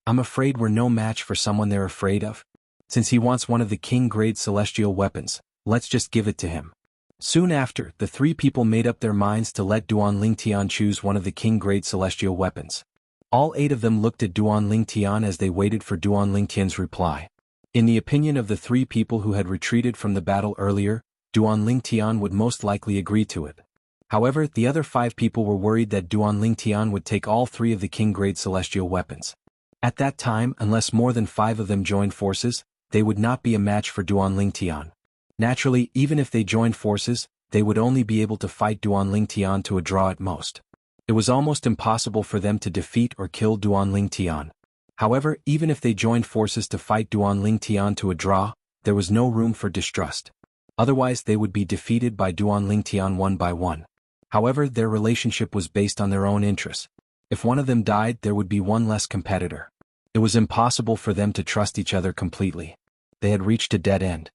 I'm afraid we're no match for someone they're afraid of. Since he wants one of the king-grade celestial weapons, let's just give it to him. Soon after, the three people made up their minds to let Duan Lingtian choose one of the King Great Celestial weapons. All 8 of them looked at Duan Lingtian as they waited for Duan Lingtian's reply. In the opinion of the 3 people who had retreated from the battle earlier, Duan Lingtian would most likely agree to it. However, the other 5 people were worried that Duan Lingtian would take all 3 of the King Great Celestial weapons. At that time, unless more than 5 of them joined forces, they would not be a match for Duan Lingtian. Naturally, even if they joined forces, they would only be able to fight Duan Lingtian to a draw at most. It was almost impossible for them to defeat or kill Duan Lingtian. However, even if they joined forces to fight Duan Lingtian to a draw, there was no room for distrust. Otherwise they would be defeated by Duan Lingtian one by one. However, their relationship was based on their own interests. If one of them died, there would be one less competitor. It was impossible for them to trust each other completely. They had reached a dead end.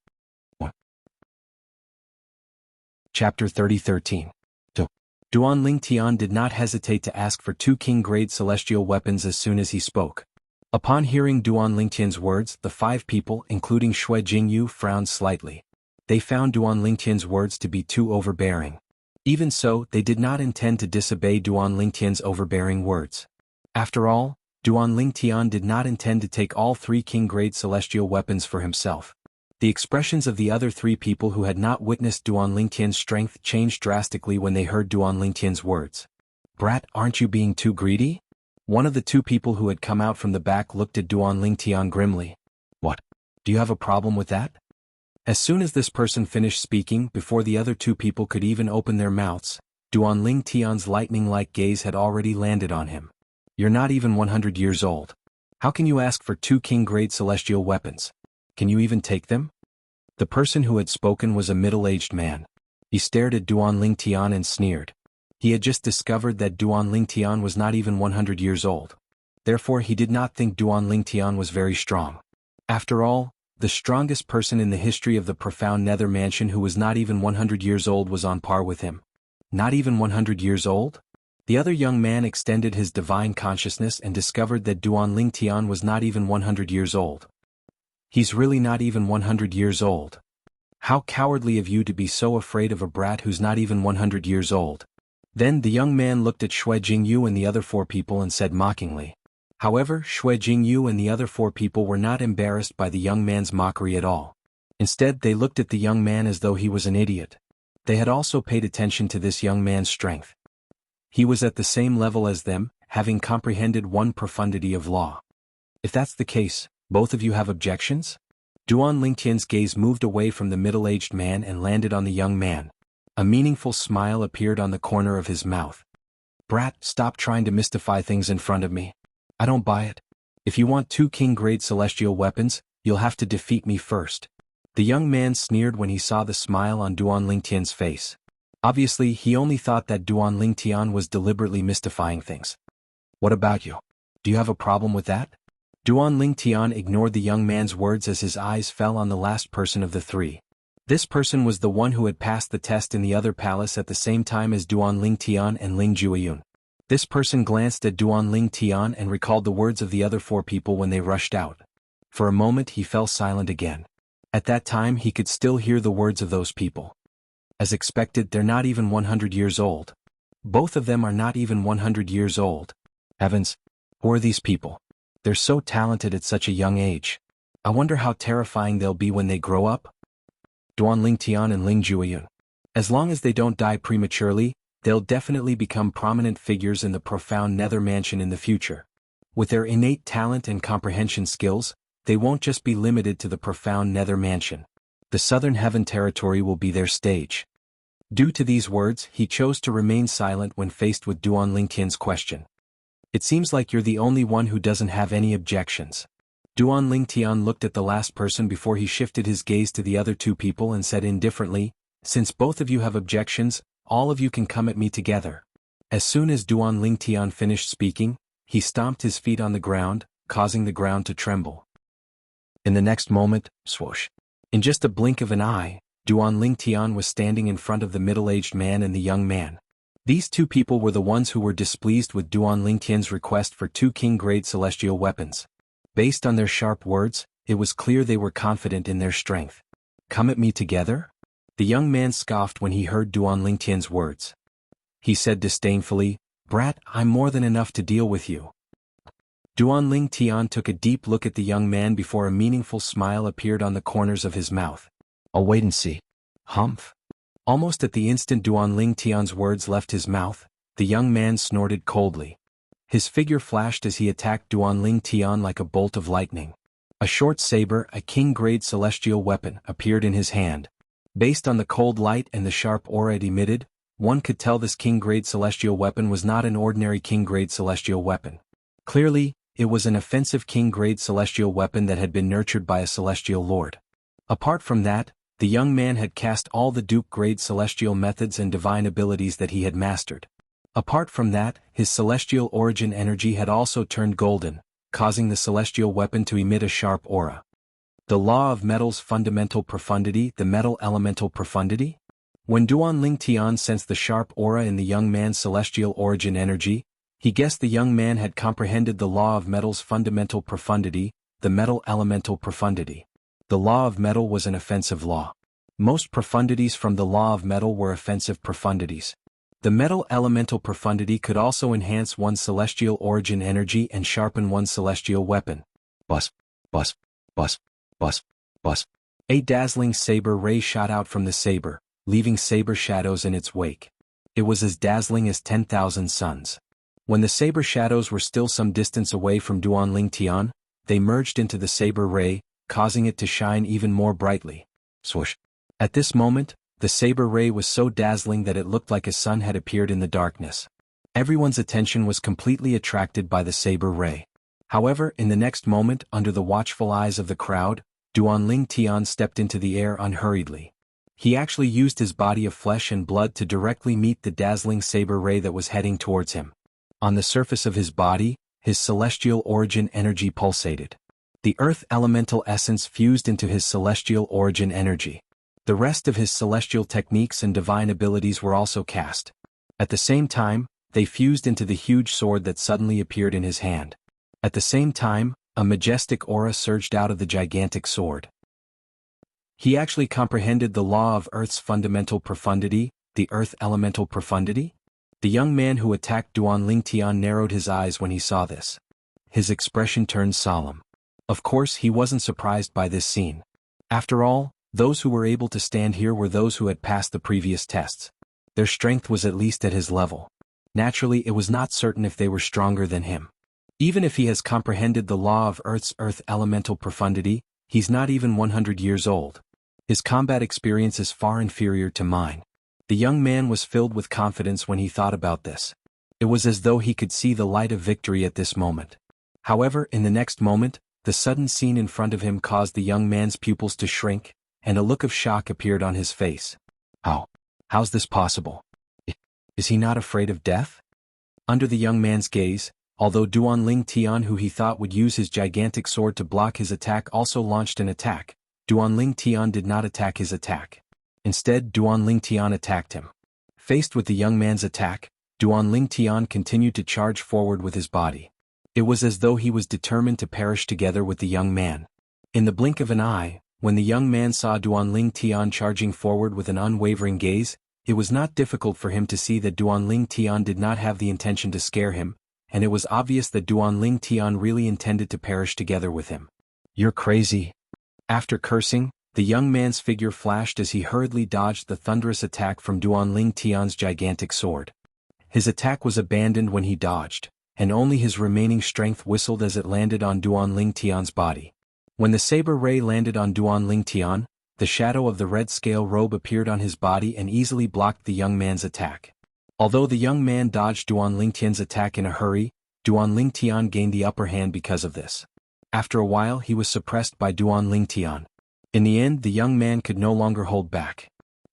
Chapter 30:13. Duan Lingtian did not hesitate to ask for 2 King Grade Celestial weapons as soon as he spoke. Upon hearing Duan Lingtian's words, the 5 people, including Shui Jingyu, frowned slightly. They found Duan Lingtian's words to be too overbearing. Even so, they did not intend to disobey Duan Lingtian's overbearing words. After all, Duan Lingtian did not intend to take all 3 King Grade Celestial weapons for himself. The expressions of the other 3 people who had not witnessed Duan Lingtian's strength changed drastically when they heard Duan Lingtian's words. "Brat, aren't you being too greedy?" One of the 2 people who had come out from the back looked at Duan Lingtian grimly. "What? Do you have a problem with that?" As soon as this person finished speaking, before the other 2 people could even open their mouths, Duan Lingtian's lightning-like gaze had already landed on him. "You're not even 100 years old. How can you ask for 2 King Grade Celestial weapons? Can you even take them?" The person who had spoken was a middle-aged man. He stared at Duan Lingtian and sneered. He had just discovered that Duan Lingtian was not even 100 years old. Therefore he did not think Duan Lingtian was very strong. After all, the strongest person in the history of the profound Nether Mansion who was not even 100 years old was on par with him. Not even 100 years old? The other young man extended his divine consciousness and discovered that Duan Lingtian was not even 100 years old. He's really not even 100 years old. How cowardly of you to be so afraid of a brat who's not even 100 years old. Then the young man looked at Shui Jingyu and the other 4 people and said mockingly. However, Shui Jingyu and the other 4 people were not embarrassed by the young man's mockery at all. Instead, they looked at the young man as though he was an idiot. They had also paid attention to this young man's strength. He was at the same level as them, having comprehended one profundity of law. If that's the case, both of you have objections? Duan Lingtian's gaze moved away from the middle-aged man and landed on the young man. A meaningful smile appeared on the corner of his mouth. "Brat, stop trying to mystify things in front of me. I don't buy it. If you want 2 King Grade Celestial weapons, you'll have to defeat me first." The young man sneered when he saw the smile on Duan Lingtian's face. Obviously, he only thought that Duan Lingtian was deliberately mystifying things. "What about you? Do you have a problem with that?" Duan Lingtian ignored the young man's words as his eyes fell on the last person of the 3. This person was the one who had passed the test in the other palace at the same time as Duan Lingtian and Ling Jueyun. This person glanced at Duan Lingtian and recalled the words of the other 4 people when they rushed out. For a moment he fell silent again. At that time he could still hear the words of those people. As expected, they're not even 100 years old. Both of them are not even 100 years old. Heavens, who are these people? They're so talented at such a young age. I wonder how terrifying they'll be when they grow up. Duan Lingtian and Ling Jueyun. As long as they don't die prematurely, they'll definitely become prominent figures in the profound Nether Mansion in the future. With their innate talent and comprehension skills, they won't just be limited to the profound Nether Mansion. The Southern Heaven territory will be their stage. Due to these words, he chose to remain silent when faced with Duan Lingtian's question. "It seems like you're the only one who doesn't have any objections." Duan Lingtian looked at the last person before he shifted his gaze to the other 2 people and said indifferently, "Since both of you have objections, all of you can come at me together." As soon as Duan Lingtian finished speaking, he stomped his feet on the ground, causing the ground to tremble. In the next moment, swoosh. In just a blink of an eye, Duan Lingtian was standing in front of the middle-aged man and the young man. These 2 people were the ones who were displeased with Duan Lingtian's request for 2 King Grade Celestial weapons. Based on their sharp words, it was clear they were confident in their strength. "Come at me together?" The young man scoffed when he heard Duan Lingtian's words. He said disdainfully, "Brat, I'm more than enough to deal with you." Duan Lingtian took a deep look at the young man before a meaningful smile appeared on the corners of his mouth. "I'll wait and see." Humph. Almost at the instant Duan Lingtian's words left his mouth, the young man snorted coldly. His figure flashed as he attacked Duan Lingtian like a bolt of lightning. A short saber, a king-grade celestial weapon, appeared in his hand. Based on the cold light and the sharp aura it emitted, one could tell this king-grade celestial weapon was not an ordinary king-grade celestial weapon. Clearly, it was an offensive king-grade celestial weapon that had been nurtured by a celestial lord. Apart from that, the young man had cast all the duke-grade celestial methods and divine abilities that he had mastered. Apart from that, his celestial origin energy had also turned golden, causing the celestial weapon to emit a sharp aura. The law of metal's fundamental profundity, the metal elemental profundity? When Duan Lingtian sensed the sharp aura in the young man's celestial origin energy, he guessed the young man had comprehended the law of metal's fundamental profundity, the metal elemental profundity. The law of metal was an offensive law. Most profundities from the law of metal were offensive profundities. The metal elemental profundity could also enhance one's celestial origin energy and sharpen one's celestial weapon. Bus, bus, bus, bus, bus. A dazzling saber ray shot out from the saber, leaving saber shadows in its wake. It was as dazzling as 10,000 suns. When the saber shadows were still some distance away from Duan Lingtian, they merged into the saber ray, causing it to shine even more brightly. Swoosh. At this moment, the saber ray was so dazzling that it looked like a sun had appeared in the darkness. Everyone's attention was completely attracted by the saber ray. However, in the next moment, under the watchful eyes of the crowd, Duan Lingtian stepped into the air unhurriedly. He actually used his body of flesh and blood to directly meet the dazzling saber ray that was heading towards him. On the surface of his body, his celestial origin energy pulsated. The earth elemental essence fused into his celestial origin energy. The rest of his celestial techniques and divine abilities were also cast. At the same time, they fused into the huge sword that suddenly appeared in his hand. At the same time, a majestic aura surged out of the gigantic sword. He actually comprehended the law of Earth's fundamental profundity, the earth elemental profundity? The young man who attacked Duan Lingtian narrowed his eyes when he saw this. His expression turned solemn. Of course, he wasn't surprised by this scene. After all, those who were able to stand here were those who had passed the previous tests. Their strength was at least at his level. Naturally, it was not certain if they were stronger than him. Even if he has comprehended the law of Earth's earth elemental profundity, he's not even 100 years old. His combat experience is far inferior to mine. The young man was filled with confidence when he thought about this. It was as though he could see the light of victory at this moment. However, in the next moment, the sudden scene in front of him caused the young man's pupils to shrink, and a look of shock appeared on his face. How's this possible? Is he not afraid of death? Under the young man's gaze, although Duan Lingtian, who he thought would use his gigantic sword to block his attack, also launched an attack, Duan Lingtian did not attack his attack. Instead, Duan Lingtian attacked him. Faced with the young man's attack, Duan Lingtian continued to charge forward with his body. It was as though he was determined to perish together with the young man. In the blink of an eye, when the young man saw Duan Lingtian charging forward with an unwavering gaze, it was not difficult for him to see that Duan Lingtian did not have the intention to scare him, and it was obvious that Duan Lingtian really intended to perish together with him. "You're crazy." After cursing, the young man's figure flashed as he hurriedly dodged the thunderous attack from Duan Lingtian's gigantic sword. His attack was abandoned when he dodged, and only his remaining strength whistled as it landed on Duan Lingtian's body. When the saber ray landed on Duan Lingtian, the shadow of the red scale robe appeared on his body and easily blocked the young man's attack. Although the young man dodged Duan Lingtian's attack in a hurry, Duan Lingtian gained the upper hand because of this. After a while, he was suppressed by Duan Lingtian. In the end, the young man could no longer hold back.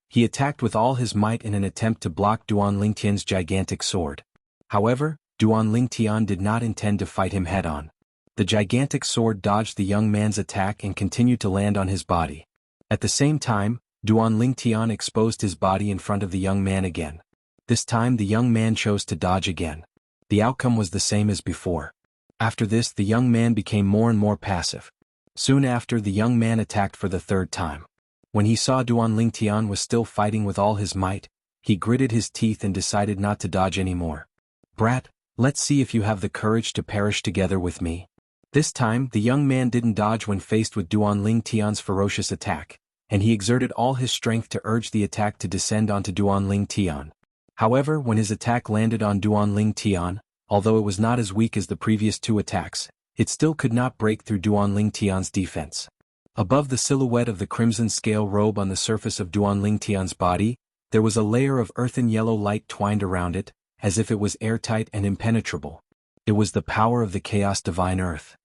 He attacked with all his might in an attempt to block Duan Lingtian's gigantic sword. However, Duan Lingtian did not intend to fight him head-on. The gigantic sword dodged the young man's attack and continued to land on his body. At the same time, Duan Lingtian exposed his body in front of the young man again. This time the young man chose to dodge again. The outcome was the same as before. After this, the young man became more and more passive. Soon after, the young man attacked for the third time. When he saw Duan Lingtian was still fighting with all his might, he gritted his teeth and decided not to dodge anymore. "Brat, let's see if you have the courage to perish together with me." This time, the young man didn't dodge when faced with Duan Lingtian's ferocious attack, and he exerted all his strength to urge the attack to descend onto Duan Lingtian. However, when his attack landed on Duan Lingtian, although it was not as weak as the previous two attacks, it still could not break through Duan Lingtian's defense. Above the silhouette of the crimson scale robe on the surface of Duan Lingtian's body, there was a layer of earthen yellow light twined around it, as if it was airtight and impenetrable. It was the power of the chaos divine earth.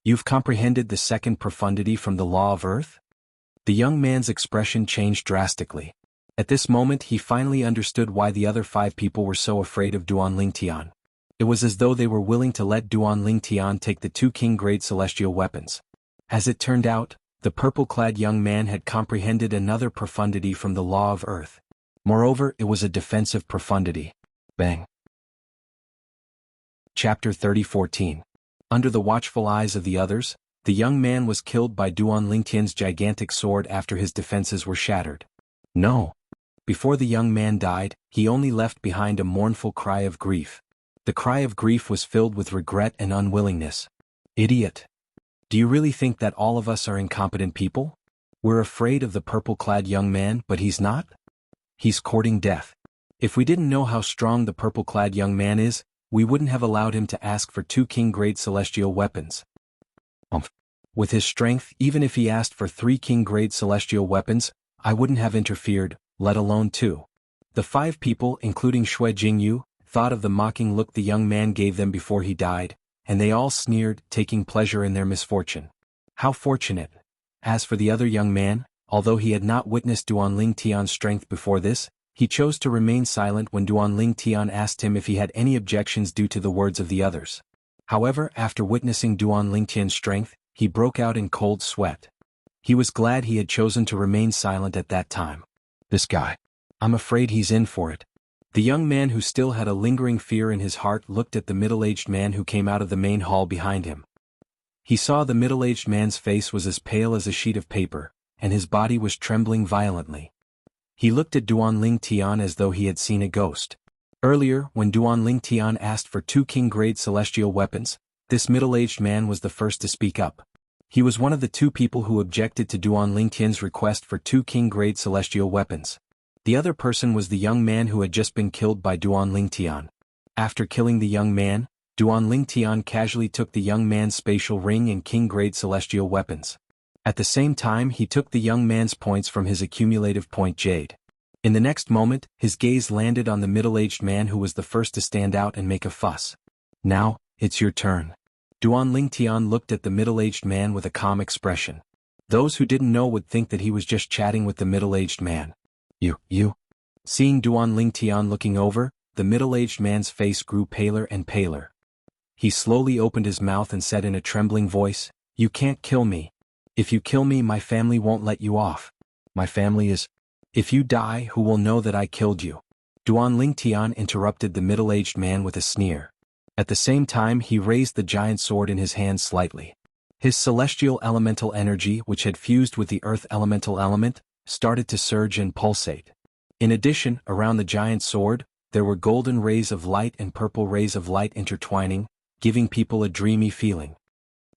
"You've comprehended the second profundity from the law of earth?" The young man's expression changed drastically. At this moment he finally understood why the other 5 people were so afraid of Duan Lingtian. It was as though they were willing to let Duan Lingtian take the 2 king-grade celestial weapons. As it turned out, the purple-clad young man had comprehended another profundity from the law of earth. Moreover, it was a defensive profundity. Bang. Chapter 30:14. Under the watchful eyes of the others, the young man was killed by Duan Lingtian's gigantic sword after his defenses were shattered. No. Before the young man died, he only left behind a mournful cry of grief. The cry of grief was filled with regret and unwillingness. "Idiot. Do you really think that all of us are incompetent people? We're afraid of the purple-clad young man, but he's not? He's courting death. If we didn't know how strong the purple-clad young man is, we wouldn't have allowed him to ask for 2 king-grade celestial weapons. With his strength, even if he asked for 3 king-grade celestial weapons, I wouldn't have interfered, let alone 2. The 5 people, including Jianghu, thought of the mocking look the young man gave them before he died, and they all sneered, taking pleasure in their misfortune. How fortunate. As for the other young man, although he had not witnessed Duan Lingtian's strength before this, he chose to remain silent when Duan Lingtian asked him if he had any objections due to the words of the others. However, after witnessing Duan Lingtian's strength, he broke out in cold sweat. He was glad he had chosen to remain silent at that time. "This guy. I'm afraid he's in for it." The young man who still had a lingering fear in his heart looked at the middle-aged man who came out of the main hall behind him. He saw the middle-aged man's face was as pale as a sheet of paper, and his body was trembling violently. He looked at Duan Lingtian as though he had seen a ghost. Earlier, when Duan Lingtian asked for 2 king-grade celestial weapons, this middle-aged man was the first to speak up. He was one of the 2 people who objected to Duan Lingtian's request for 2 king-grade celestial weapons. The other person was the young man who had just been killed by Duan Lingtian. After killing the young man, Duan Lingtian casually took the young man's spatial ring and king-grade celestial weapons. At the same time he took the young man's points from his accumulative point jade. In the next moment, his gaze landed on the middle-aged man who was the first to stand out and make a fuss. "Now, it's your turn." Duan Lingtian looked at the middle-aged man with a calm expression. Those who didn't know would think that he was just chatting with the middle-aged man. You. Seeing Duan Lingtian looking over, the middle-aged man's face grew paler and paler. He slowly opened his mouth and said in a trembling voice, "You can't kill me. If you kill me, my family won't let you off. My family is... If you die, who will know that I killed you?" Duan Lingtian interrupted the middle-aged man with a sneer. At the same time he raised the giant sword in his hand slightly. His celestial elemental energy, which had fused with the earth elemental element, started to surge and pulsate. In addition, around the giant sword, there were golden rays of light and purple rays of light intertwining, giving people a dreamy feeling.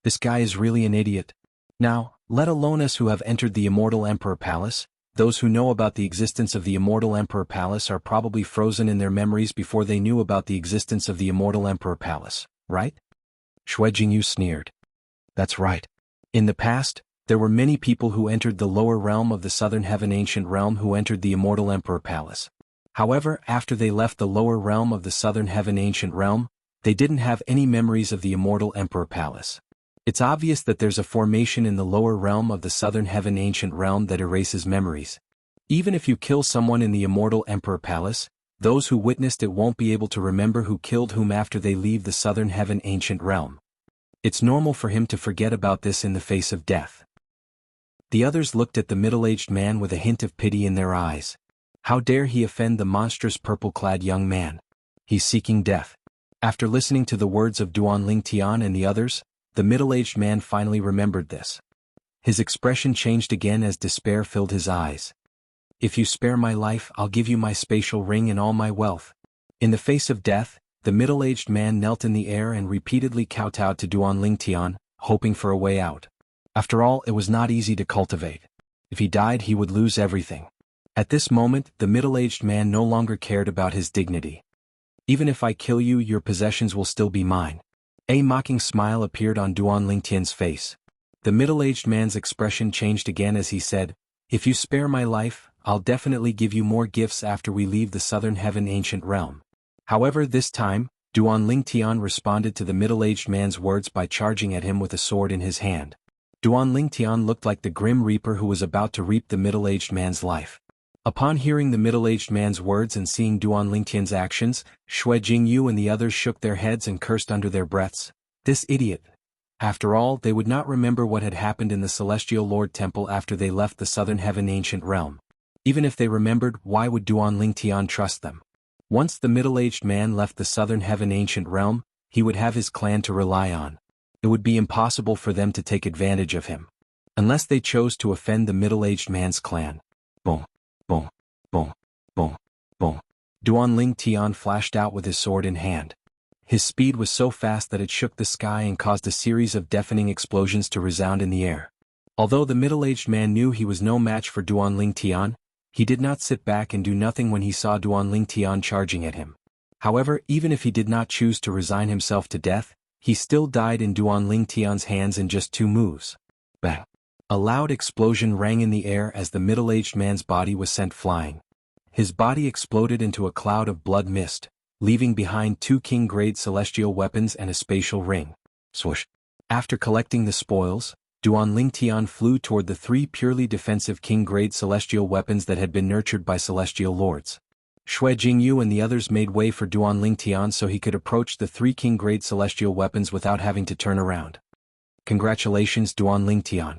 This guy is really an idiot. Now, let alone us who have entered the Immortal Emperor Palace, those who know about the existence of the Immortal Emperor Palace are probably frozen in their memories before they knew about the existence of the Immortal Emperor Palace, right? Jianghu sneered. That's right. In the past, there were many people who entered the lower realm of the Southern Heaven Ancient Realm who entered the Immortal Emperor Palace. However, after they left the lower realm of the Southern Heaven Ancient Realm, they didn't have any memories of the Immortal Emperor Palace. It's obvious that there's a formation in the lower realm of the Southern Heaven Ancient Realm that erases memories. Even if you kill someone in the Immortal Emperor Palace, those who witnessed it won't be able to remember who killed whom after they leave the Southern Heaven Ancient Realm. It's normal for him to forget about this in the face of death. The others looked at the middle-aged man with a hint of pity in their eyes. How dare he offend the monstrous purple-clad young man? He's seeking death. After listening to the words of Duan Lingtian and the others, the middle-aged man finally remembered this. His expression changed again as despair filled his eyes. If you spare my life, I'll give you my spatial ring and all my wealth. In the face of death, the middle-aged man knelt in the air and repeatedly kowtowed to Duan Lingtian, hoping for a way out. After all, it was not easy to cultivate. If he died, he would lose everything. At this moment, the middle-aged man no longer cared about his dignity. Even if I kill you, your possessions will still be mine. A mocking smile appeared on Duan Lingtian's face. The middle-aged man's expression changed again as he said, "If you spare my life, I'll definitely give you more gifts after we leave the Southern Heaven ancient realm." However, this time, Duan Lingtian responded to the middle-aged man's words by charging at him with a sword in his hand. Duan Lingtian looked like the Grim Reaper who was about to reap the middle-aged man's life. Upon hearing the middle-aged man's words and seeing Duan Lingtian's actions, Jianghu and the others shook their heads and cursed under their breaths. This idiot! After all, they would not remember what had happened in the Celestial Lord Temple after they left the Southern Heaven ancient realm. Even if they remembered, why would Duan Lingtian trust them? Once the middle-aged man left the Southern Heaven ancient realm, he would have his clan to rely on. It would be impossible for them to take advantage of him. Unless they chose to offend the middle-aged man's clan. Boom, boom, boom, boom, boom. Duan Lingtian flashed out with his sword in hand. His speed was so fast that it shook the sky and caused a series of deafening explosions to resound in the air. Although the middle-aged man knew he was no match for Duan Lingtian, he did not sit back and do nothing when he saw Duan Lingtian charging at him. However, even if he did not choose to resign himself to death, he still died in Duan Lingtian's hands in just 2 moves. Bang! A loud explosion rang in the air as the middle-aged man's body was sent flying. His body exploded into a cloud of blood mist, leaving behind 2 king-grade celestial weapons and a spatial ring. Swoosh! After collecting the spoils, Duan Lingtian flew toward the 3 purely defensive king-grade celestial weapons that had been nurtured by celestial lords. Jianghu and the others made way for Duan Lingtian so he could approach the 3 king-grade celestial weapons without having to turn around. Congratulations, Duan Lingtian.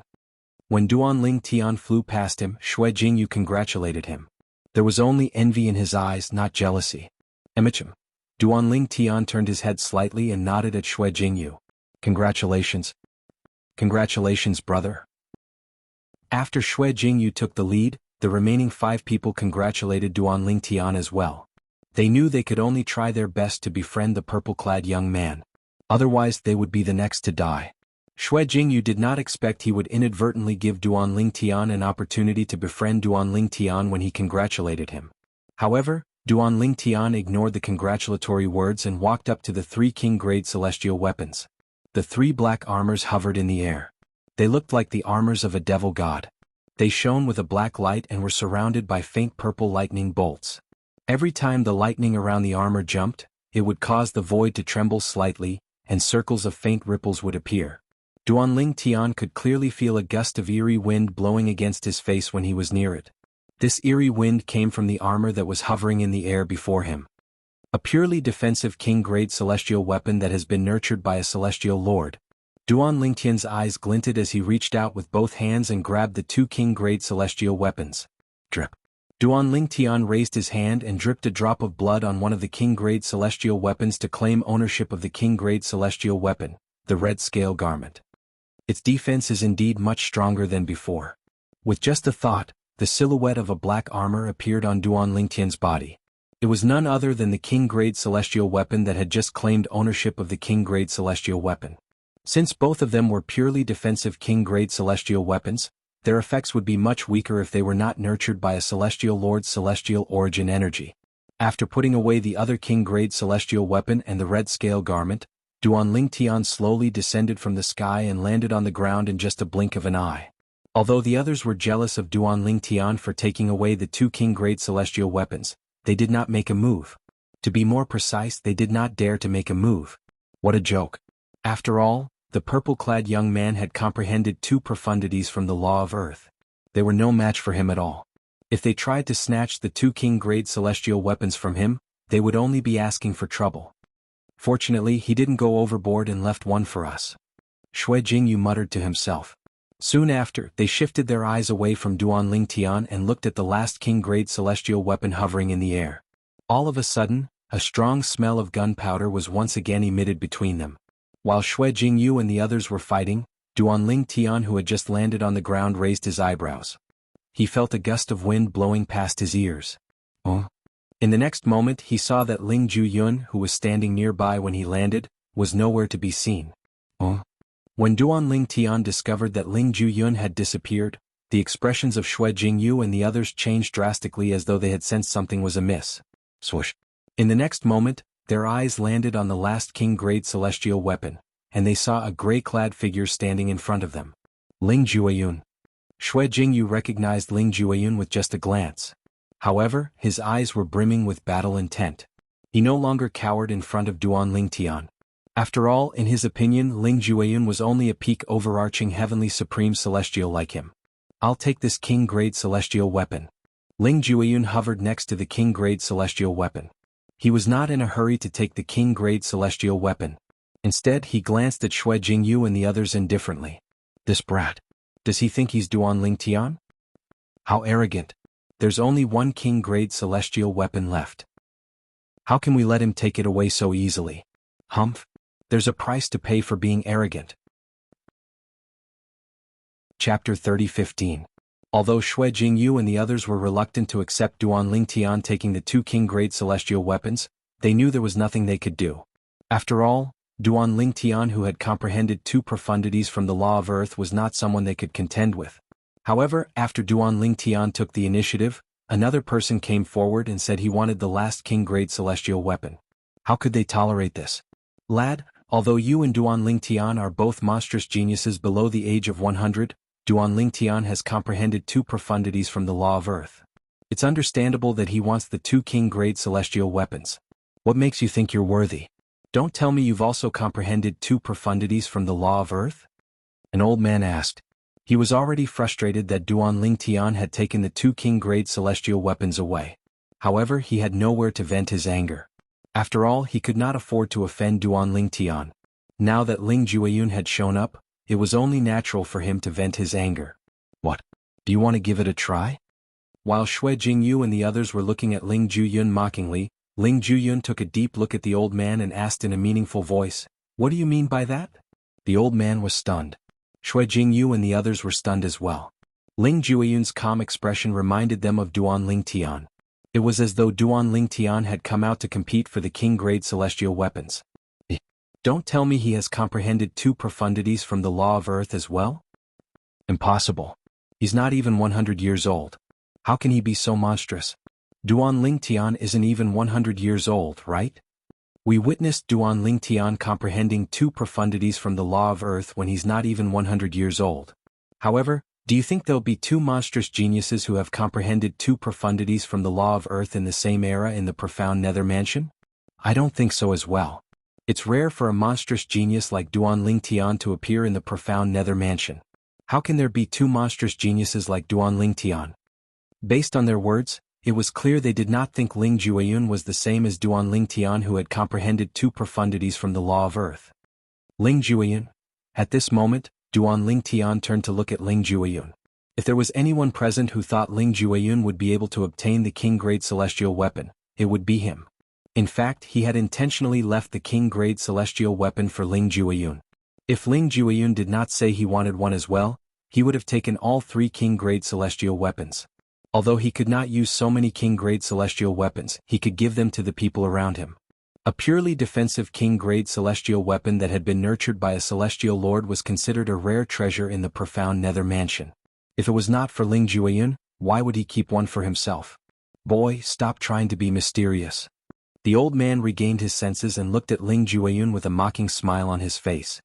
When Duan Lingtian flew past him, Jianghu congratulated him. There was only envy in his eyes, not jealousy. Emichim. Duan Lingtian turned his head slightly and nodded at Jianghu. Congratulations. Congratulations, brother. After Jianghu took the lead, the remaining 5 people congratulated Duan Lingtian as well. They knew they could only try their best to befriend the purple-clad young man. Otherwise they would be the next to die. Jianghu did not expect he would inadvertently give Duan Lingtian an opportunity to befriend Duan Lingtian when he congratulated him. However, Duan Lingtian ignored the congratulatory words and walked up to the 3 king-grade celestial weapons. The 3 black armors hovered in the air. They looked like the armors of a devil god. They shone with a black light and were surrounded by faint purple lightning bolts. Every time the lightning around the armor jumped, it would cause the void to tremble slightly, and circles of faint ripples would appear. Duan Lingtian could clearly feel a gust of eerie wind blowing against his face when he was near it. This eerie wind came from the armor that was hovering in the air before him. A purely defensive king-grade celestial weapon that has been nurtured by a celestial lord. Duan Lingtian's eyes glinted as he reached out with both hands and grabbed the 2 king-grade celestial weapons. Drip. Duan Lingtian raised his hand and dripped a drop of blood on one of the king-grade celestial weapons to claim ownership of the king-grade celestial weapon, the red scale garment. Its defense is indeed much stronger than before. With just a thought, the silhouette of a black armor appeared on Duan Lingtian's body. It was none other than the king-grade celestial weapon that had just claimed ownership of the king-grade celestial weapon. Since both of them were purely defensive king-grade celestial weapons, their effects would be much weaker if they were not nurtured by a celestial lord's celestial origin energy. After putting away the other king-grade celestial weapon and the red scale garment, Duan Lingtian slowly descended from the sky and landed on the ground in just a blink of an eye. Although the others were jealous of Duan Lingtian for taking away the 2 king-grade celestial weapons, they did not make a move. To be more precise, they did not dare to make a move. What a joke. After all, the purple-clad young man had comprehended 2 profundities from the law of earth. They were no match for him at all. If they tried to snatch the 2 king-grade celestial weapons from him, they would only be asking for trouble. Fortunately, he didn't go overboard and left one for us. Jianghu muttered to himself. Soon after, they shifted their eyes away from Duan Lingtian and looked at the last king-grade celestial weapon hovering in the air. All of a sudden, a strong smell of gunpowder was once again emitted between them. While Jianghu and the others were fighting, Duanling Tian, who had just landed on the ground, raised his eyebrows. He felt a gust of wind blowing past his ears. Oh. In the next moment he saw that Ling Juyun, who was standing nearby when he landed, was nowhere to be seen. Oh. When Duanling Tian discovered that Ling Juyun had disappeared, the expressions of Xue Jingyu and the others changed drastically, as though they had sensed something was amiss. Swoosh. In the next moment, their eyes landed on the last king-grade celestial weapon, and they saw a gray-clad figure standing in front of them. Ling Jueyun. Xue Jingyu recognized Ling Jueyun with just a glance. However, his eyes were brimming with battle intent. He no longer cowered in front of Duanling Tian. After all, in his opinion, Ling Jueyun was only a peak overarching heavenly supreme celestial like him. I'll take this king-grade celestial weapon. Ling Jueyun hovered next to the king-grade celestial weapon. He was not in a hurry to take the king-grade celestial weapon. Instead, he glanced at Xue Jingyu and the others indifferently. This brat. Does he think he's Duanling Tian? How arrogant. There's only one king-grade celestial weapon left. How can we let him take it away so easily? Humph. There's a price to pay for being arrogant. Chapter 30:15. Although Xue Jingyu and the others were reluctant to accept Duanling Tian taking the two king-grade celestial weapons, they knew there was nothing they could do. After all, Duanling Tian, who had comprehended two profundities from the law of earth, was not someone they could contend with. However, after Duanling Tian took the initiative, another person came forward and said he wanted the last king-grade celestial weapon. How could they tolerate this? Lad, although you and Duanling Tian are both monstrous geniuses below the age of 100, Duanling Tian has comprehended two profundities from the law of earth. It's understandable that he wants the two king-grade celestial weapons. What makes you think you're worthy? Don't tell me you've also comprehended two profundities from the law of earth? An old man asked. He was already frustrated that Duanling Tian had taken the two king-grade celestial weapons away. However, he had nowhere to vent his anger. After all, he could not afford to offend Duanling Tian. Now that Ling Jueyun had shown up, it was only natural for him to vent his anger. What? Do you want to give it a try? While Xue Jingyu and the others were looking at Ling Juyun mockingly, Ling Juyun took a deep look at the old man and asked in a meaningful voice, "What do you mean by that?" The old man was stunned. Xue Jingyu and the others were stunned as well. Ling Jueyun's calm expression reminded them of Duanling Tian. It was as though Duanling Tian had come out to compete for the king-grade celestial weapons. Don't tell me he has comprehended two profundities from the law of earth as well? Impossible. He's not even 100 years old. How can he be so monstrous? Duanling Tian isn't even 100 years old, right? We witnessed Duanling Tian comprehending two profundities from the law of earth when he's not even 100 years old. However, do you think there'll be two monstrous geniuses who have comprehended two profundities from the law of earth in the same era in the profound nether mansion? I don't think so as well. It's rare for a monstrous genius like Duanling Tian to appear in the profound nether mansion. How can there be two monstrous geniuses like Duanling Tian? Based on their words, it was clear they did not think Ling Jueyun was the same as Duanling Tian, who had comprehended two profundities from the law of earth. Ling Jueyun. At this moment, Duanling Tian turned to look at Ling Jueyun. If there was anyone present who thought Ling Jueyun would be able to obtain the king-grade celestial weapon, it would be him. In fact, he had intentionally left the king-grade celestial weapon for Ling Jueyun. If Ling Jueyun did not say he wanted one as well, he would have taken all three king-grade celestial weapons. Although he could not use so many king-grade celestial weapons, he could give them to the people around him. A purely defensive king-grade celestial weapon that had been nurtured by a celestial lord was considered a rare treasure in the profound nether mansion. If it was not for Ling Jueyun, why would he keep one for himself? Boy, stop trying to be mysterious. The old man regained his senses and looked at Ling Jueyun with a mocking smile on his face.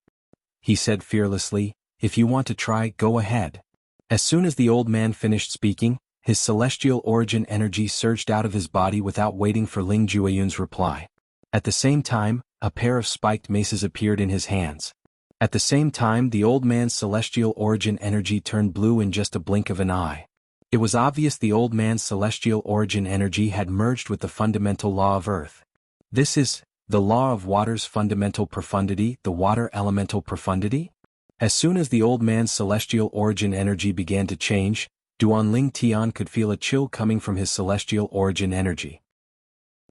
He said fearlessly, "If you want to try, go ahead." As soon as the old man finished speaking, his celestial origin energy surged out of his body without waiting for Ling Jueyun's reply. At the same time, a pair of spiked maces appeared in his hands. At the same time, the old man's celestial origin energy turned blue in just a blink of an eye. It was obvious the old man's celestial origin energy had merged with the fundamental law of earth. This is the law of water's fundamental profundity, the water elemental profundity? As soon as the old man's celestial origin energy began to change, Duanling Tian could feel a chill coming from his celestial origin energy.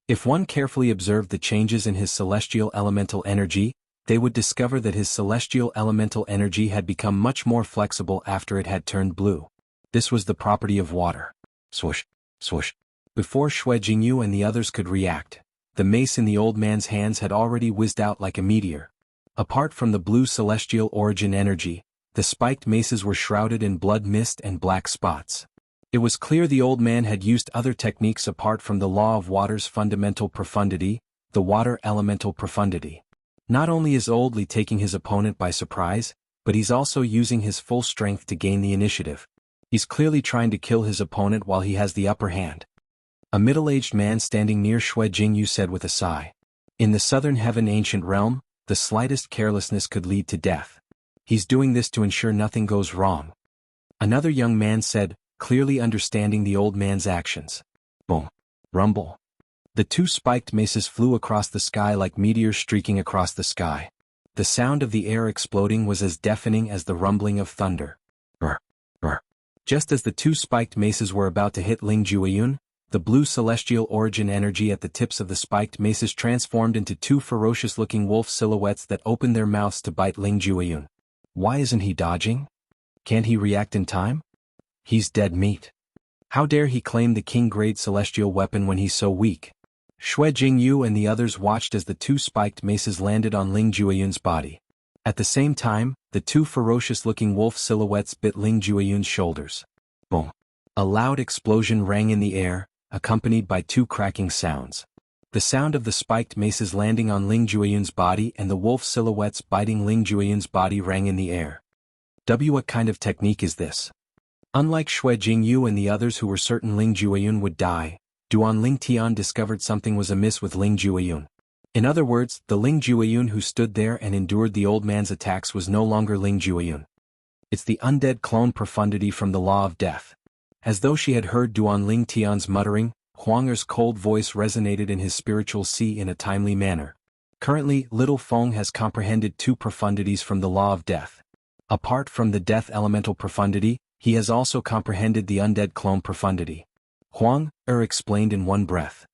If one carefully observed the changes in his celestial elemental energy, they would discover that his celestial elemental energy had become much more flexible after it had turned blue. This was the property of water. Swoosh, swoosh. Before Xue Jingyu and the others could react, the mace in the old man's hands had already whizzed out like a meteor. Apart from the blue celestial origin energy, the spiked maces were shrouded in blood mist and black spots. It was clear the old man had used other techniques apart from the law of water's fundamental profundity, the water elemental profundity. Not only is Old Li taking his opponent by surprise, but he's also using his full strength to gain the initiative. He's clearly trying to kill his opponent while he has the upper hand. A middle-aged man standing near Xue Jingyu said with a sigh. In the southern heaven ancient realm, the slightest carelessness could lead to death. He's doing this to ensure nothing goes wrong. Another young man said, clearly understanding the old man's actions. Boom. Rumble. The two spiked maces flew across the sky like meteors streaking across the sky. The sound of the air exploding was as deafening as the rumbling of thunder. Brr, brr. Just as the two spiked maces were about to hit Ling Jueyun, the blue celestial origin energy at the tips of the spiked maces transformed into two ferocious-looking wolf silhouettes that opened their mouths to bite Ling Jueyun. Why isn't he dodging? Can't he react in time? He's dead meat. How dare he claim the king-grade celestial weapon when he's so weak? Xue Jingyu and the others watched as the two spiked maces landed on Ling Jueyun's body. At the same time, the two ferocious-looking wolf silhouettes bit Ling Jueyun's shoulders. Boom. A loud explosion rang in the air, accompanied by two cracking sounds. The sound of the spiked maces landing on Ling Jueyun's body and the wolf silhouettes biting Ling Jueyun's body rang in the air. What kind of technique is this? Unlike Xue Jingyu and the others who were certain Ling Jueyun would die, Duan Ling Tian discovered something was amiss with Ling Jueyun. In other words, the Ling Jueyun who stood there and endured the old man's attacks was no longer Ling Jueyun. It's the undead clone profundity from the law of death. As though she had heard Duan Ling Tian's muttering, Huang Er's cold voice resonated in his spiritual sea in a timely manner. Currently, Little Feng has comprehended two profundities from the law of death. Apart from the death elemental profundity, he has also comprehended the undead clone profundity. Huang Er explained in one breath.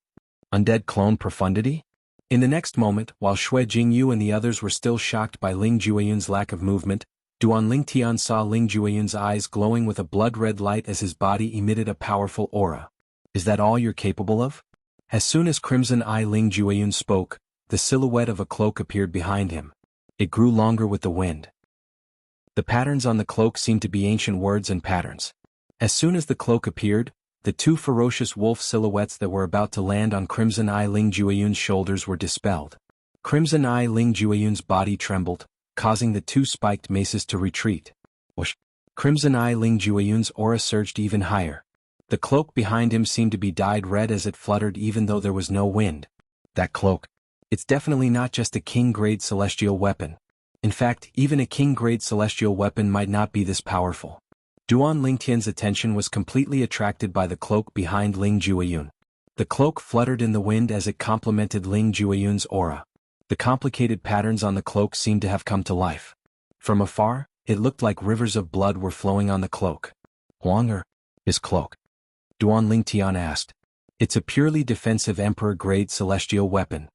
Undead clone profundity? In the next moment, while Xue Jingyu and the others were still shocked by Ling Jueyun's lack of movement, Duan Ling Tian saw Ling Jueyun's eyes glowing with a blood-red light as his body emitted a powerful aura. Is that all you're capable of? As soon as Crimson Eye Ling Jueyun spoke, the silhouette of a cloak appeared behind him. It grew longer with the wind. The patterns on the cloak seemed to be ancient words and patterns. As soon as the cloak appeared, the two ferocious wolf silhouettes that were about to land on Crimson Eye Ling Jueyun's shoulders were dispelled. Crimson Eye Ling Jueyun's body trembled, causing the two spiked maces to retreat. Whoosh! Crimson Eye Ling Jueyun's aura surged even higher. The cloak behind him seemed to be dyed red as it fluttered even though there was no wind. That cloak. It's definitely not just a king-grade celestial weapon. In fact, even a king-grade celestial weapon might not be this powerful. Duan Lingtian's attention was completely attracted by the cloak behind Ling Jueyun. The cloak fluttered in the wind as it complemented Ling Jueyun's aura. The complicated patterns on the cloak seemed to have come to life. From afar, it looked like rivers of blood were flowing on the cloak. Huang Er, his cloak? Duan Lingtian asked. It's a purely defensive Emperor-grade celestial weapon.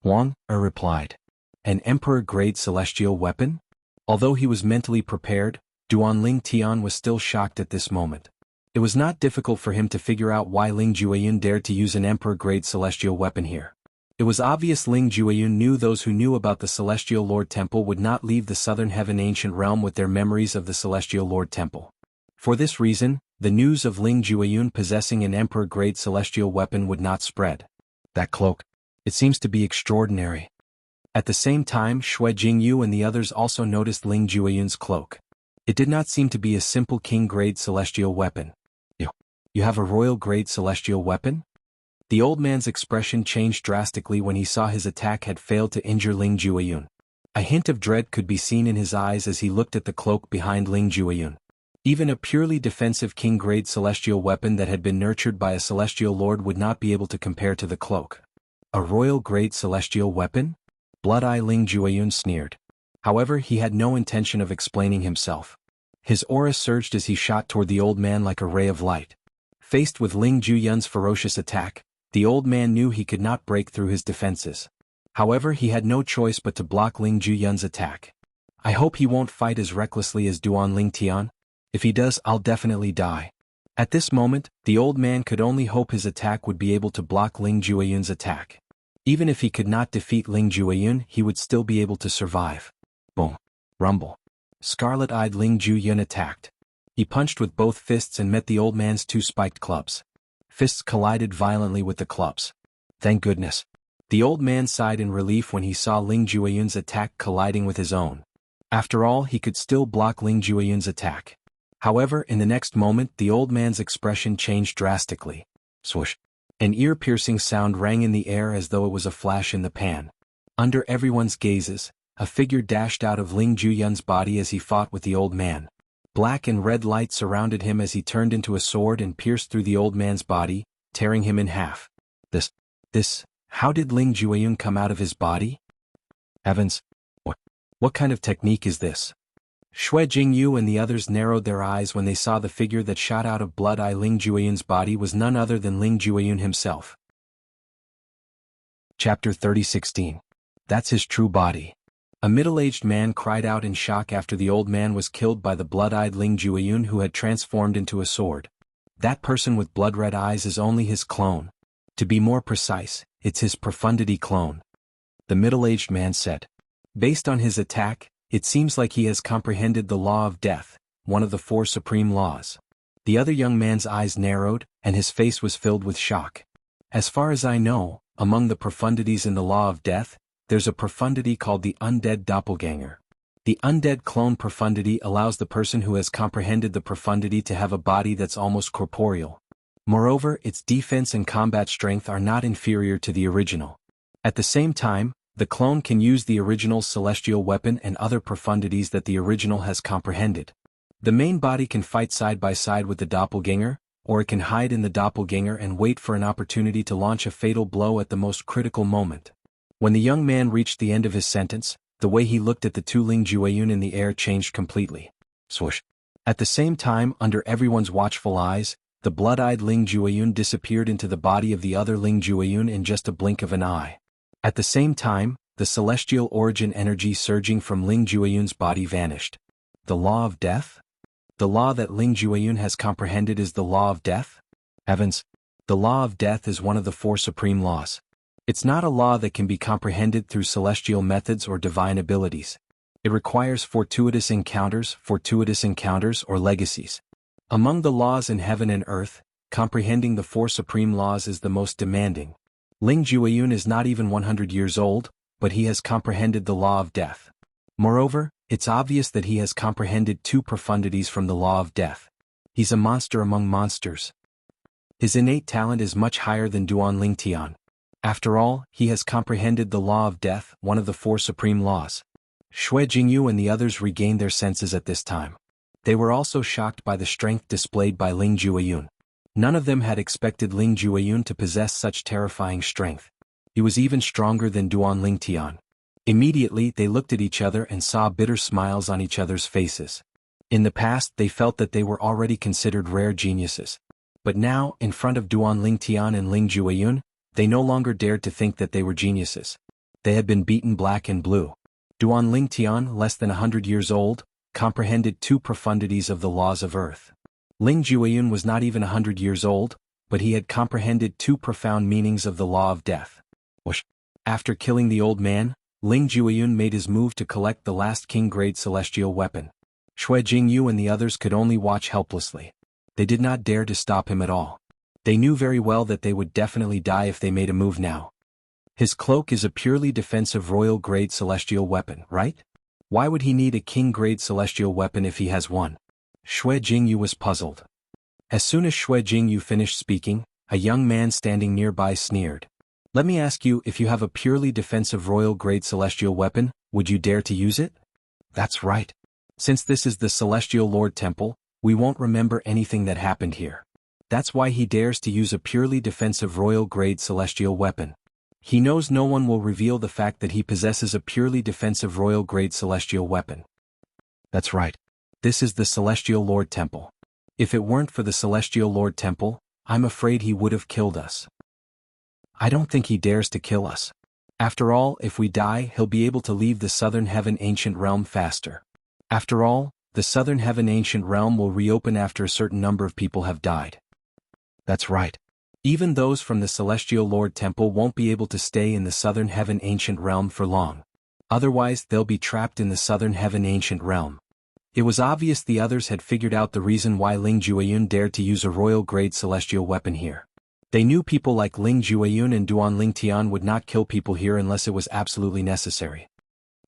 Huang Er replied. An Emperor-grade celestial weapon? Although he was mentally prepared, Duan Ling Tian was still shocked at this moment. It was not difficult for him to figure out why Ling Jueyun dared to use an Emperor-grade celestial weapon here. It was obvious Ling Jueyun knew those who knew about the Celestial Lord Temple would not leave the Southern Heaven ancient realm with their memories of the Celestial Lord Temple. For this reason, the news of Ling Jueyun possessing an Emperor-grade celestial weapon would not spread. That cloak. It seems to be extraordinary. At the same time, Xue Jingyu and the others also noticed Ling Jueyun's cloak. It did not seem to be a simple king-grade celestial weapon. You have a royal-grade celestial weapon? The old man's expression changed drastically when he saw his attack had failed to injure Ling Jueyun. A hint of dread could be seen in his eyes as he looked at the cloak behind Ling Jueyun. Even a purely defensive king-grade celestial weapon that had been nurtured by a celestial lord would not be able to compare to the cloak. A royal-grade celestial weapon? Blood-Eye Ling Jueyun sneered. However, he had no intention of explaining himself. His aura surged as he shot toward the old man like a ray of light. Faced with Ling Jueyun's ferocious attack, the old man knew he could not break through his defenses. However, he had no choice but to block Ling Juyun's attack. I hope he won't fight as recklessly as Duan Lingtian. If he does, I'll definitely die. At this moment, the old man could only hope his attack would be able to block Ling Juyun's attack. Even if he could not defeat Ling Juyun, he would still be able to survive. Boom. Rumble. Scarlet-eyed Ling Juyun attacked. He punched with both fists and met the old man's two spiked clubs. Fists collided violently with the clubs. Thank goodness. The old man sighed in relief when he saw Ling Juyun's attack colliding with his own. After all, he could still block Ling Juyun's attack. However, in the next moment, the old man's expression changed drastically. Swoosh. An ear-piercing sound rang in the air as though it was a flash in the pan. Under everyone's gazes, a figure dashed out of Ling Juyun's body as he fought with the old man. Black and red light surrounded him as he turned into a sword and pierced through the old man's body, tearing him in half. How did Ling Juyun come out of his body? Heavens! What kind of technique is this? Xue Jingyu and the others narrowed their eyes when they saw the figure that shot out of Blood-Eye Ling Juyun's body was none other than Ling Juyun himself. Chapter 30:16. That's his true body. A middle-aged man cried out in shock after the old man was killed by the blood-eyed Ling Juyun who had transformed into a sword. That person with blood-red eyes is only his clone. To be more precise, it's his profundity clone. The middle-aged man said. Based on his attack, it seems like he has comprehended the law of death, one of the four supreme laws. The other young man's eyes narrowed, and his face was filled with shock. As far as I know, among the profundities in the law of death, there's a profundity called the undead doppelganger. The undead clone profundity allows the person who has comprehended the profundity to have a body that's almost corporeal. Moreover, its defense and combat strength are not inferior to the original. At the same time, the clone can use the original's celestial weapon and other profundities that the original has comprehended. The main body can fight side by side with the doppelganger, or it can hide in the doppelganger and wait for an opportunity to launch a fatal blow at the most critical moment. When the young man reached the end of his sentence, the way he looked at the two Ling Juyun in the air changed completely. Swoosh. At the same time, under everyone's watchful eyes, the blood-eyed Ling Juyun disappeared into the body of the other Ling Juyun in just a blink of an eye. At the same time, the celestial origin energy surging from Ling Juyun's body vanished. The law of death? The law that Ling Juyun has comprehended is the law of death? Heavens! The law of death is one of the four supreme laws. It's not a law that can be comprehended through celestial methods or divine abilities. It requires fortuitous encounters, or legacies. Among the laws in heaven and earth, comprehending the four supreme laws is the most demanding. Ling Juyun is not even 100 years old, but he has comprehended the law of death. Moreover, it's obvious that he has comprehended two profundities from the law of death. He's a monster among monsters. His innate talent is much higher than Duan Lingtian. After all, he has comprehended the law of death, one of the four supreme laws. Xue Jingyu and the others regained their senses at this time. They were also shocked by the strength displayed by Ling Juyun. None of them had expected Ling Juyun to possess such terrifying strength. He was even stronger than Duan Lingtian. Immediately they looked at each other and saw bitter smiles on each other's faces. In the past they felt that they were already considered rare geniuses. But now, in front of Duan Lingtian and Ling Juyun, they no longer dared to think that they were geniuses. They had been beaten black and blue. Duan Lingtian, less than 100 years old, comprehended two profundities of the laws of earth. Ling Juyun was not even 100 years old, but he had comprehended two profound meanings of the law of death. After killing the old man, Ling Juyun made his move to collect the last king-grade celestial weapon. Xue Jingyu and the others could only watch helplessly. They did not dare to stop him at all. They knew very well that they would definitely die if they made a move now. His cloak is a purely defensive royal-grade celestial weapon, right? Why would he need a king-grade celestial weapon if he has one? Xue Jingyu was puzzled. As soon as Xue Jingyu finished speaking, a young man standing nearby sneered. Let me ask you, if you have a purely defensive royal-grade celestial weapon, would you dare to use it? That's right. Since this is the Celestial Lord Temple, we won't remember anything that happened here. That's why he dares to use a purely defensive royal-grade celestial weapon. He knows no one will reveal the fact that he possesses a purely defensive royal-grade celestial weapon. That's right. This is the Celestial Lord Temple. If it weren't for the Celestial Lord Temple, I'm afraid he would have killed us. I don't think he dares to kill us. After all, if we die, he'll be able to leave the Southern Heaven Ancient Realm faster. After all, the Southern Heaven Ancient Realm will reopen after a certain number of people have died. That's right. Even those from the Celestial Lord Temple won't be able to stay in the Southern Heaven Ancient Realm for long. Otherwise, they'll be trapped in the Southern Heaven Ancient Realm. It was obvious the others had figured out the reason why Ling Jueyun dared to use a royal-grade celestial weapon here. They knew people like Ling Jueyun and Duan Lingtian would not kill people here unless it was absolutely necessary.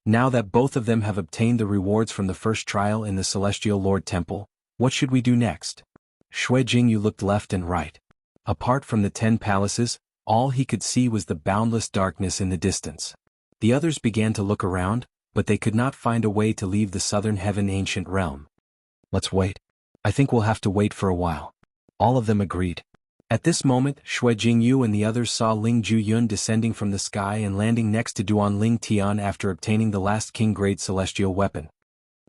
Now that both of them have obtained the rewards from the first trial in the Celestial Lord Temple, what should we do next? Shui Jingyu looked left and right. Apart from the 10 palaces, all he could see was the boundless darkness in the distance. The others began to look around, but they could not find a way to leave the Southern Heaven Ancient Realm. Let's wait. I think we'll have to wait for a while. All of them agreed. At this moment, Shui Jingyu and the others saw Ling Jueyun descending from the sky and landing next to Duan Lingtian after obtaining the last king-grade celestial weapon.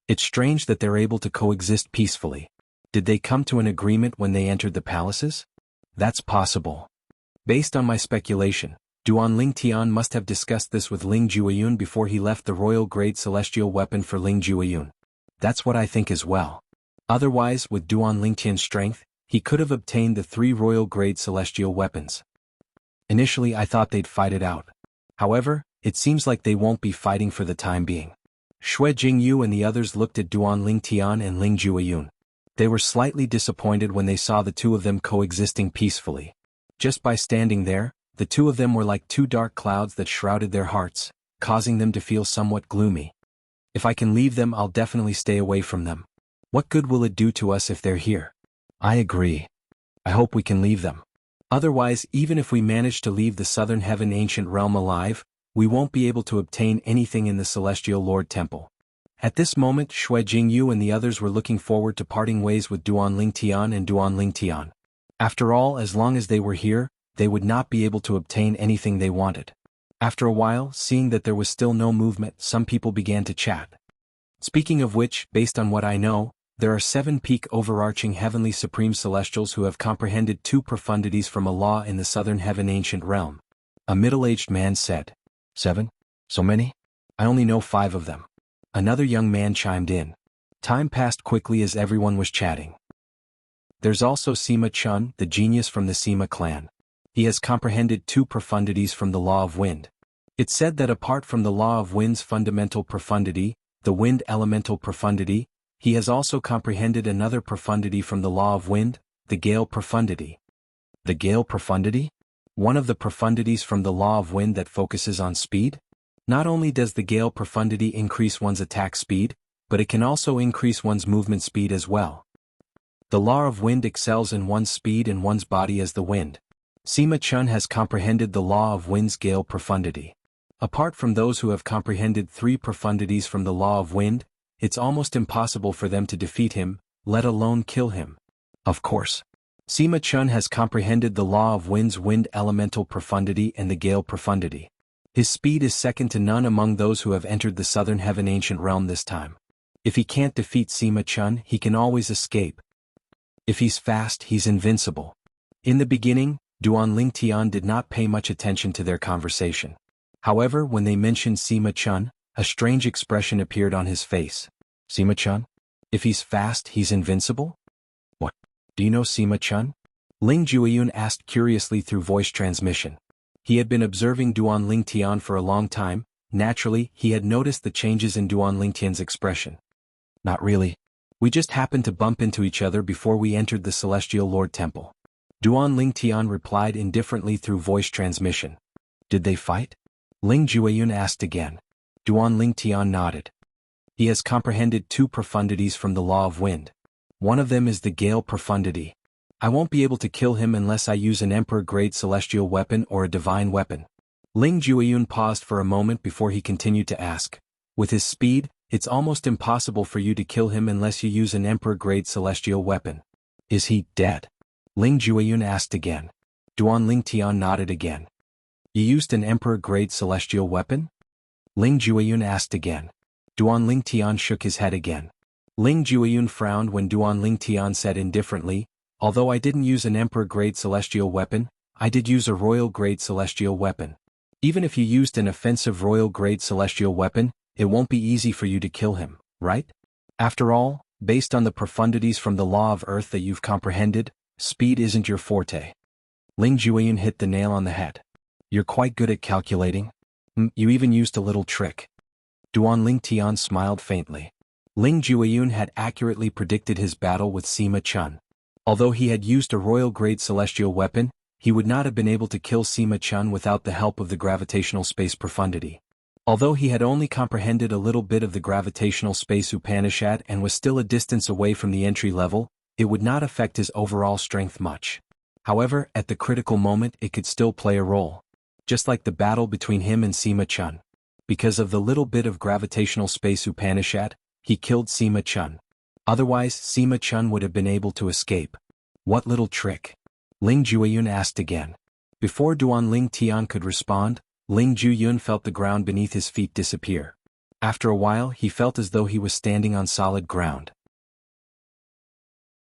It's strange that they're able to coexist peacefully. Did they come to an agreement when they entered the palaces? That's possible. Based on my speculation, Duan Lingtian must have discussed this with Ling Jueyun before he left the royal-grade celestial weapon for Ling Jueyun. That's what I think as well. Otherwise, with Duan Lingtian's strength, he could have obtained the 3 royal-grade celestial weapons. Initially I thought they'd fight it out. However, it seems like they won't be fighting for the time being. Shui Jingyu and the others looked at Duan Lingtian and Ling Jueyun. They were slightly disappointed when they saw the two of them coexisting peacefully. Just by standing there, the two of them were like 2 dark clouds that shrouded their hearts, causing them to feel somewhat gloomy. If I can leave them, I'll definitely stay away from them. What good will it do to us if they're here? I agree. I hope we can leave them. Otherwise, even if we manage to leave the Southern Heaven Ancient Realm alive, we won't be able to obtain anything in the Celestial Lord Temple. At this moment, Shui Jingyu and the others were looking forward to parting ways with Duan Lingtian and Duan Lingtian. After all, as long as they were here, they would not be able to obtain anything they wanted. After a while, seeing that there was still no movement, some people began to chat. Speaking of which, based on what I know, there are 7 peak overarching heavenly supreme celestials who have comprehended 2 profundities from a law in the Southern Heaven Ancient Realm. A middle-aged man said. 7? So many? I only know 5 of them. Another young man chimed in. Time passed quickly as everyone was chatting. There's also Sima Chun, the genius from the Sima clan. He has comprehended 2 profundities from the law of wind. It's said that apart from the law of wind's fundamental profundity, the wind elemental profundity, he has also comprehended another profundity from the law of wind, the gale profundity. The gale profundity? One of the profundities from the law of wind that focuses on speed? Not only does the gale profundity increase one's attack speed, but it can also increase one's movement speed as well. The law of wind excels in one's speed and one's body as the wind. Sima Chun has comprehended the law of wind's gale profundity. Apart from those who have comprehended 3 profundities from the law of wind, it's almost impossible for them to defeat him, let alone kill him. Of course. Sima Chun has comprehended the law of wind's wind elemental profundity and the gale profundity. His speed is second to none among those who have entered the Southern Heaven Ancient Realm this time. If he can't defeat Sima Chun, he can always escape. If he's fast, he's invincible. In the beginning, Duan Lingtian did not pay much attention to their conversation. However, when they mentioned Sima Chun, a strange expression appeared on his face. Sima Chun? If he's fast, he's invincible? What? Do you know Sima Chun? Ling Jueyun asked curiously through voice transmission. He had been observing Duan Lingtian for a long time. Naturally, he had noticed the changes in Duan Lingtian's expression. Not really. We just happened to bump into each other before we entered the Celestial Lord Temple. Duan Lingtian replied indifferently through voice transmission. Did they fight? Ling Jueyun asked again. Duan Lingtian nodded. He has comprehended 2 profundities from the law of wind. One of them is the gale profundity. I won't be able to kill him unless I use an emperor-grade celestial weapon or a divine weapon. Ling Jueyun paused for a moment before he continued to ask. With his speed, it's almost impossible for you to kill him unless you use an emperor-grade celestial weapon. Is he dead? Ling Jueyun asked again. Duan Lingtian nodded again. You used an emperor-grade celestial weapon? Ling Jueyun asked again. Duan Lingtian shook his head again. Ling Jueyun frowned when Duan Lingtian said indifferently, although I didn't use an emperor-grade celestial weapon, I did use a royal-grade celestial weapon. Even if you used an offensive royal-grade celestial weapon, it won't be easy for you to kill him, right? After all, based on the profundities from the law of earth that you've comprehended, speed isn't your forte. Ling Jueyun hit the nail on the head. You're quite good at calculating. You even used a little trick. Duan Ling Tian smiled faintly. Ling Jueyun had accurately predicted his battle with Sima Chun. Although he had used a royal-grade celestial weapon, he would not have been able to kill Sima Chun without the help of the gravitational space profundity. Although he had only comprehended a little bit of the gravitational space Upanishad and was still a distance away from the entry level, it would not affect his overall strength much. However, at the critical moment it could still play a role. Just like the battle between him and Sima Chun. Because of the little bit of gravitational space Upanishad, he killed Sima Chun. Otherwise, Sima Chun would have been able to escape. What little trick? Ling Jueyun asked again. Before Duan Ling Tian could respond, Ling Jueyun felt the ground beneath his feet disappear. After a while he felt as though he was standing on solid ground.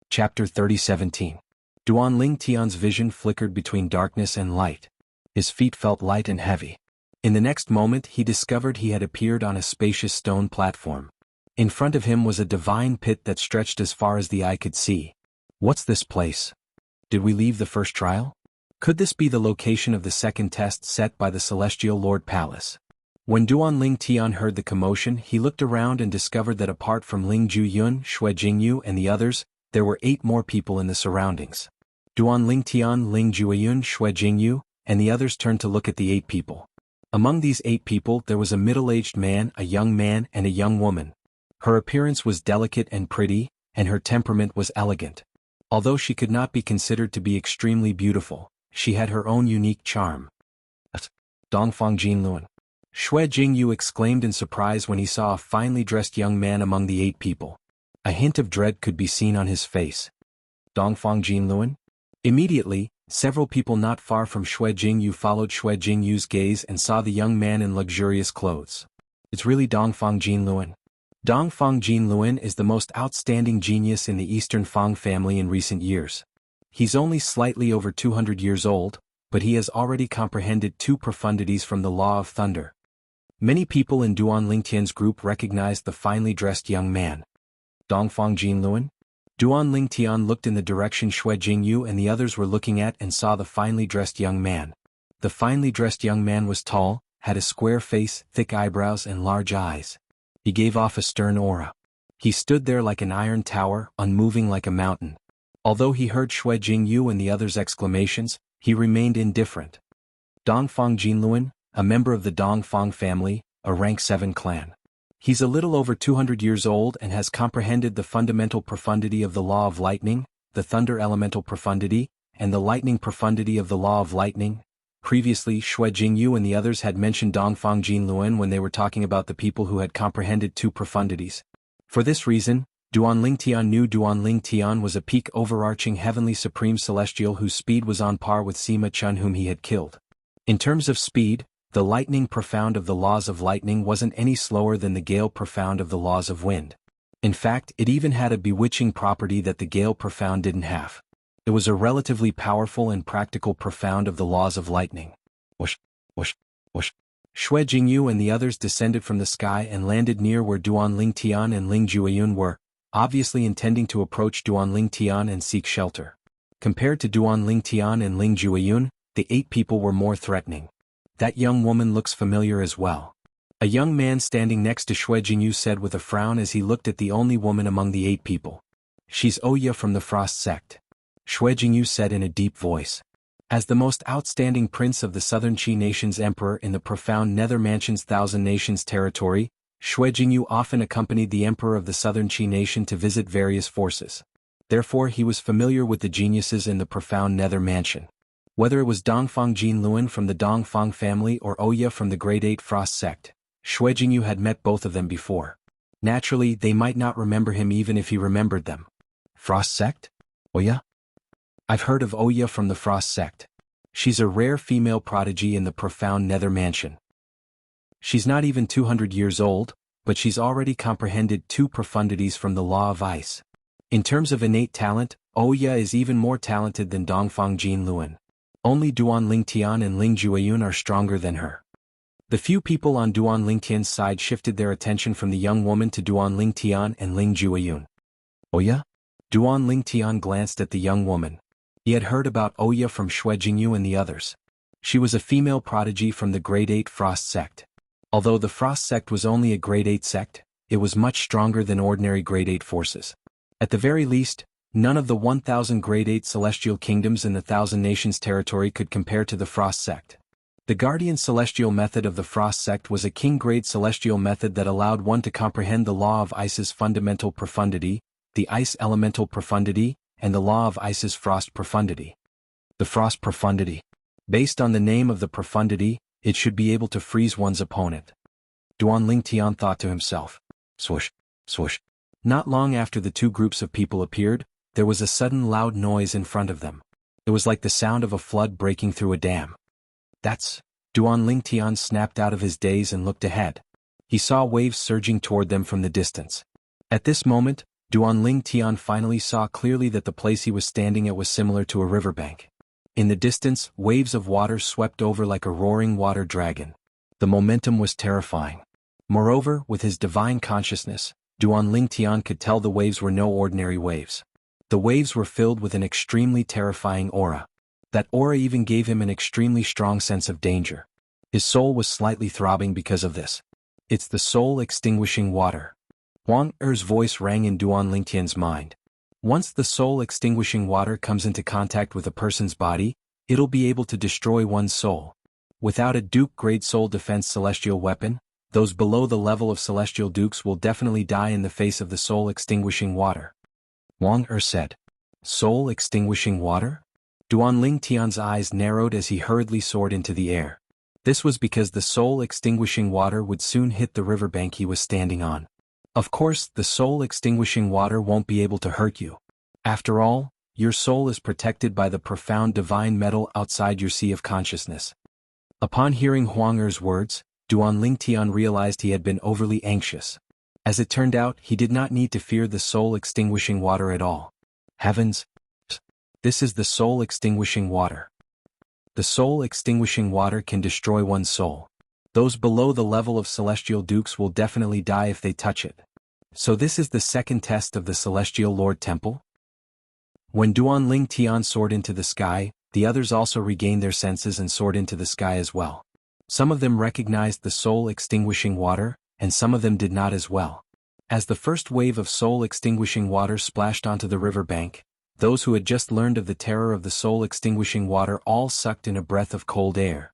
Chapter 30:17. Duan Ling Tian's vision flickered between darkness and light. His feet felt light and heavy. In the next moment he discovered he had appeared on a spacious stone platform. In front of him was a divine pit that stretched as far as the eye could see. What's this place? Did we leave the first trial? Could this be the location of the second test set by the Celestial Lord Palace? When Duan Ling Tian heard the commotion, he looked around and discovered that apart from Ling Jueyun, Xue Jingyu and the others, there were 8 more people in the surroundings. Duan Ling Tian, Ling Jueyun, Xue Jingyu, and the others turned to look at the 8 people. Among these 8 people there was a middle-aged man, a young man, and a young woman. Her appearance was delicate and pretty, and her temperament was elegant. Although she could not be considered to be extremely beautiful, she had her own unique charm. Dongfang Jinluan. Xue Jingyu exclaimed in surprise when he saw a finely dressed young man among the 8 people. A hint of dread could be seen on his face. Dongfang Jinluan? Immediately, several people not far from Xue Jingyu followed Xue Jingyu's gaze and saw the young man in luxurious clothes. It's really Dongfang Jinluan. Dongfang Jinluan is the most outstanding genius in the Eastern Fang family in recent years. He's only slightly over 200 years old, but he has already comprehended 2 profundities from the law of thunder. Many people in Duan Lingtian's group recognized the finely dressed young man. Dongfang Jinluan? Duan Lingtian looked in the direction Xue Jingyu and the others were looking at and saw the finely dressed young man. The finely dressed young man was tall, had a square face, thick eyebrows and large eyes. He gave off a stern aura. He stood there like an iron tower, unmoving like a mountain. Although he heard Xue Jingyu and the others' exclamations, he remained indifferent. Dongfang Jinluan, a member of the Dongfang family, a rank 7 clan. He's a little over 200 years old and has comprehended the fundamental profundity of the law of lightning, the thunder elemental profundity, and the lightning profundity of the law of lightning. Previously, Xue Jingyu and the others had mentioned Dongfang Jinluan when they were talking about the people who had comprehended 2 profundities. For this reason, Duan Lingtian knew Duan Lingtian was a peak overarching heavenly supreme celestial whose speed was on par with Sima Chun whom he had killed. In terms of speed, the lightning profound of the laws of lightning wasn't any slower than the gale profound of the laws of wind. In fact, it even had a bewitching property that the gale profound didn't have. It was a relatively powerful and practical profound of the laws of lightning. Whoosh, whoosh, whoosh. Xue Jingyu and the others descended from the sky and landed near where Duan Lingtian and Ling Jueyun were, obviously intending to approach Duan Lingtian and seek shelter. Compared to Duan Lingtian and Ling Jueyun, the 8 people were more threatening. That young woman looks familiar as well. A young man standing next to Xue Jingyu said with a frown as he looked at the only woman among the 8 people. She's Oya from the Frost sect. Xue Jingyu said in a deep voice. As the most outstanding prince of the Southern Qi Nation's emperor in the profound Nether Mansion's Thousand Nations territory, Xue Jingyu often accompanied the emperor of the Southern Qi Nation to visit various forces. Therefore he was familiar with the geniuses in the profound Nether Mansion. Whether it was Dongfang Jinluan from the Dongfang family or Oya from the Grade 8 Frost sect, Xue Jingyu had met both of them before. Naturally, they might not remember him even if he remembered them. Frost sect? Oya? I've heard of Oya from the Frost sect. She's a rare female prodigy in the profound Nether Mansion. She's not even 200 years old, but she's already comprehended 2 profundities from the law of ice. In terms of innate talent, Oya is even more talented than Dongfang Jinluan. Only Duan Lingtian and Ling Jueyun are stronger than her. The few people on Duan Lingtian's side shifted their attention from the young woman to Duan Lingtian and Ling Jueyun. Oya? Duan Lingtian glanced at the young woman. He had heard about Oya from Shui Jingyu and the others. She was a female prodigy from the Grade 8 Frost sect. Although the Frost sect was only a Grade 8 sect, it was much stronger than ordinary Grade 8 forces. At the very least, none of the 1,000 Grade 8 celestial kingdoms in the Thousand Nations territory could compare to the Frost sect. The Guardian Celestial method of the Frost sect was a king-grade celestial method that allowed one to comprehend the law of Ice's fundamental profundity, the Ice elemental profundity, and the law of Ice's frost profundity. The frost profundity. Based on the name of the profundity, it should be able to freeze one's opponent. Duan Lingtian thought to himself. Swoosh, swoosh. Not long after the two groups of people appeared, there was a sudden loud noise in front of them. It was like the sound of a flood breaking through a dam. That's... Duan Lingtian snapped out of his daze and looked ahead. He saw waves surging toward them from the distance. At this moment, Duan Lingtian finally saw clearly that the place he was standing at was similar to a riverbank. In the distance, waves of water swept over like a roaring water dragon. The momentum was terrifying. Moreover, with his divine consciousness, Duan Lingtian could tell the waves were no ordinary waves. The waves were filled with an extremely terrifying aura. That aura even gave him an extremely strong sense of danger. His soul was slightly throbbing because of this. It's the soul-extinguishing water. Huang Er's voice rang in Duan Lingtian's mind. Once the soul-extinguishing water comes into contact with a person's body, it'll be able to destroy one's soul. Without a Duke-grade soul defense celestial weapon, those below the level of celestial dukes will definitely die in the face of the soul-extinguishing water. Huang Er said. Soul-extinguishing water? Duan Lingtian's eyes narrowed as he hurriedly soared into the air. This was because the soul-extinguishing water would soon hit the riverbank he was standing on. Of course, the soul-extinguishing water won't be able to hurt you. After all, your soul is protected by the profound divine metal outside your sea of consciousness. Upon hearing Huang Er's words, Duan Lingtian realized he had been overly anxious. As it turned out, he did not need to fear the soul-extinguishing water at all. Heavens! This is the soul-extinguishing water. The soul-extinguishing water can destroy one's soul. Those below the level of celestial dukes will definitely die if they touch it. So this is the second test of the Celestial Lord Temple? When Duan Lingtian soared into the sky, the others also regained their senses and soared into the sky as well. Some of them recognized the soul-extinguishing water, and some of them did not as well. As the first wave of soul-extinguishing water splashed onto the riverbank, those who had just learned of the terror of the soul-extinguishing water all sucked in a breath of cold air.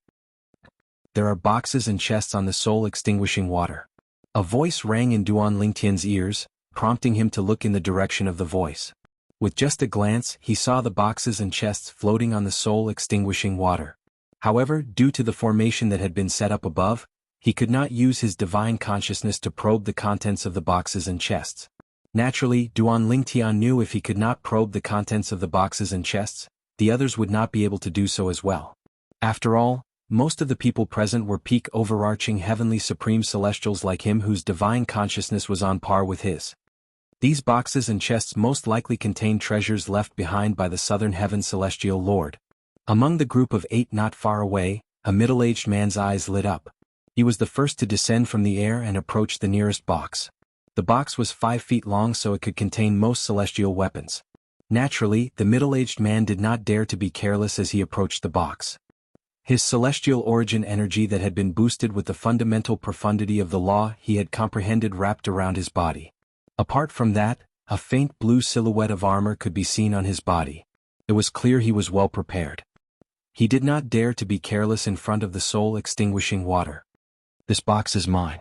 There are boxes and chests on the soul-extinguishing water. A voice rang in Duan Lingtian's ears, prompting him to look in the direction of the voice. With just a glance, he saw the boxes and chests floating on the soul-extinguishing water. However, due to the formation that had been set up above, he could not use his divine consciousness to probe the contents of the boxes and chests. Naturally, Duan Lingtian knew if he could not probe the contents of the boxes and chests, the others would not be able to do so as well. After all, most of the people present were peak overarching heavenly supreme celestials like him whose divine consciousness was on par with his. These boxes and chests most likely contained treasures left behind by the Southern Heaven Celestial Lord. Among the group of 8 not far away, a middle-aged man's eyes lit up. He was the first to descend from the air and approach the nearest box. The box was 5 feet long so it could contain most celestial weapons. Naturally, the middle-aged man did not dare to be careless as he approached the box. His celestial origin energy that had been boosted with the fundamental profundity of the law he had comprehended wrapped around his body. Apart from that, a faint blue silhouette of armor could be seen on his body. It was clear he was well prepared. He did not dare to be careless in front of the soul-extinguishing water. This box is mine.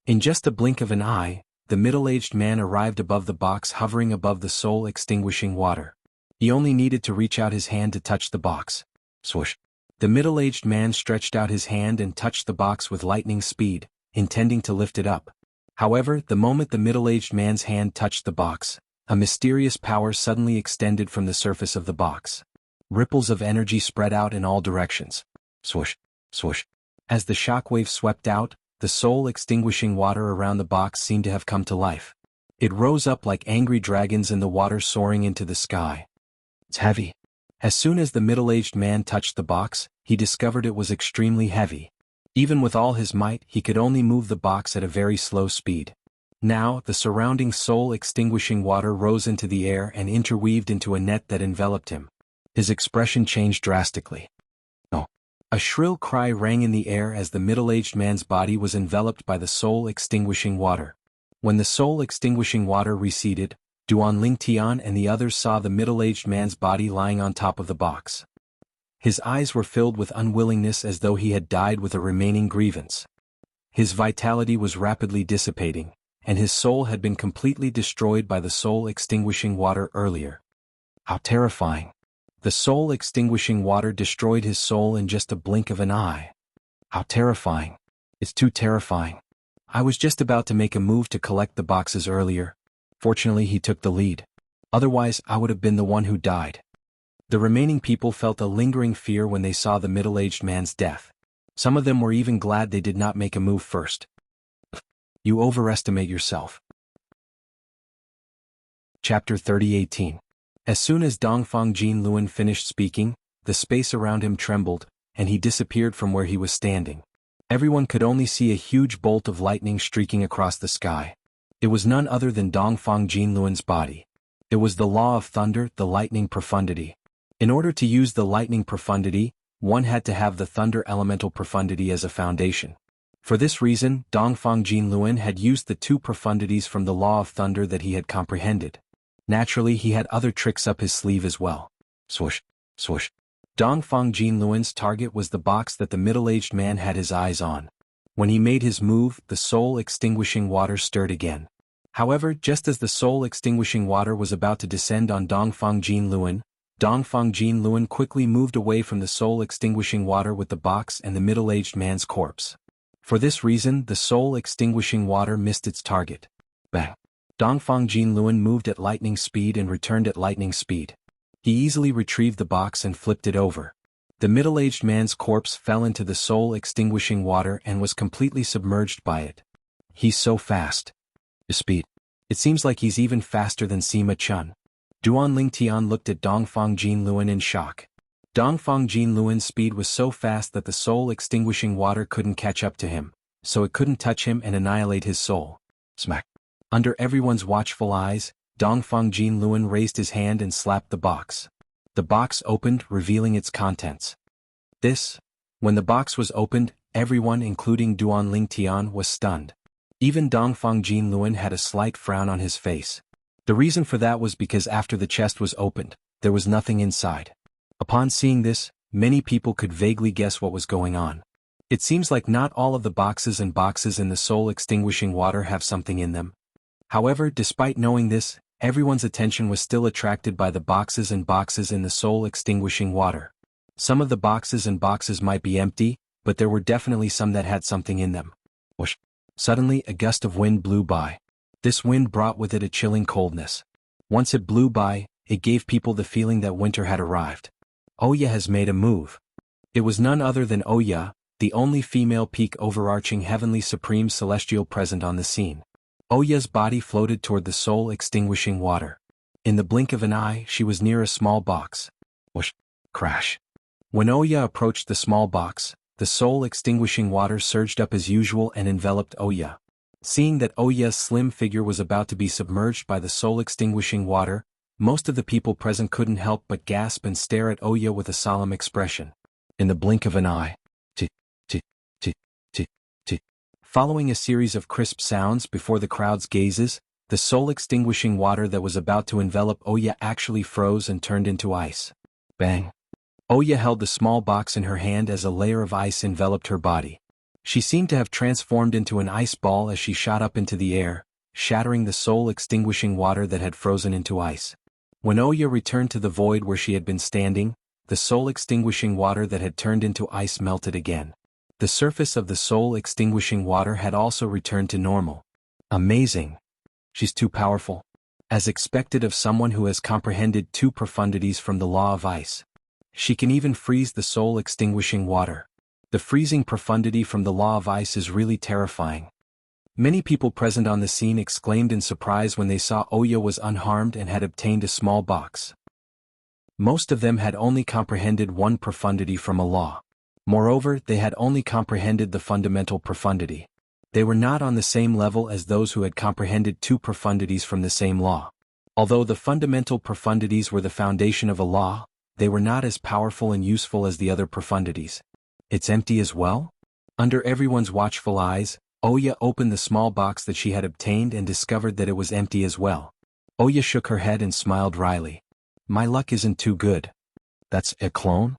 In just a blink of an eye, the middle-aged man arrived above the box hovering above the soul-extinguishing water. He only needed to reach out his hand to touch the box. Swoosh. The middle-aged man stretched out his hand and touched the box with lightning speed, intending to lift it up. However, the moment the middle-aged man's hand touched the box, a mysterious power suddenly extended from the surface of the box. Ripples of energy spread out in all directions. Swoosh, swoosh. As the shockwave swept out, the soul-extinguishing water around the box seemed to have come to life. It rose up like angry dragons in the water soaring into the sky. It's heavy. As soon as the middle-aged man touched the box, he discovered it was extremely heavy. Even with all his might, he could only move the box at a very slow speed. Now, the surrounding soul-extinguishing water rose into the air and interweaved into a net that enveloped him. His expression changed drastically. "No!" A shrill cry rang in the air as the middle-aged man's body was enveloped by the soul-extinguishing water. When the soul-extinguishing water receded, Duan Lingtian and the others saw the middle-aged man's body lying on top of the box. His eyes were filled with unwillingness as though he had died with a remaining grievance. His vitality was rapidly dissipating, and his soul had been completely destroyed by the soul-extinguishing water earlier. How terrifying! The soul-extinguishing water destroyed his soul in just a blink of an eye. How terrifying! It's too terrifying. I was just about to make a move to collect the boxes earlier. Fortunately, he took the lead. Otherwise, I would have been the one who died. The remaining people felt a lingering fear when they saw the middle-aged man's death. Some of them were even glad they did not make a move first. You overestimate yourself. Chapter 30:18. As soon as Dongfang Jinluan finished speaking, the space around him trembled, and he disappeared from where he was standing. Everyone could only see a huge bolt of lightning streaking across the sky. It was none other than Dongfang Jinluan's body. It was the law of thunder, the lightning profundity. In order to use the lightning profundity, one had to have the thunder elemental profundity as a foundation. For this reason, Dongfang Jinluan had used the two profundities from the law of thunder that he had comprehended. Naturally, he had other tricks up his sleeve as well. Swoosh, swoosh. Dongfang Jinluan's target was the box that the middle-aged man had his eyes on. When he made his move, the soul-extinguishing water stirred again. However, just as the soul-extinguishing water was about to descend on Dongfang Jinluan quickly moved away from the soul-extinguishing water with the box and the middle-aged man's corpse. For this reason, the soul-extinguishing water missed its target. Bang! Dongfang Jinluan moved at lightning speed and returned at lightning speed. He easily retrieved the box and flipped it over. The middle-aged man's corpse fell into the soul-extinguishing water and was completely submerged by it. He's so fast. His speed. It seems like he's even faster than Sima Chun. Duan Lingtian looked at Dongfang Jinluan in shock. Dongfang Jinluan's speed was so fast that the soul-extinguishing water couldn't catch up to him, so it couldn't touch him and annihilate his soul. Smack. Under everyone's watchful eyes, Dongfang Jinluan raised his hand and slapped the box. The box opened, revealing its contents. When the box was opened, everyone including Duan Lingtian was stunned. Even Dongfang Jinluan had a slight frown on his face. The reason for that was because after the chest was opened, there was nothing inside. Upon seeing this, many people could vaguely guess what was going on. It seems like not all of the boxes in the soul-extinguishing water have something in them. However, despite knowing this, everyone's attention was still attracted by the boxes in the soul-extinguishing water. Some of the boxes might be empty, but there were definitely some that had something in them. Whoosh! Suddenly, a gust of wind blew by. This wind brought with it a chilling coldness. Once it blew by, it gave people the feeling that winter had arrived. Oya has made a move. It was none other than Oya, the only female peak overarching heavenly supreme celestial present on the scene. Oya's body floated toward the soul-extinguishing water. In the blink of an eye, she was near a small box. Whoosh! Crash! When Oya approached the small box, the soul-extinguishing water surged up as usual and enveloped Oya. Seeing that Oya's slim figure was about to be submerged by the soul-extinguishing water, most of the people present couldn't help but gasp and stare at Oya with a solemn expression. In the blink of an eye. Following a series of crisp sounds before the crowd's gazes, the soul-extinguishing water that was about to envelop Oya actually froze and turned into ice. Bang! Oya held the small box in her hand as a layer of ice enveloped her body. She seemed to have transformed into an ice ball as she shot up into the air, shattering the soul-extinguishing water that had frozen into ice. When Oya returned to the void where she had been standing, the soul-extinguishing water that had turned into ice melted again. The surface of the soul-extinguishing water had also returned to normal. Amazing! She's too powerful. As expected of someone who has comprehended two profundities from the law of ice. She can even freeze the soul-extinguishing water. The freezing profundity from the law of ice is really terrifying. Many people present on the scene exclaimed in surprise when they saw Oya was unharmed and had obtained a small box. Most of them had only comprehended one profundity from a law. Moreover, they had only comprehended the fundamental profundity. They were not on the same level as those who had comprehended two profundities from the same law. Although the fundamental profundities were the foundation of a law, they were not as powerful and useful as the other profundities. It's empty as well? Under everyone's watchful eyes, Oya opened the small box that she had obtained and discovered that it was empty as well. Oya shook her head and smiled wryly. My luck isn't too good. That's a clone?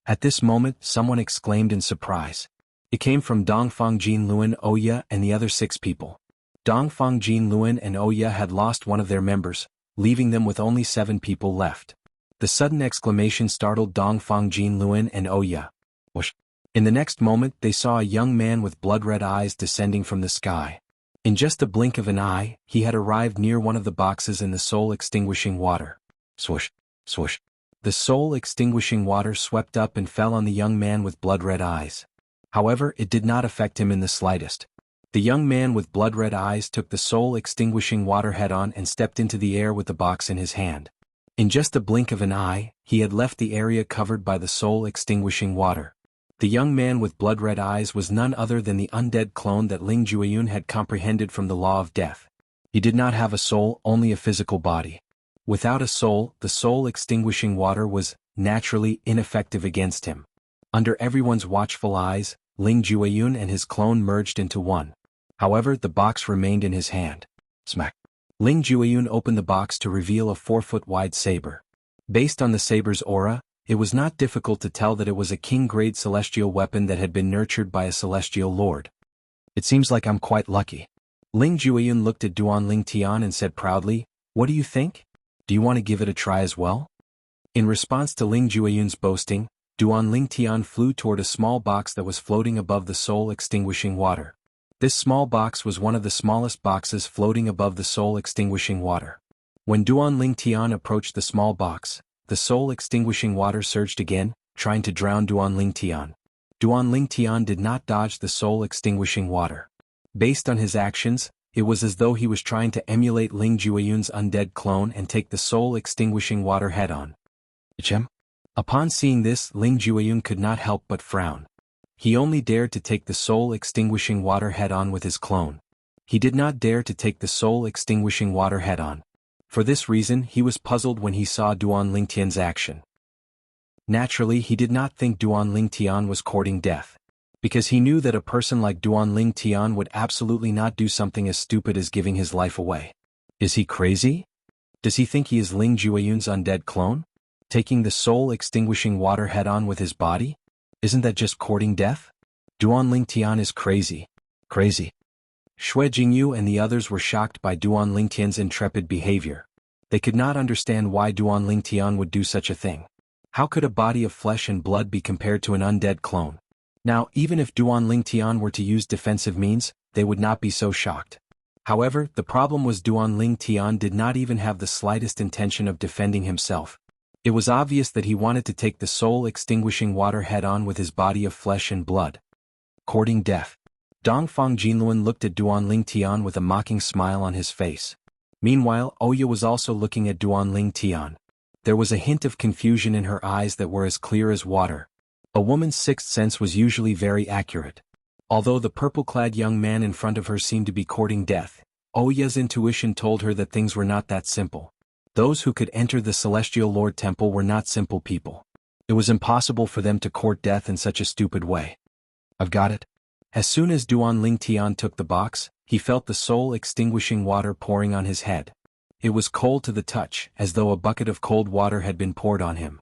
At this moment, someone exclaimed in surprise. It came from Dongfang Jinluan, Oya, and the other 6 people. Dongfang Jinluan and Oya had lost one of their members, leaving them with only 7 people left. The sudden exclamation startled Dongfang Jinluan and Oya. Whoosh! In the next moment, they saw a young man with blood-red eyes descending from the sky. In just a blink of an eye, he had arrived near one of the boxes in the soul-extinguishing water. Swoosh! Swoosh! The soul-extinguishing water swept up and fell on the young man with blood-red eyes. However, it did not affect him in the slightest. The young man with blood-red eyes took the soul-extinguishing water head-on and stepped into the air with the box in his hand. In just a blink of an eye, he had left the area covered by the soul-extinguishing water. The young man with blood-red eyes was none other than the undead clone that Ling Jueyun had comprehended from the law of death. He did not have a soul, only a physical body. Without a soul, the soul-extinguishing water was, naturally, ineffective against him. Under everyone's watchful eyes, Ling Jueyun and his clone merged into one. However, the box remained in his hand. Smack! Ling Jueyun opened the box to reveal a 4-foot-wide saber. Based on the saber's aura, it was not difficult to tell that it was a king-grade celestial weapon that had been nurtured by a celestial lord. It seems like I'm quite lucky. Ling Jueyun looked at Duan Ling Tian and said proudly, "What do you think? Do you want to give it a try as well?" In response to Ling Jueyun's boasting, Duan Ling Tian flew toward a small box that was floating above the soul-extinguishing water. This small box was one of the smallest boxes floating above the soul-extinguishing water. When Duan Ling Tian approached the small box, the soul-extinguishing water surged again, trying to drown Duan Ling Tian. Duan Ling Tian did not dodge the soul-extinguishing water. Based on his actions, it was as though he was trying to emulate Ling Jueyun's undead clone and take the soul-extinguishing water head-on. Upon seeing this, Ling Jueyun could not help but frown. He only dared to take the soul-extinguishing water head-on with his clone. He did not dare to take the soul-extinguishing water head-on. For this reason, he was puzzled when he saw Duan Ling Tian's action. Naturally, he did not think Duan Ling Tian was courting death. Because he knew that a person like Duan Ling Tian would absolutely not do something as stupid as giving his life away. Is he crazy? Does he think he is Ling Jueyun's undead clone? Taking the soul-extinguishing water head-on with his body? Isn't that just courting death? Duan Ling Tian is crazy. Crazy. Xue Jingyu and the others were shocked by Duan Ling Tian's intrepid behavior. They could not understand why Duan Ling Tian would do such a thing. How could a body of flesh and blood be compared to an undead clone? Now, even if Duan Ling Tian were to use defensive means, they would not be so shocked. However, the problem was Duan Ling Tian did not even have the slightest intention of defending himself. It was obvious that he wanted to take the soul-extinguishing water head-on with his body of flesh and blood. Courting death. Dongfang Jinluan looked at Duan Ling Tian with a mocking smile on his face. Meanwhile, Oya was also looking at Duan Ling Tian. There was a hint of confusion in her eyes that were as clear as water. A woman's sixth sense was usually very accurate. Although the purple-clad young man in front of her seemed to be courting death, Oya's intuition told her that things were not that simple. Those who could enter the Celestial Lord Temple were not simple people. It was impossible for them to court death in such a stupid way. I've got it. As soon as Duan Ling Tian took the box, he felt the soul-extinguishing water pouring on his head. It was cold to the touch, as though a bucket of cold water had been poured on him.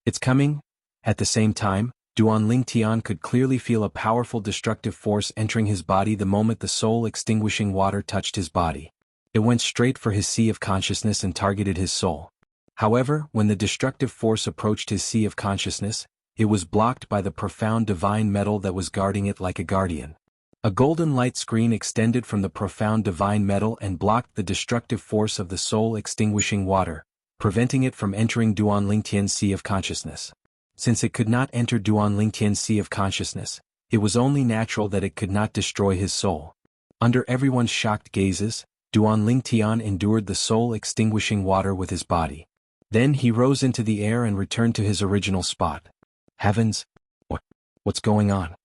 It's coming. At the same time, Duan Ling Tian could clearly feel a powerful destructive force entering his body the moment the soul-extinguishing water touched his body. It went straight for his sea of consciousness and targeted his soul. However, when the destructive force approached his sea of consciousness, it was blocked by the profound divine metal that was guarding it like a guardian. A golden light screen extended from the profound divine metal and blocked the destructive force of the soul-extinguishing water, preventing it from entering Duan Ling Tian's sea of consciousness. Since it could not enter Duan Ling Tian's sea of consciousness, it was only natural that it could not destroy his soul. Under everyone's shocked gazes, Duan Ling Tian endured the soul-extinguishing water with his body. Then he rose into the air and returned to his original spot. Heavens! What? What's going on?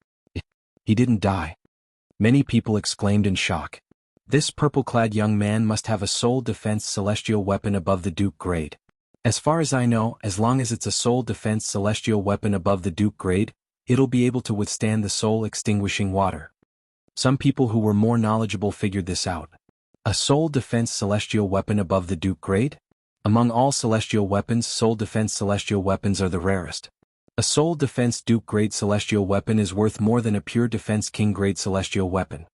He didn't die. Many people exclaimed in shock. This purple-clad young man must have a soul defense celestial weapon above the Duke grade. As far as I know, as long as it's a soul defense celestial weapon above the Duke grade, it'll be able to withstand the soul-extinguishing water. Some people who were more knowledgeable figured this out. A soul defense celestial weapon above the Duke grade? Among all celestial weapons, soul defense celestial weapons are the rarest. A soul defense Duke grade celestial weapon is worth more than a pure defense King grade celestial weapon.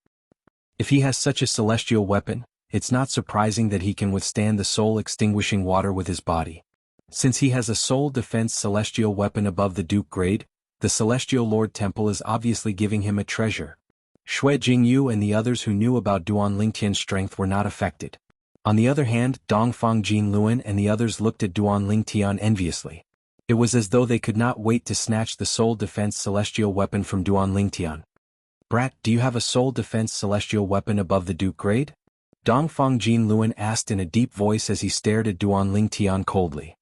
If he has such a celestial weapon, it's not surprising that he can withstand the soul-extinguishing water with his body. Since he has a soul defense celestial weapon above the Duke grade, the Celestial Lord Temple is obviously giving him a treasure. Shui Jingyu and the others who knew about Duan Lingtian's strength were not affected. On the other hand, Dongfang Jinluan and the others looked at Duan Lingtian enviously. It was as though they could not wait to snatch the soul defense celestial weapon from Duan Lingtian. Brat, do you have a soul defense celestial weapon above the Duke grade? Dongfang Jinluan asked in a deep voice as he stared at Duan Lingtian coldly.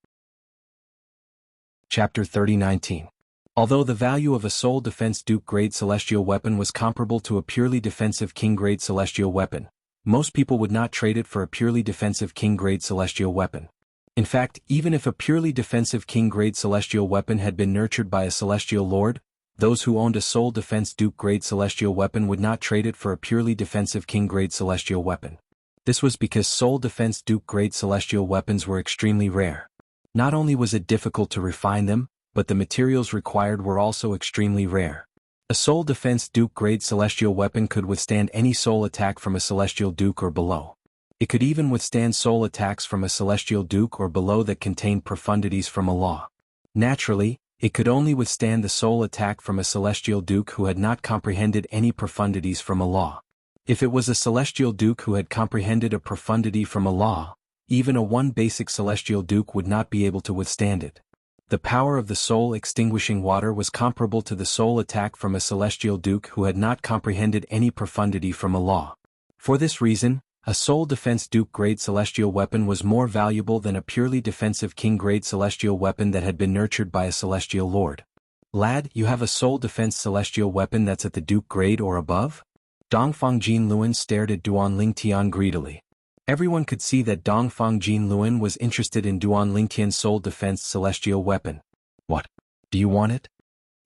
Chapter 30:19. Although the value of a soul defense Duke grade celestial weapon was comparable to a purely defensive King grade celestial weapon, most people would not trade it for a purely defensive King grade celestial weapon. In fact, even if a purely defensive King grade celestial weapon had been nurtured by a celestial lord, those who owned a soul defense Duke grade celestial weapon would not trade it for a purely defensive King grade celestial weapon. This was because soul defense Duke grade celestial weapons were extremely rare. Not only was it difficult to refine them, but the materials required were also extremely rare. A soul defense Duke grade celestial weapon could withstand any soul attack from a celestial Duke or below. It could even withstand soul attacks from a celestial Duke or below that contained profundities from a law. Naturally, it could only withstand the soul attack from a celestial Duke who had not comprehended any profundities from a law. If it was a celestial Duke who had comprehended a profundity from a law, even a one basic celestial Duke would not be able to withstand it. The power of the soul-extinguishing water was comparable to the soul attack from a celestial Duke who had not comprehended any profundity from a law. For this reason, a soul defense Duke grade celestial weapon was more valuable than a purely defensive King grade celestial weapon that had been nurtured by a celestial lord. Lad, you have a soul defense celestial weapon that's at the Duke grade or above? Dongfang Jinluan stared at Duan Lingtian greedily. Everyone could see that Dongfang Jinluan was interested in Duan Lingtian's soul defense celestial weapon. What? Do you want it?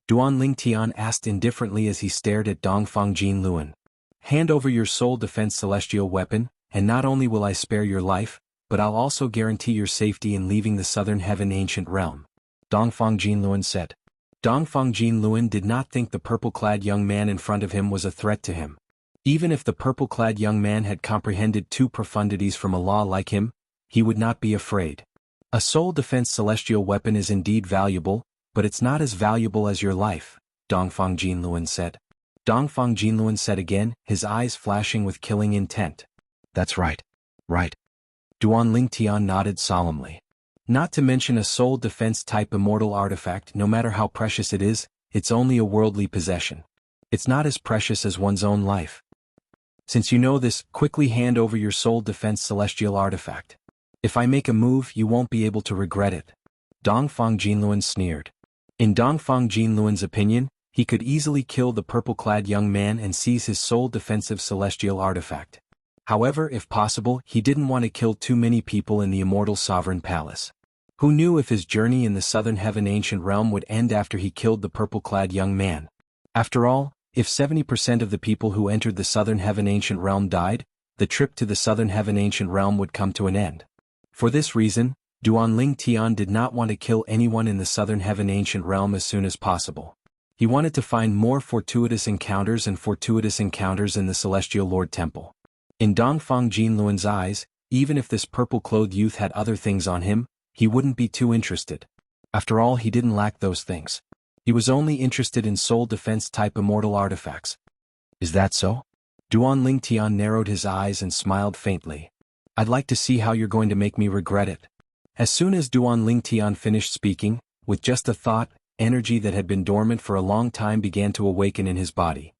Duan Lingtian asked indifferently as he stared at Dongfang Jinluan. Hand over your soul defense celestial weapon, and not only will I spare your life, but I'll also guarantee your safety in leaving the Southern Heaven Ancient Realm. Dongfang Jinluan said. Dongfang Jinluan did not think the purple-clad young man in front of him was a threat to him. Even if the purple-clad young man had comprehended two profundities from a law like him, he would not be afraid. A soul defense celestial weapon is indeed valuable, but it's not as valuable as your life, Dongfang Jinluan said. Dongfang Jinluan said again, his eyes flashing with killing intent. That's right. Right. Duan Lingtian nodded solemnly. Not to mention a soul defense type immortal artifact, no matter how precious it is, it's only a worldly possession. It's not as precious as one's own life. Since you know this, quickly hand over your soul defense celestial artifact. If I make a move, you won't be able to regret it. Dongfang Jinluan sneered. In Dongfang Jinluan's opinion, he could easily kill the purple-clad young man and seize his soul defensive celestial artifact. However, if possible, he didn't want to kill too many people in the immortal sovereign palace. Who knew if his journey in the Southern Heaven Ancient Realm would end after he killed the purple-clad young man? After all, if 70% of the people who entered the Southern Heaven Ancient Realm died, the trip to the Southern Heaven Ancient Realm would come to an end. For this reason, Duan Lingtian did not want to kill anyone in the Southern Heaven Ancient Realm as soon as possible. He wanted to find more fortuitous encounters in the Celestial Lord Temple. In Dongfang Jinluan's eyes, even if this purple-clothed youth had other things on him, he wouldn't be too interested. After all, he didn't lack those things. He was only interested in soul defense-type immortal artifacts. Is that so? Duan Lingtian narrowed his eyes and smiled faintly. I'd like to see how you're going to make me regret it. As soon as Duan Lingtian finished speaking, with just a thought, energy that had been dormant for a long time began to awaken in his body.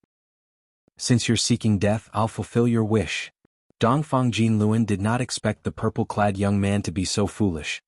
Since you're seeking death, I'll fulfill your wish. Dongfang Jinluan did not expect the purple-clad young man to be so foolish.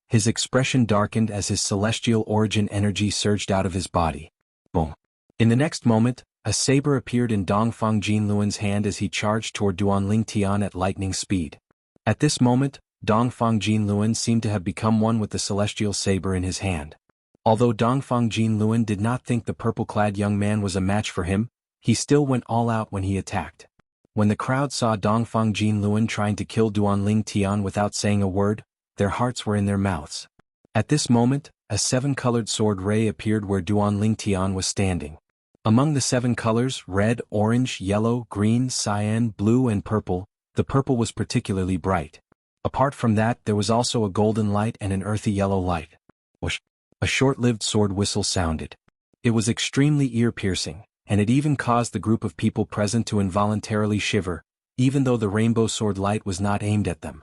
His expression darkened as his celestial origin energy surged out of his body. Boom. In the next moment, a saber appeared in Dongfang Jinluan's hand as he charged toward Duanling Tian at lightning speed. At this moment, Dongfang Jinluan seemed to have become one with the celestial saber in his hand. Although Dongfang Jinluan did not think the purple-clad young man was a match for him, he still went all out when he attacked. When the crowd saw Dongfang Jinluan trying to kill Duanling Tian without saying a word, their hearts were in their mouths. At this moment, a seven-colored sword ray appeared where Duanling Tian was standing. Among the 7 colors, red, orange, yellow, green, cyan, blue and purple, the purple was particularly bright. Apart from that, there was also a golden light and an earthy yellow light. Whoosh! A short-lived sword whistle sounded. It was extremely ear-piercing, and it even caused the group of people present to involuntarily shiver, even though the rainbow sword light was not aimed at them.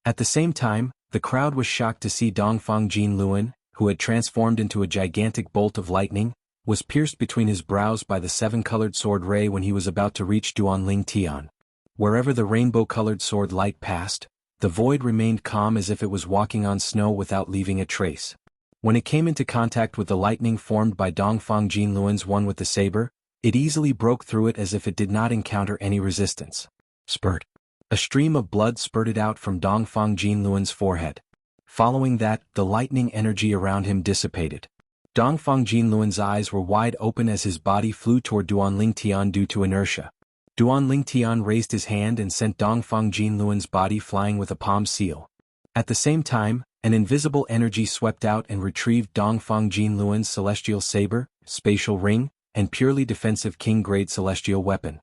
At the same time, the crowd was shocked to see Dongfang Jinluan, who had transformed into a gigantic bolt of lightning, was pierced between his brows by the 7-colored sword ray when he was about to reach Duanling Tian. Wherever the rainbow-colored sword light passed, the void remained calm as if it was walking on snow without leaving a trace. When it came into contact with the lightning formed by Dongfang Jinluan's one with the saber, it easily broke through it as if it did not encounter any resistance. Spurt! A stream of blood spurted out from Dongfang Jinluan's forehead. Following that, the lightning energy around him dissipated. Dongfang Jinluan's eyes were wide open as his body flew toward Duanling Tian due to inertia. Duanling Tian raised his hand and sent Dongfang Jinluan's body flying with a palm seal. At the same time, an invisible energy swept out and retrieved Dongfang Jinluan's celestial saber, spatial ring, and purely defensive king-grade celestial weapon.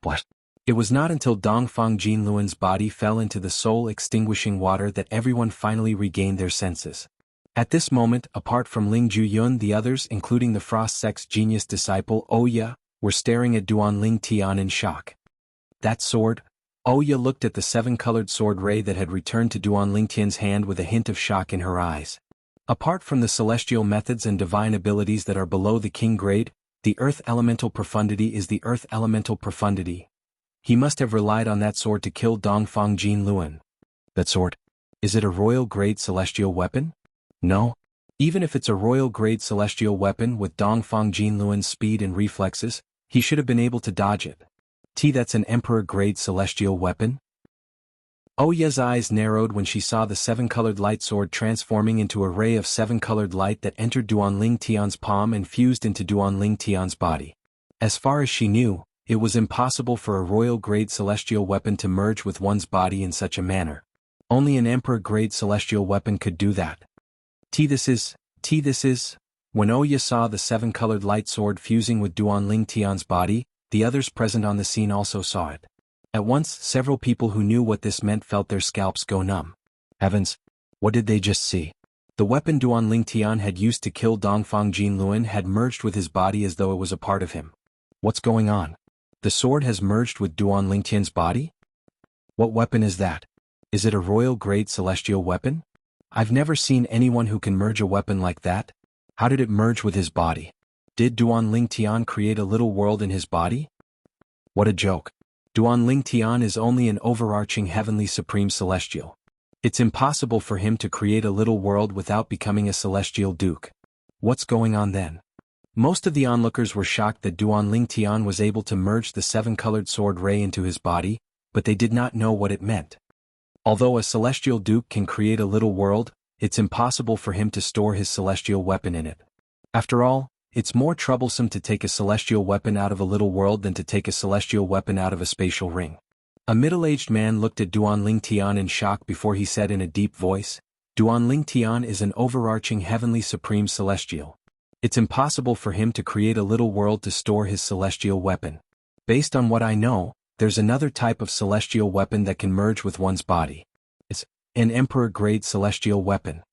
What? It was not until Dongfang Jinluan's body fell into the soul-extinguishing water that everyone finally regained their senses. At this moment, apart from Ling Juyun, the others, including the Frost Sect's genius disciple Oya, were staring at Duanling Tian in shock. That sword? Oya looked at the 7-colored sword ray that had returned to Duanling Tian's hand with a hint of shock in her eyes. Apart from the celestial methods and divine abilities that are below the king grade, the earth elemental profundity is the earth elemental profundity. He must have relied on that sword to kill Dongfang Jinluan. That sword? Is it a royal grade celestial weapon? No. Even if it's a royal grade celestial weapon with Dongfang Jinluan's speed and reflexes, he should have been able to dodge it. That's an emperor grade celestial weapon? Oya's eyes narrowed when she saw the 7-colored light sword transforming into a ray of 7-colored light that entered Duanling Tian's palm and fused into Duanling Tian's body. As far as she knew, it was impossible for a royal grade celestial weapon to merge with one's body in such a manner. Only an emperor grade celestial weapon could do that. This is. When Oya saw the 7-colored light sword fusing with Duanling Tian's body, the others present on the scene also saw it. At once, several people who knew what this meant felt their scalps go numb. Heavens! What did they just see? The weapon Duanling Tian had used to kill Dongfang Jinluan had merged with his body as though it was a part of him. What's going on? The sword has merged with Duanling Tian's body? What weapon is that? Is it a royal grade celestial weapon? I've never seen anyone who can merge a weapon like that. How did it merge with his body? Did Duanling Tian create a little world in his body? What a joke. Duanling Tian is only an overarching heavenly supreme celestial. It's impossible for him to create a little world without becoming a celestial duke. What's going on then? Most of the onlookers were shocked that Duanling Tian was able to merge the 7-colored sword ray into his body, but they did not know what it meant. Although a celestial duke can create a little world, it's impossible for him to store his celestial weapon in it. After all, it's more troublesome to take a celestial weapon out of a little world than to take a celestial weapon out of a spatial ring. A middle-aged man looked at Duanling Tian in shock before he said in a deep voice, Duanling Tian is an overarching heavenly supreme celestial. It's impossible for him to create a little world to store his celestial weapon. Based on what I know, there's another type of celestial weapon that can merge with one's body. It's an emperor-grade celestial weapon.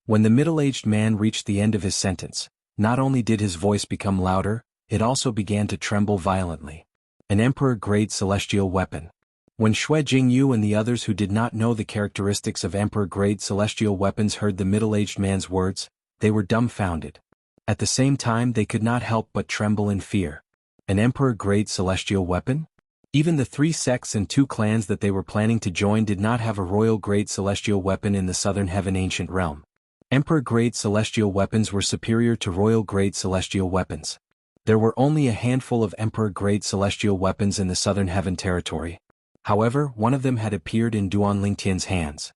When the middle-aged man reached the end of his sentence, not only did his voice become louder, it also began to tremble violently. An emperor-grade celestial weapon. When Xue Jingyu and the others who did not know the characteristics of emperor-grade celestial weapons heard the middle-aged man's words, they were dumbfounded. At the same time they could not help but tremble in fear. An emperor-grade celestial weapon? Even the 3 sects and 2 clans that they were planning to join did not have a royal-grade celestial weapon in the Southern Heaven Ancient Realm. Emperor-grade celestial weapons were superior to royal-grade celestial weapons. There were only a handful of Emperor-grade celestial weapons in the Southern Heaven territory. However, one of them had appeared in Duan Lingtian's hands.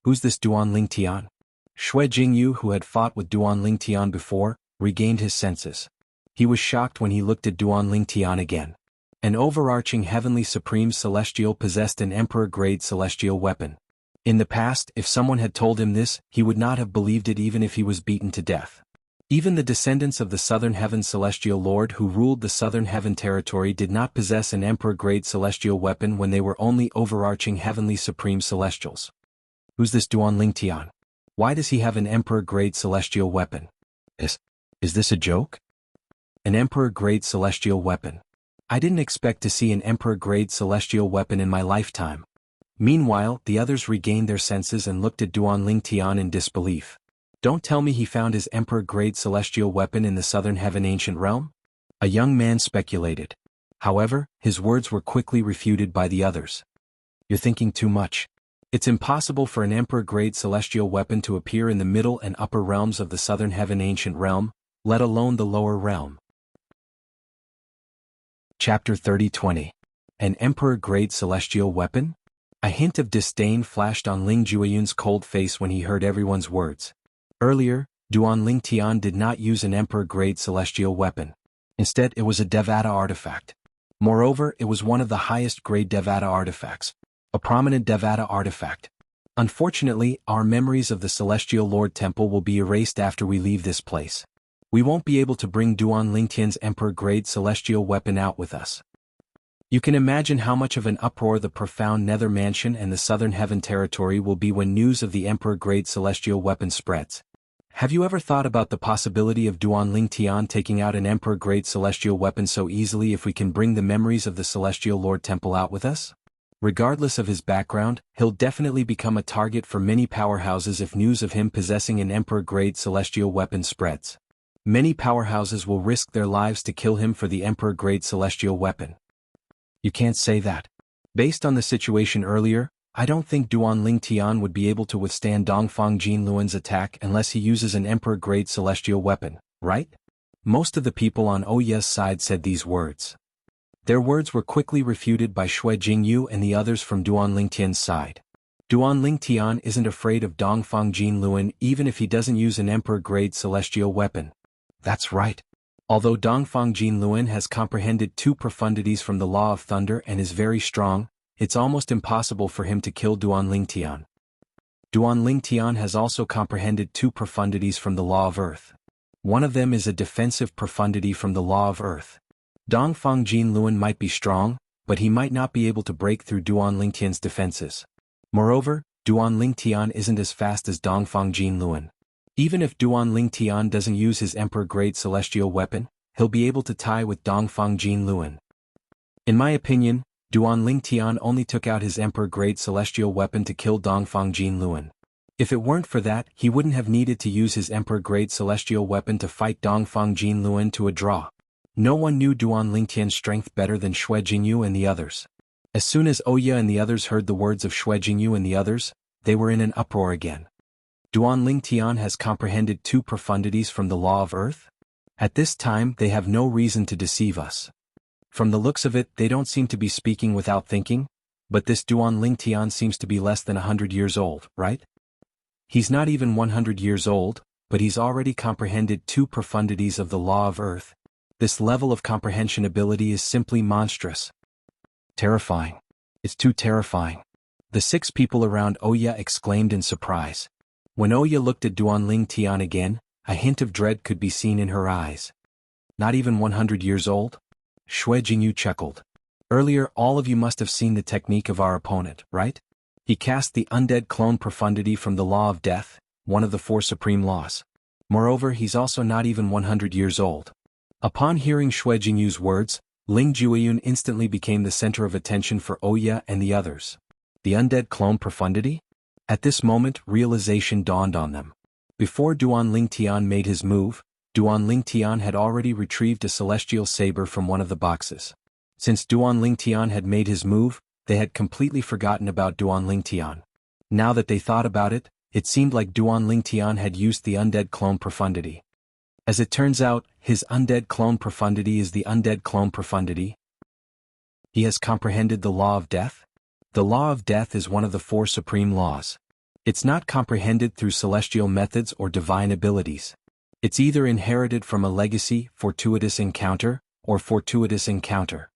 Who's this Duan Lingtian? Shui Jingyu, who had fought with Duan Lingtian before, regained his senses. He was shocked when he looked at Duan Lingtian again. An overarching heavenly supreme celestial possessed an Emperor-grade celestial weapon. In the past, if someone had told him this, he would not have believed it even if he was beaten to death. Even the descendants of the Southern Heaven Celestial Lord who ruled the Southern Heaven territory did not possess an Emperor-grade celestial weapon when they were only overarching heavenly supreme celestials. Who's this Duan Lingtian? Why does he have an Emperor-grade celestial weapon? Is this a joke? An Emperor-grade celestial weapon. I didn't expect to see an Emperor-grade celestial weapon in my lifetime. Meanwhile, the others regained their senses and looked at Duan Lingtian in disbelief. Don't tell me he found his Emperor-grade celestial weapon in the Southern Heaven ancient realm? A young man speculated. However, his words were quickly refuted by the others. You're thinking too much. It's impossible for an Emperor-grade celestial weapon to appear in the middle and upper realms of the Southern Heaven ancient realm, let alone the lower realm. Chapter 30-20. An Emperor-grade celestial weapon? A hint of disdain flashed on Ling Jueyun's cold face when he heard everyone's words. Earlier, Duan Lingtian did not use an Emperor-grade celestial weapon. Instead, it was a Devata artifact. Moreover, it was one of the highest-grade Devata artifacts. A prominent Devata artifact. Unfortunately, our memories of the Celestial Lord Temple will be erased after we leave this place. We won't be able to bring Duan Lingtian's Emperor-grade celestial weapon out with us. You can imagine how much of an uproar the profound Nether Mansion and the Southern Heaven territory will be when news of the Emperor-grade celestial weapon spreads. Have you ever thought about the possibility of Duan Lingtian taking out an Emperor-grade celestial weapon so easily if we can bring the memories of the Celestial Lord Temple out with us? Regardless of his background, he'll definitely become a target for many powerhouses if news of him possessing an Emperor-grade celestial weapon spreads. Many powerhouses will risk their lives to kill him for the Emperor-grade celestial weapon. You can't say that. Based on the situation earlier, I don't think Duan Lingtian would be able to withstand Dongfang Jinluan's attack unless he uses an Emperor-grade celestial weapon, right? Most of the people on Oya's side said these words. Their words were quickly refuted by Shui Jingyu and the others from Duan Lingtian's side. Duan Lingtian isn't afraid of Dongfang Jinluan even if he doesn't use an Emperor-grade celestial weapon. That's right. Although Dongfang Jinluan has comprehended 2 profundities from the Law of Thunder and is very strong, it's almost impossible for him to kill Duan Lingtian. Duan Lingtian has also comprehended 2 profundities from the Law of Earth. One of them is a defensive profundity from the Law of Earth. Dongfang Jinluan might be strong, but he might not be able to break through Duan Lingtian's defenses. Moreover, Duan Lingtian isn't as fast as Dongfang Jinluan. Even if Duan Lingtian doesn't use his Emperor-grade celestial weapon, he'll be able to tie with Dongfang Jinluan. In my opinion, Duan Lingtian only took out his Emperor-grade celestial weapon to kill Dongfang Jinluan. If it weren't for that, he wouldn't have needed to use his Emperor-grade celestial weapon to fight Dongfang Jinluan to a draw. No one knew Duan Lingtian's strength better than Shui Jingyu and the others. As soon as Oya and the others heard the words of Shui Jingyu and the others, they were in an uproar again. Duan Lingtian has comprehended 2 profundities from the Law of Earth? At this time they have no reason to deceive us. From the looks of it they don't seem to be speaking without thinking, but this Duan Lingtian seems to be less than 100 years old, right? He's not even 100 years old, but he's already comprehended 2 profundities of the Law of Earth. This level of comprehension ability is simply monstrous. Terrifying. It's too terrifying. The 6 people around Oya exclaimed in surprise. When Oya looked at Duan Lingtian again, a hint of dread could be seen in her eyes. Not even 100 years old? Shui Jingyu chuckled. Earlier all of you must have seen the technique of our opponent, right? He cast the undead clone profundity from the Law of Death, one of the 4 supreme laws. Moreover, he's also not even 100 years old. Upon hearing Shui Jingyu's words, Ling Jueyun instantly became the center of attention for Oya and the others. The undead clone profundity? At this moment, realization dawned on them. Before Duan Lingtian made his move, Duan Lingtian had already retrieved a celestial saber from one of the boxes. Since Duan Lingtian had made his move, they had completely forgotten about Duan Lingtian. Now that they thought about it, it seemed like Duan Lingtian had used the undead clone profundity. As it turns out, his undead clone profundity is the undead clone profundity. He has comprehended the law of death? The law of death is one of the 4 supreme laws. It's not comprehended through celestial methods or divine abilities. It's either inherited from a legacy, fortuitous encounter, or fortuitous encounter.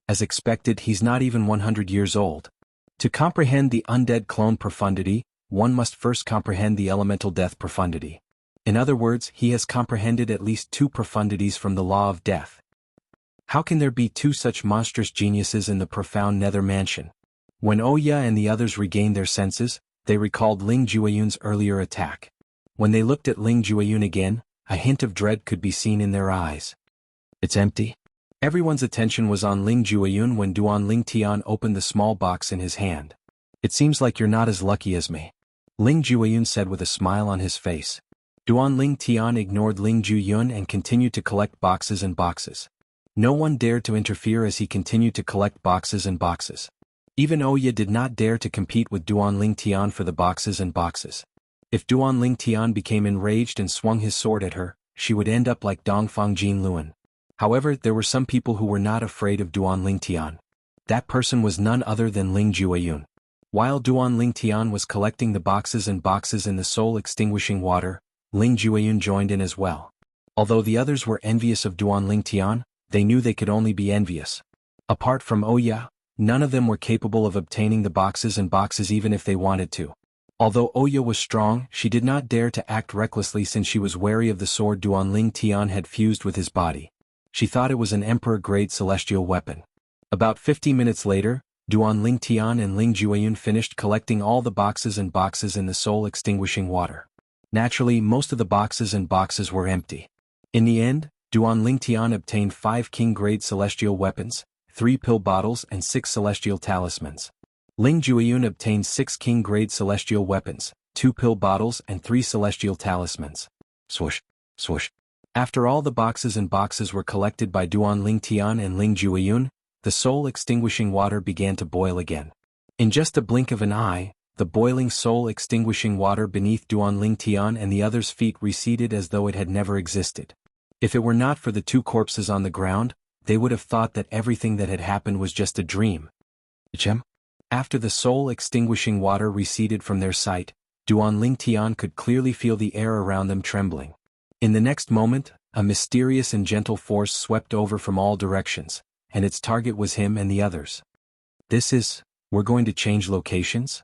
As expected, he's not even 100 years old. To comprehend the undead clone profundity, one must first comprehend the elemental death profundity. In other words, he has comprehended at least 2 profundities from the law of death. How can there be 2 such monstrous geniuses in the profound nether mansion? When Oya and the others regained their senses, they recalled Ling Jueyun's earlier attack. When they looked at Ling Jueyun again, a hint of dread could be seen in their eyes. It's empty. Everyone's attention was on Ling Jueyun when Duan Lingtian opened the small box in his hand. It seems like you're not as lucky as me, Ling Jueyun said with a smile on his face. Duan Lingtian ignored Ling Jueyun and continued to collect boxes and boxes. No one dared to interfere as he continued to collect boxes and boxes. Even Oya did not dare to compete with Duan Lingtian for the boxes and boxes. If Duan Lingtian became enraged and swung his sword at her, she would end up like Dongfang Jinluan. However, there were some people who were not afraid of Duan Lingtian. That person was none other than Ling Jueyun. While Duan Lingtian was collecting the boxes and boxes in the soul-extinguishing water, Ling Jueyun joined in as well. Although the others were envious of Duan Lingtian, they knew they could only be envious. Apart from Oya, none of them were capable of obtaining the boxes and boxes even if they wanted to. Although Oya was strong, she did not dare to act recklessly since she was wary of the sword Duan Lingtian had fused with his body. She thought it was an emperor-grade celestial weapon. About 50 minutes later, Duan Lingtian and Ling Jueyun finished collecting all the boxes and boxes in the soul-extinguishing water. Naturally, most of the boxes and boxes were empty. In the end, Duan Lingtian obtained 5 king-grade celestial weapons, 3 pill bottles and 6 celestial talismans. Ling Jueyun obtained 6 king-grade celestial weapons, 2 pill bottles and 3 celestial talismans. Swoosh, swoosh. After all the boxes and boxes were collected by Duan Lingtian and Ling Jueyun, the soul-extinguishing water began to boil again. In just a blink of an eye, the boiling soul-extinguishing water beneath Duan Lingtian and the others' feet receded as though it had never existed. If it were not for the 2 corpses on the ground, they would have thought that everything that had happened was just a dream. After the soul-extinguishing water receded from their sight, Duan Lingtian could clearly feel the air around them trembling. In the next moment, a mysterious and gentle force swept over from all directions, and its target was him and the others. We're going to change locations?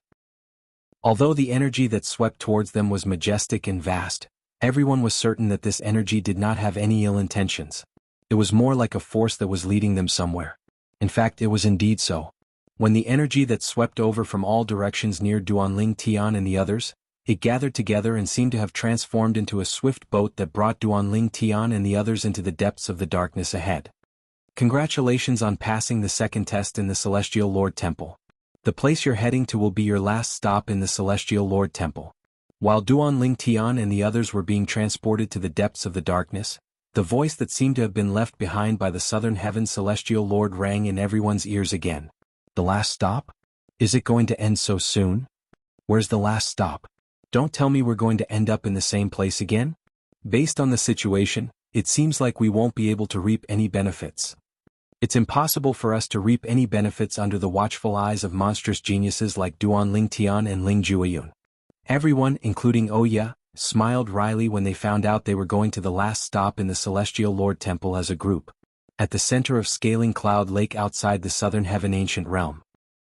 Although the energy that swept towards them was majestic and vast, everyone was certain that this energy did not have any ill intentions. It was more like a force that was leading them somewhere. In fact, it was indeed so. When the energy that swept over from all directions neared Duan Lingtian and the others, it gathered together and seemed to have transformed into a swift boat that brought Duan Lingtian and the others into the depths of the darkness ahead. Congratulations on passing the 2nd test in the Celestial Lord Temple. The place you're heading to will be your last stop in the Celestial Lord Temple. While Duan Lingtian and the others were being transported to the depths of the darkness, the voice that seemed to have been left behind by the Southern Heaven Celestial Lord rang in everyone's ears again. The last stop? Is it going to end so soon? Where's the last stop? Don't tell me we're going to end up in the same place again? Based on the situation, it seems like we won't be able to reap any benefits. It's impossible for us to reap any benefits under the watchful eyes of monstrous geniuses like Duan Lingtian and Ling Jueyun. Everyone, including Oya, smiled wryly when they found out they were going to the last stop in the Celestial Lord Temple as a group. At the center of Scaling Cloud Lake outside the Southern Heaven Ancient Realm.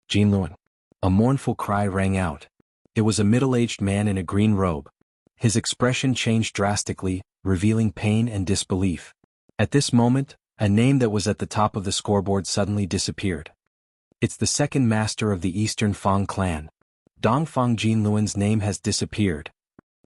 Jinluan. A mournful cry rang out. It was a middle-aged man in a green robe. His expression changed drastically, revealing pain and disbelief. At this moment, a name that was at the top of the scoreboard suddenly disappeared. It's the 2nd master of the Eastern Fang clan. Dongfang Jinluan's name has disappeared.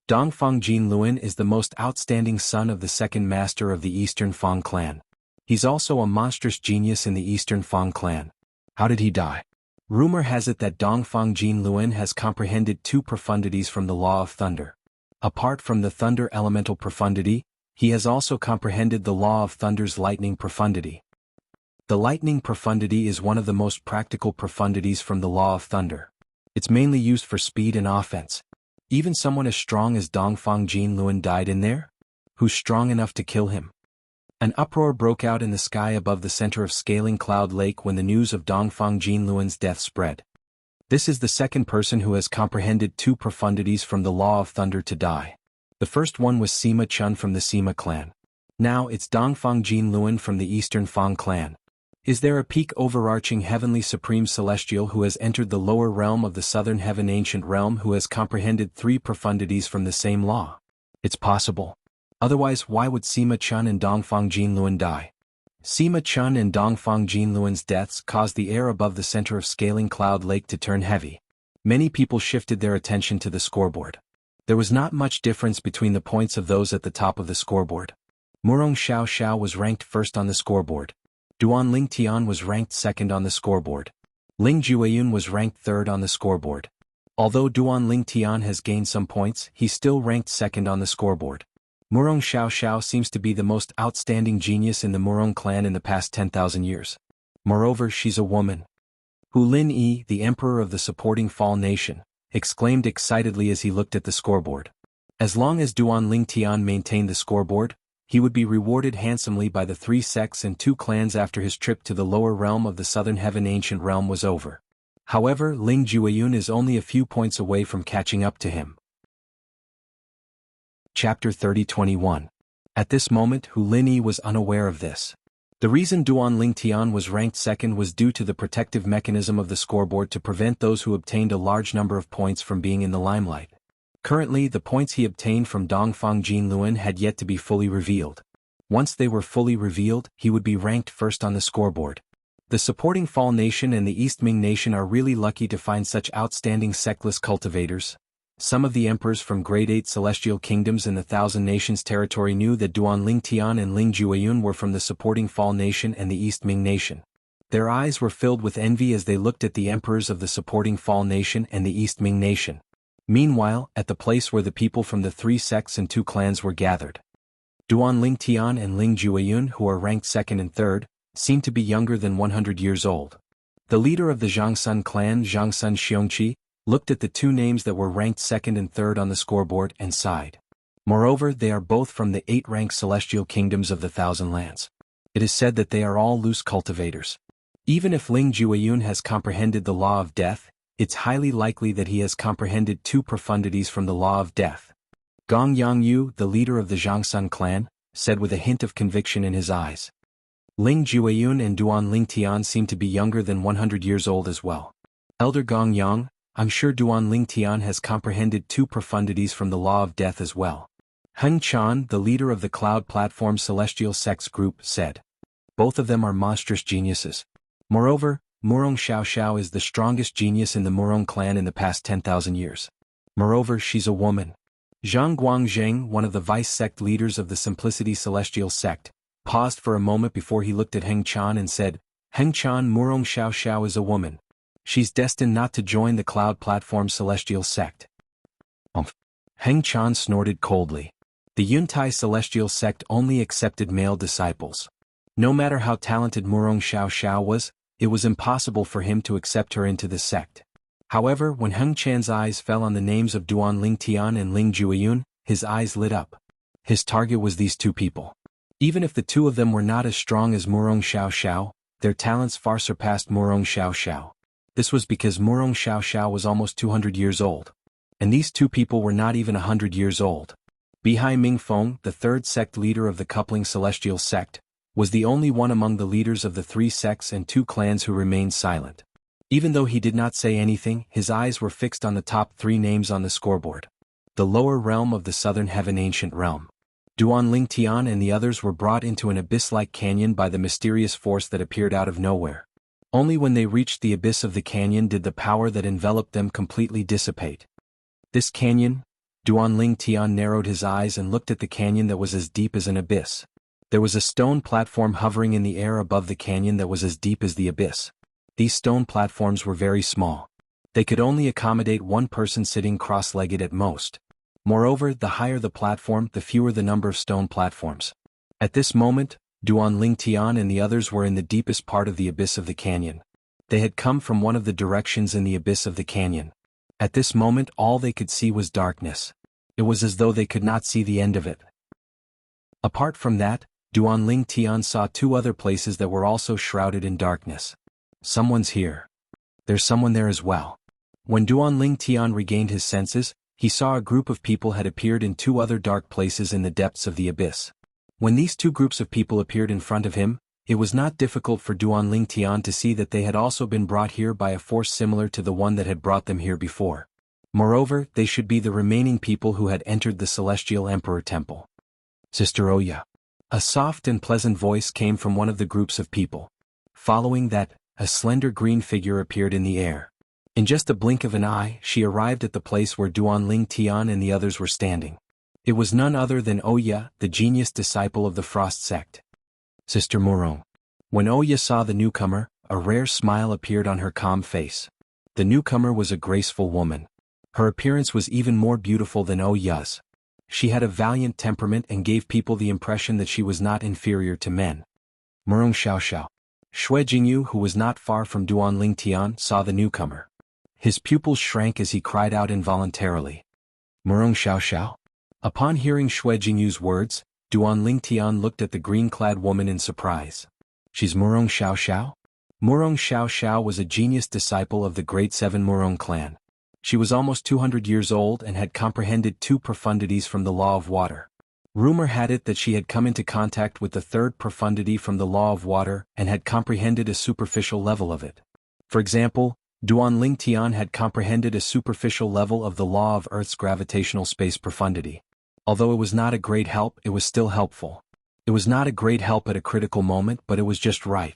Dongfang Jinluan is the most outstanding son of the 2nd master of the Eastern Fang clan. He's also a monstrous genius in the Eastern Fang clan. How did he die? Rumor has it that Dongfang Jinluan has comprehended 2 profundities from the Law of Thunder. Apart from the Thunder Elemental profundity, he has also comprehended the Law of Thunder's Lightning profundity. The Lightning profundity is one of the most practical profundities from the Law of Thunder. It's mainly used for speed and offense. Even someone as strong as Dongfang Jinluan died in there? Who's strong enough to kill him? An uproar broke out in the sky above the center of Scaling Cloud Lake when the news of Dongfang Jinluan's death spread. This is the second person who has comprehended 2 profundities from the Law of Thunder to die. The first one was Sima Chun from the Sima clan. Now it's Dongfang Jinluan from the Eastern Fang clan. Is there a peak overarching heavenly supreme celestial who has entered the lower realm of the southern heaven ancient realm who has comprehended 3 profundities from the same law? It's possible. Otherwise, why would Sima Chun and Dongfang Jinluan die? Sima Chun and Dongfang Jinluan's deaths caused the air above the center of Scaling Cloud Lake to turn heavy. Many people shifted their attention to the scoreboard. There was not much difference between the points of those at the top of the scoreboard. Murong Xiao Xiao was ranked first on the scoreboard. Duan Ling Tian was ranked second on the scoreboard. Ling Jueyun was ranked third on the scoreboard. Although Duan Ling Tian has gained some points, he's still ranked second on the scoreboard. Murong Xiao Xiao seems to be the most outstanding genius in the Murong clan in the past 10,000 years. Moreover, she's a woman. Hu Lin Yi, the emperor of the supporting Fall Nation, exclaimed excitedly as he looked at the scoreboard. As long as Duan Ling Tian maintained the scoreboard, he would be rewarded handsomely by the 3 sects and 2 clans after his trip to the lower realm of the southern heaven ancient realm was over. However, Ling Jueyun is only a few points away from catching up to him. Chapter 30:21. At this moment, Hu Linyi was unaware of this. The reason Duan Ling Tian was ranked second was due to the protective mechanism of the scoreboard to prevent those who obtained a large number of points from being in the limelight. Currently, the points he obtained from Dongfang Jinluan had yet to be fully revealed. Once they were fully revealed, he would be ranked first on the scoreboard. The supporting Fall Nation and the East Ming Nation are really lucky to find such outstanding sectless cultivators. Some of the emperors from Grade 8 celestial kingdoms in the Thousand Nations territory knew that Duan Ling Tian and Ling Jueyun were from the supporting Fall Nation and the East Ming Nation. Their eyes were filled with envy as they looked at the emperors of the supporting Fall Nation and the East Ming Nation. Meanwhile, at the place where the people from the 3 sects and 2 clans were gathered, Duan Ling Tian and Ling Jueyun, who are ranked second and third, seemed to be younger than 100 years old. The leader of the Zhangsun clan, Zhangsun Xiongqi, looked at the 2 names that were ranked second and third on the scoreboard and sighed. Moreover, they are both from the 8-ranked celestial kingdoms of the Thousand Lands. It is said that they are all loose cultivators. Even if Ling Jueyun has comprehended the law of death, it's highly likely that he has comprehended 2 profundities from the law of death. Gong Yangyu, the leader of the Zhangsun clan, said with a hint of conviction in his eyes. Ling Jueyun and Duan Ling Tian seem to be younger than 100 years old as well. Elder Gong Yang, I'm sure Duan Ling Tian has comprehended 2 profundities from the law of death as well. Heng Chan, the leader of the Cloud Platform Celestial Sects Group, said. Both of them are monstrous geniuses. Moreover, Murong Xiao Xiao is the strongest genius in the Murong clan in the past 10,000 years. Moreover, she's a woman. Zhang Guangzheng, one of the vice-sect leaders of the Simplicity Celestial Sect, paused for a moment before he looked at Heng Chan and said, Heng Chan, Murong Xiao Xiao is a woman. She's destined not to join the Cloud Platform Celestial Sect. Heng Chan snorted coldly. The Yuntai Celestial Sect only accepted male disciples. No matter how talented Murong Xiao Xiao was, it was impossible for him to accept her into the sect. However, when Heng Chan's eyes fell on the names of Duan Ling Tian and Ling Jueyun, his eyes lit up. His target was these 2 people. Even if the 2 of them were not as strong as Murong Xiao Xiao, their talents far surpassed Murong Xiao Xiao. This was because Murong Xiao Xiao was almost 200 years old. And these 2 people were not even 100 years old. Bihai Mingfeng, the 3rd sect leader of the Coupling Celestial Sect, was the only one among the leaders of the 3 sects and 2 clans who remained silent. Even though he did not say anything, his eyes were fixed on the top 3 names on the scoreboard. The lower realm of the southern heaven ancient realm. Duan Ling Tian and the others were brought into an abyss-like canyon by the mysterious force that appeared out of nowhere. Only when they reached the abyss of the canyon did the power that enveloped them completely dissipate. This canyon? Duan Ling Tian narrowed his eyes and looked at the canyon that was as deep as an abyss. There was a stone platform hovering in the air above the canyon that was as deep as the abyss. These stone platforms were very small. They could only accommodate 1 person sitting cross-legged at most. Moreover, the higher the platform, the fewer the number of stone platforms. At this moment, Duan Ling Tian and the others were in the deepest part of the abyss of the canyon. They had come from one of the directions in the abyss of the canyon. At this moment all they could see was darkness. It was as though they could not see the end of it. Apart from that, Duanling Tian saw two other places that were also shrouded in darkness. Someone's here. There's someone there as well. When Duanling Tian regained his senses, he saw a group of people had appeared in two other dark places in the depths of the abyss. When these two groups of people appeared in front of him, it was not difficult for Duanling Tian to see that they had also been brought here by a force similar to the one that had brought them here before. Moreover, they should be the remaining people who had entered the Celestial Emperor Temple. Sister Oya. A soft and pleasant voice came from one of the groups of people. Following that, a slender green figure appeared in the air. In just a blink of an eye, she arrived at the place where Duanling Tian and the others were standing. It was none other than Oya, the genius disciple of the Frost sect. Sister Morong. When Oya saw the newcomer, a rare smile appeared on her calm face. The newcomer was a graceful woman. Her appearance was even more beautiful than Oya's. She had a valiant temperament and gave people the impression that she was not inferior to men. Morong Xiaoxiao. Xue Jingyu, who was not far from Duanling Tian, saw the newcomer. His pupils shrank as he cried out involuntarily. Morong Xiaoxiao? Upon hearing Xue Jingyu's words, Duanling Tian looked at the green-clad woman in surprise. She's Morong Xiaoxiao? Morong Xiaoxiao was a genius disciple of the Great Seven Morong clan. She was almost 200 years old and had comprehended two profundities from the law of water. Rumor had it that she had come into contact with the third profundity from the law of water and had comprehended a superficial level of it. For example, Duanling Tian had comprehended a superficial level of the law of Earth's gravitational space profundity. Although it was not a great help, it was still helpful. It was not a great help at a critical moment, but it was just right.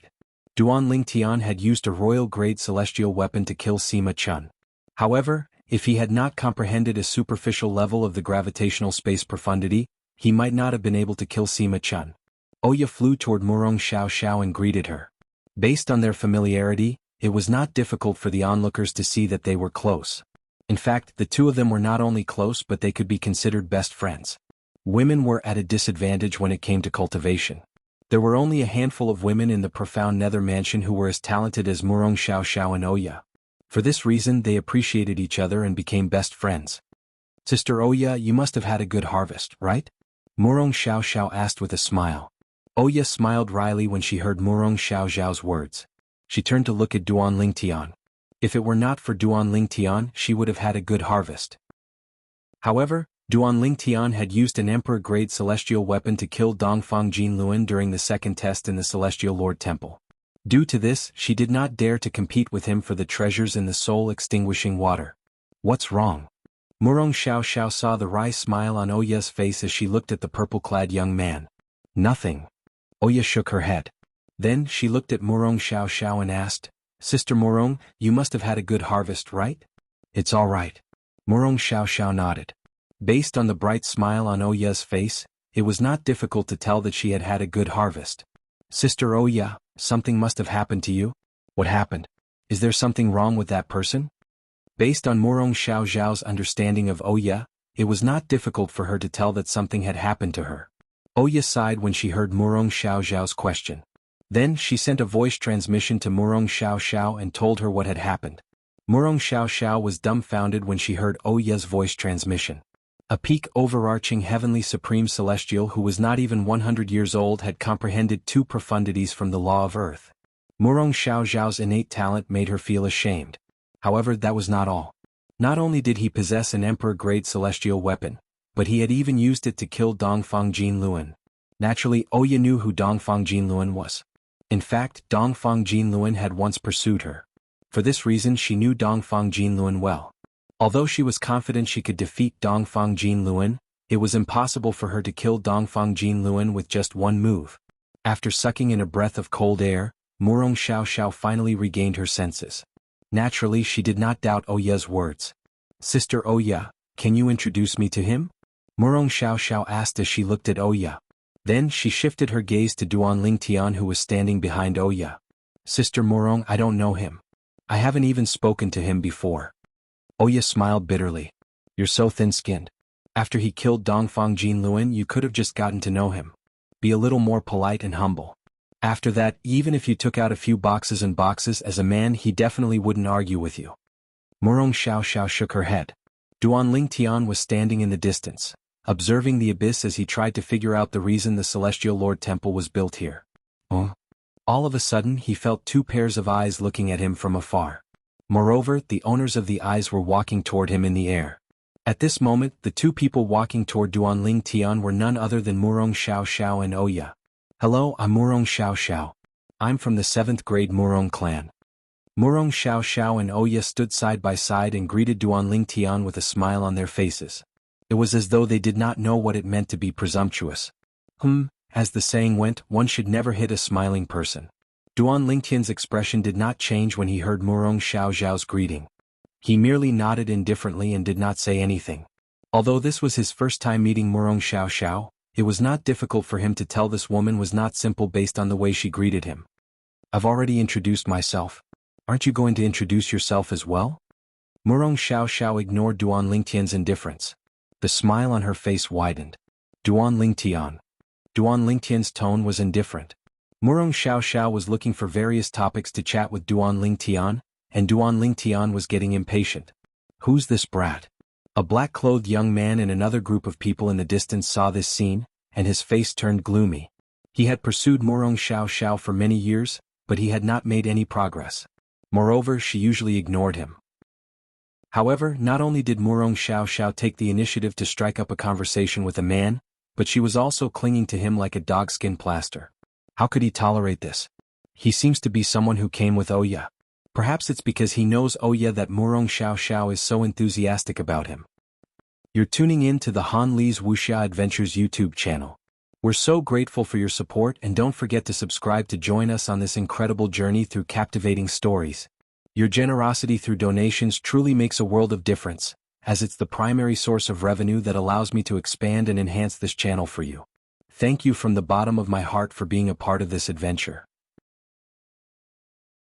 Duanling Tian had used a royal-grade celestial weapon to kill Sima Chun. However, if he had not comprehended a superficial level of the gravitational space profundity, he might not have been able to kill Sima Chun. Oya flew toward Morong Xiaoxiao and greeted her. Based on their familiarity, it was not difficult for the onlookers to see that they were close. In fact, the two of them were not only close but they could be considered best friends. Women were at a disadvantage when it came to cultivation. There were only a handful of women in the profound nether mansion who were as talented as Morong Xiaoxiao and Oya. For this reason they appreciated each other and became best friends. Sister Oya, you must have had a good harvest, right? Morong Xiaoxiao asked with a smile. Oya smiled wryly when she heard Morong Xiaoxiao's words. She turned to look at Duanling Tian. If it were not for Duanling Tian, she would have had a good harvest. However, Duanling Tian had used an emperor-grade celestial weapon to kill Dongfang Jinluan during the second test in the Celestial Lord Temple. Due to this, she did not dare to compete with him for the treasures in the soul-extinguishing water. What's wrong? Morong Xiaoxiao saw the wry smile on Oya's face as she looked at the purple-clad young man. Nothing. Oya shook her head. Then she looked at Morong Xiaoxiao and asked, Sister Morong, you must have had a good harvest, right? It's all right. Morong Xiaoxiao nodded. Based on the bright smile on Oya's face, it was not difficult to tell that she had had a good harvest. Sister Oya, something must have happened to you? What happened? Is there something wrong with that person? Based on Morong Xiaoxiao's understanding of Oya, it was not difficult for her to tell that something had happened to her. Oya sighed when she heard Morong Xiaoxiao's question. Then she sent a voice transmission to Morong Xiaoxiao and told her what had happened. Morong Xiaoxiao was dumbfounded when she heard Oya's voice transmission. A peak overarching heavenly supreme celestial who was not even 100 years old had comprehended two profundities from the law of earth. Morong Xiaoxiao's innate talent made her feel ashamed. However, that was not all. Not only did he possess an emperor-grade celestial weapon, but he had even used it to kill Dongfang Jinluan. Naturally, Oya knew who Dongfang Jinluan was. In fact, Dongfang Jinluan had once pursued her. For this reason she knew Dongfang Jinluan well. Although she was confident she could defeat Dongfang Jinluan, it was impossible for her to kill Dongfang Jinluan with just one move. After sucking in a breath of cold air, Morong Xiaoxiao finally regained her senses. Naturally, she did not doubt Oya's words. Sister Oya, can you introduce me to him? Morong Xiaoxiao asked as she looked at Oya. Then she shifted her gaze to Duanling Tian who was standing behind Oya. Sister Morong, I don't know him. I haven't even spoken to him before. Oya smiled bitterly. You're so thin-skinned. After he killed Dongfang Jinluan, you could have just gotten to know him. Be a little more polite and humble. After that, even if you took out a few boxes and boxes as a man, he definitely wouldn't argue with you. Murong Xiao shook her head. Duan Lingtian was standing in the distance, observing the abyss as he tried to figure out the reason the Celestial Lord Temple was built here. Oh. All of a sudden he felt two pairs of eyes looking at him from afar. Moreover, the owners of the eyes were walking toward him in the air. At this moment, the two people walking toward Duan Lingtian were none other than Murong Xiao and Oya. Hello, I'm Murong Xiao. I'm from the 7th grade Murong clan. Murong Xiao and Oya stood side by side and greeted Duan Lingtian with a smile on their faces. It was as though they did not know what it meant to be presumptuous. As the saying went, one should never hit a smiling person. Duan Lingtian's expression did not change when he heard Murong Xiao's greeting. He merely nodded indifferently and did not say anything. Although this was his first time meeting Murong Xiao, it was not difficult for him to tell this woman was not simple based on the way she greeted him. I've already introduced myself. Aren't you going to introduce yourself as well? Murong Xiao ignored Duan Lingtian's indifference. The smile on her face widened. Duan Lingtian. Duan Lingtian's tone was indifferent. Murong Xiao was looking for various topics to chat with Duan Lingtian, and Duan Lingtian was getting impatient. Who's this brat? A black-clothed young man in another group of people in the distance saw this scene, and his face turned gloomy. He had pursued Murong Xiao for many years, but he had not made any progress. Moreover, she usually ignored him. However, not only did Murong Xiao take the initiative to strike up a conversation with a man, but she was also clinging to him like a dogskin plaster. How could he tolerate this? He seems to be someone who came with Oya. Perhaps it's because he knows Oya that Murong Xiao is so enthusiastic about him. You're tuning in to the Han Li's Wuxia Adventures YouTube channel. We're so grateful for your support, and don't forget to subscribe to join us on this incredible journey through captivating stories. Your generosity through donations truly makes a world of difference, as it's the primary source of revenue that allows me to expand and enhance this channel for you. Thank you from the bottom of my heart for being a part of this adventure.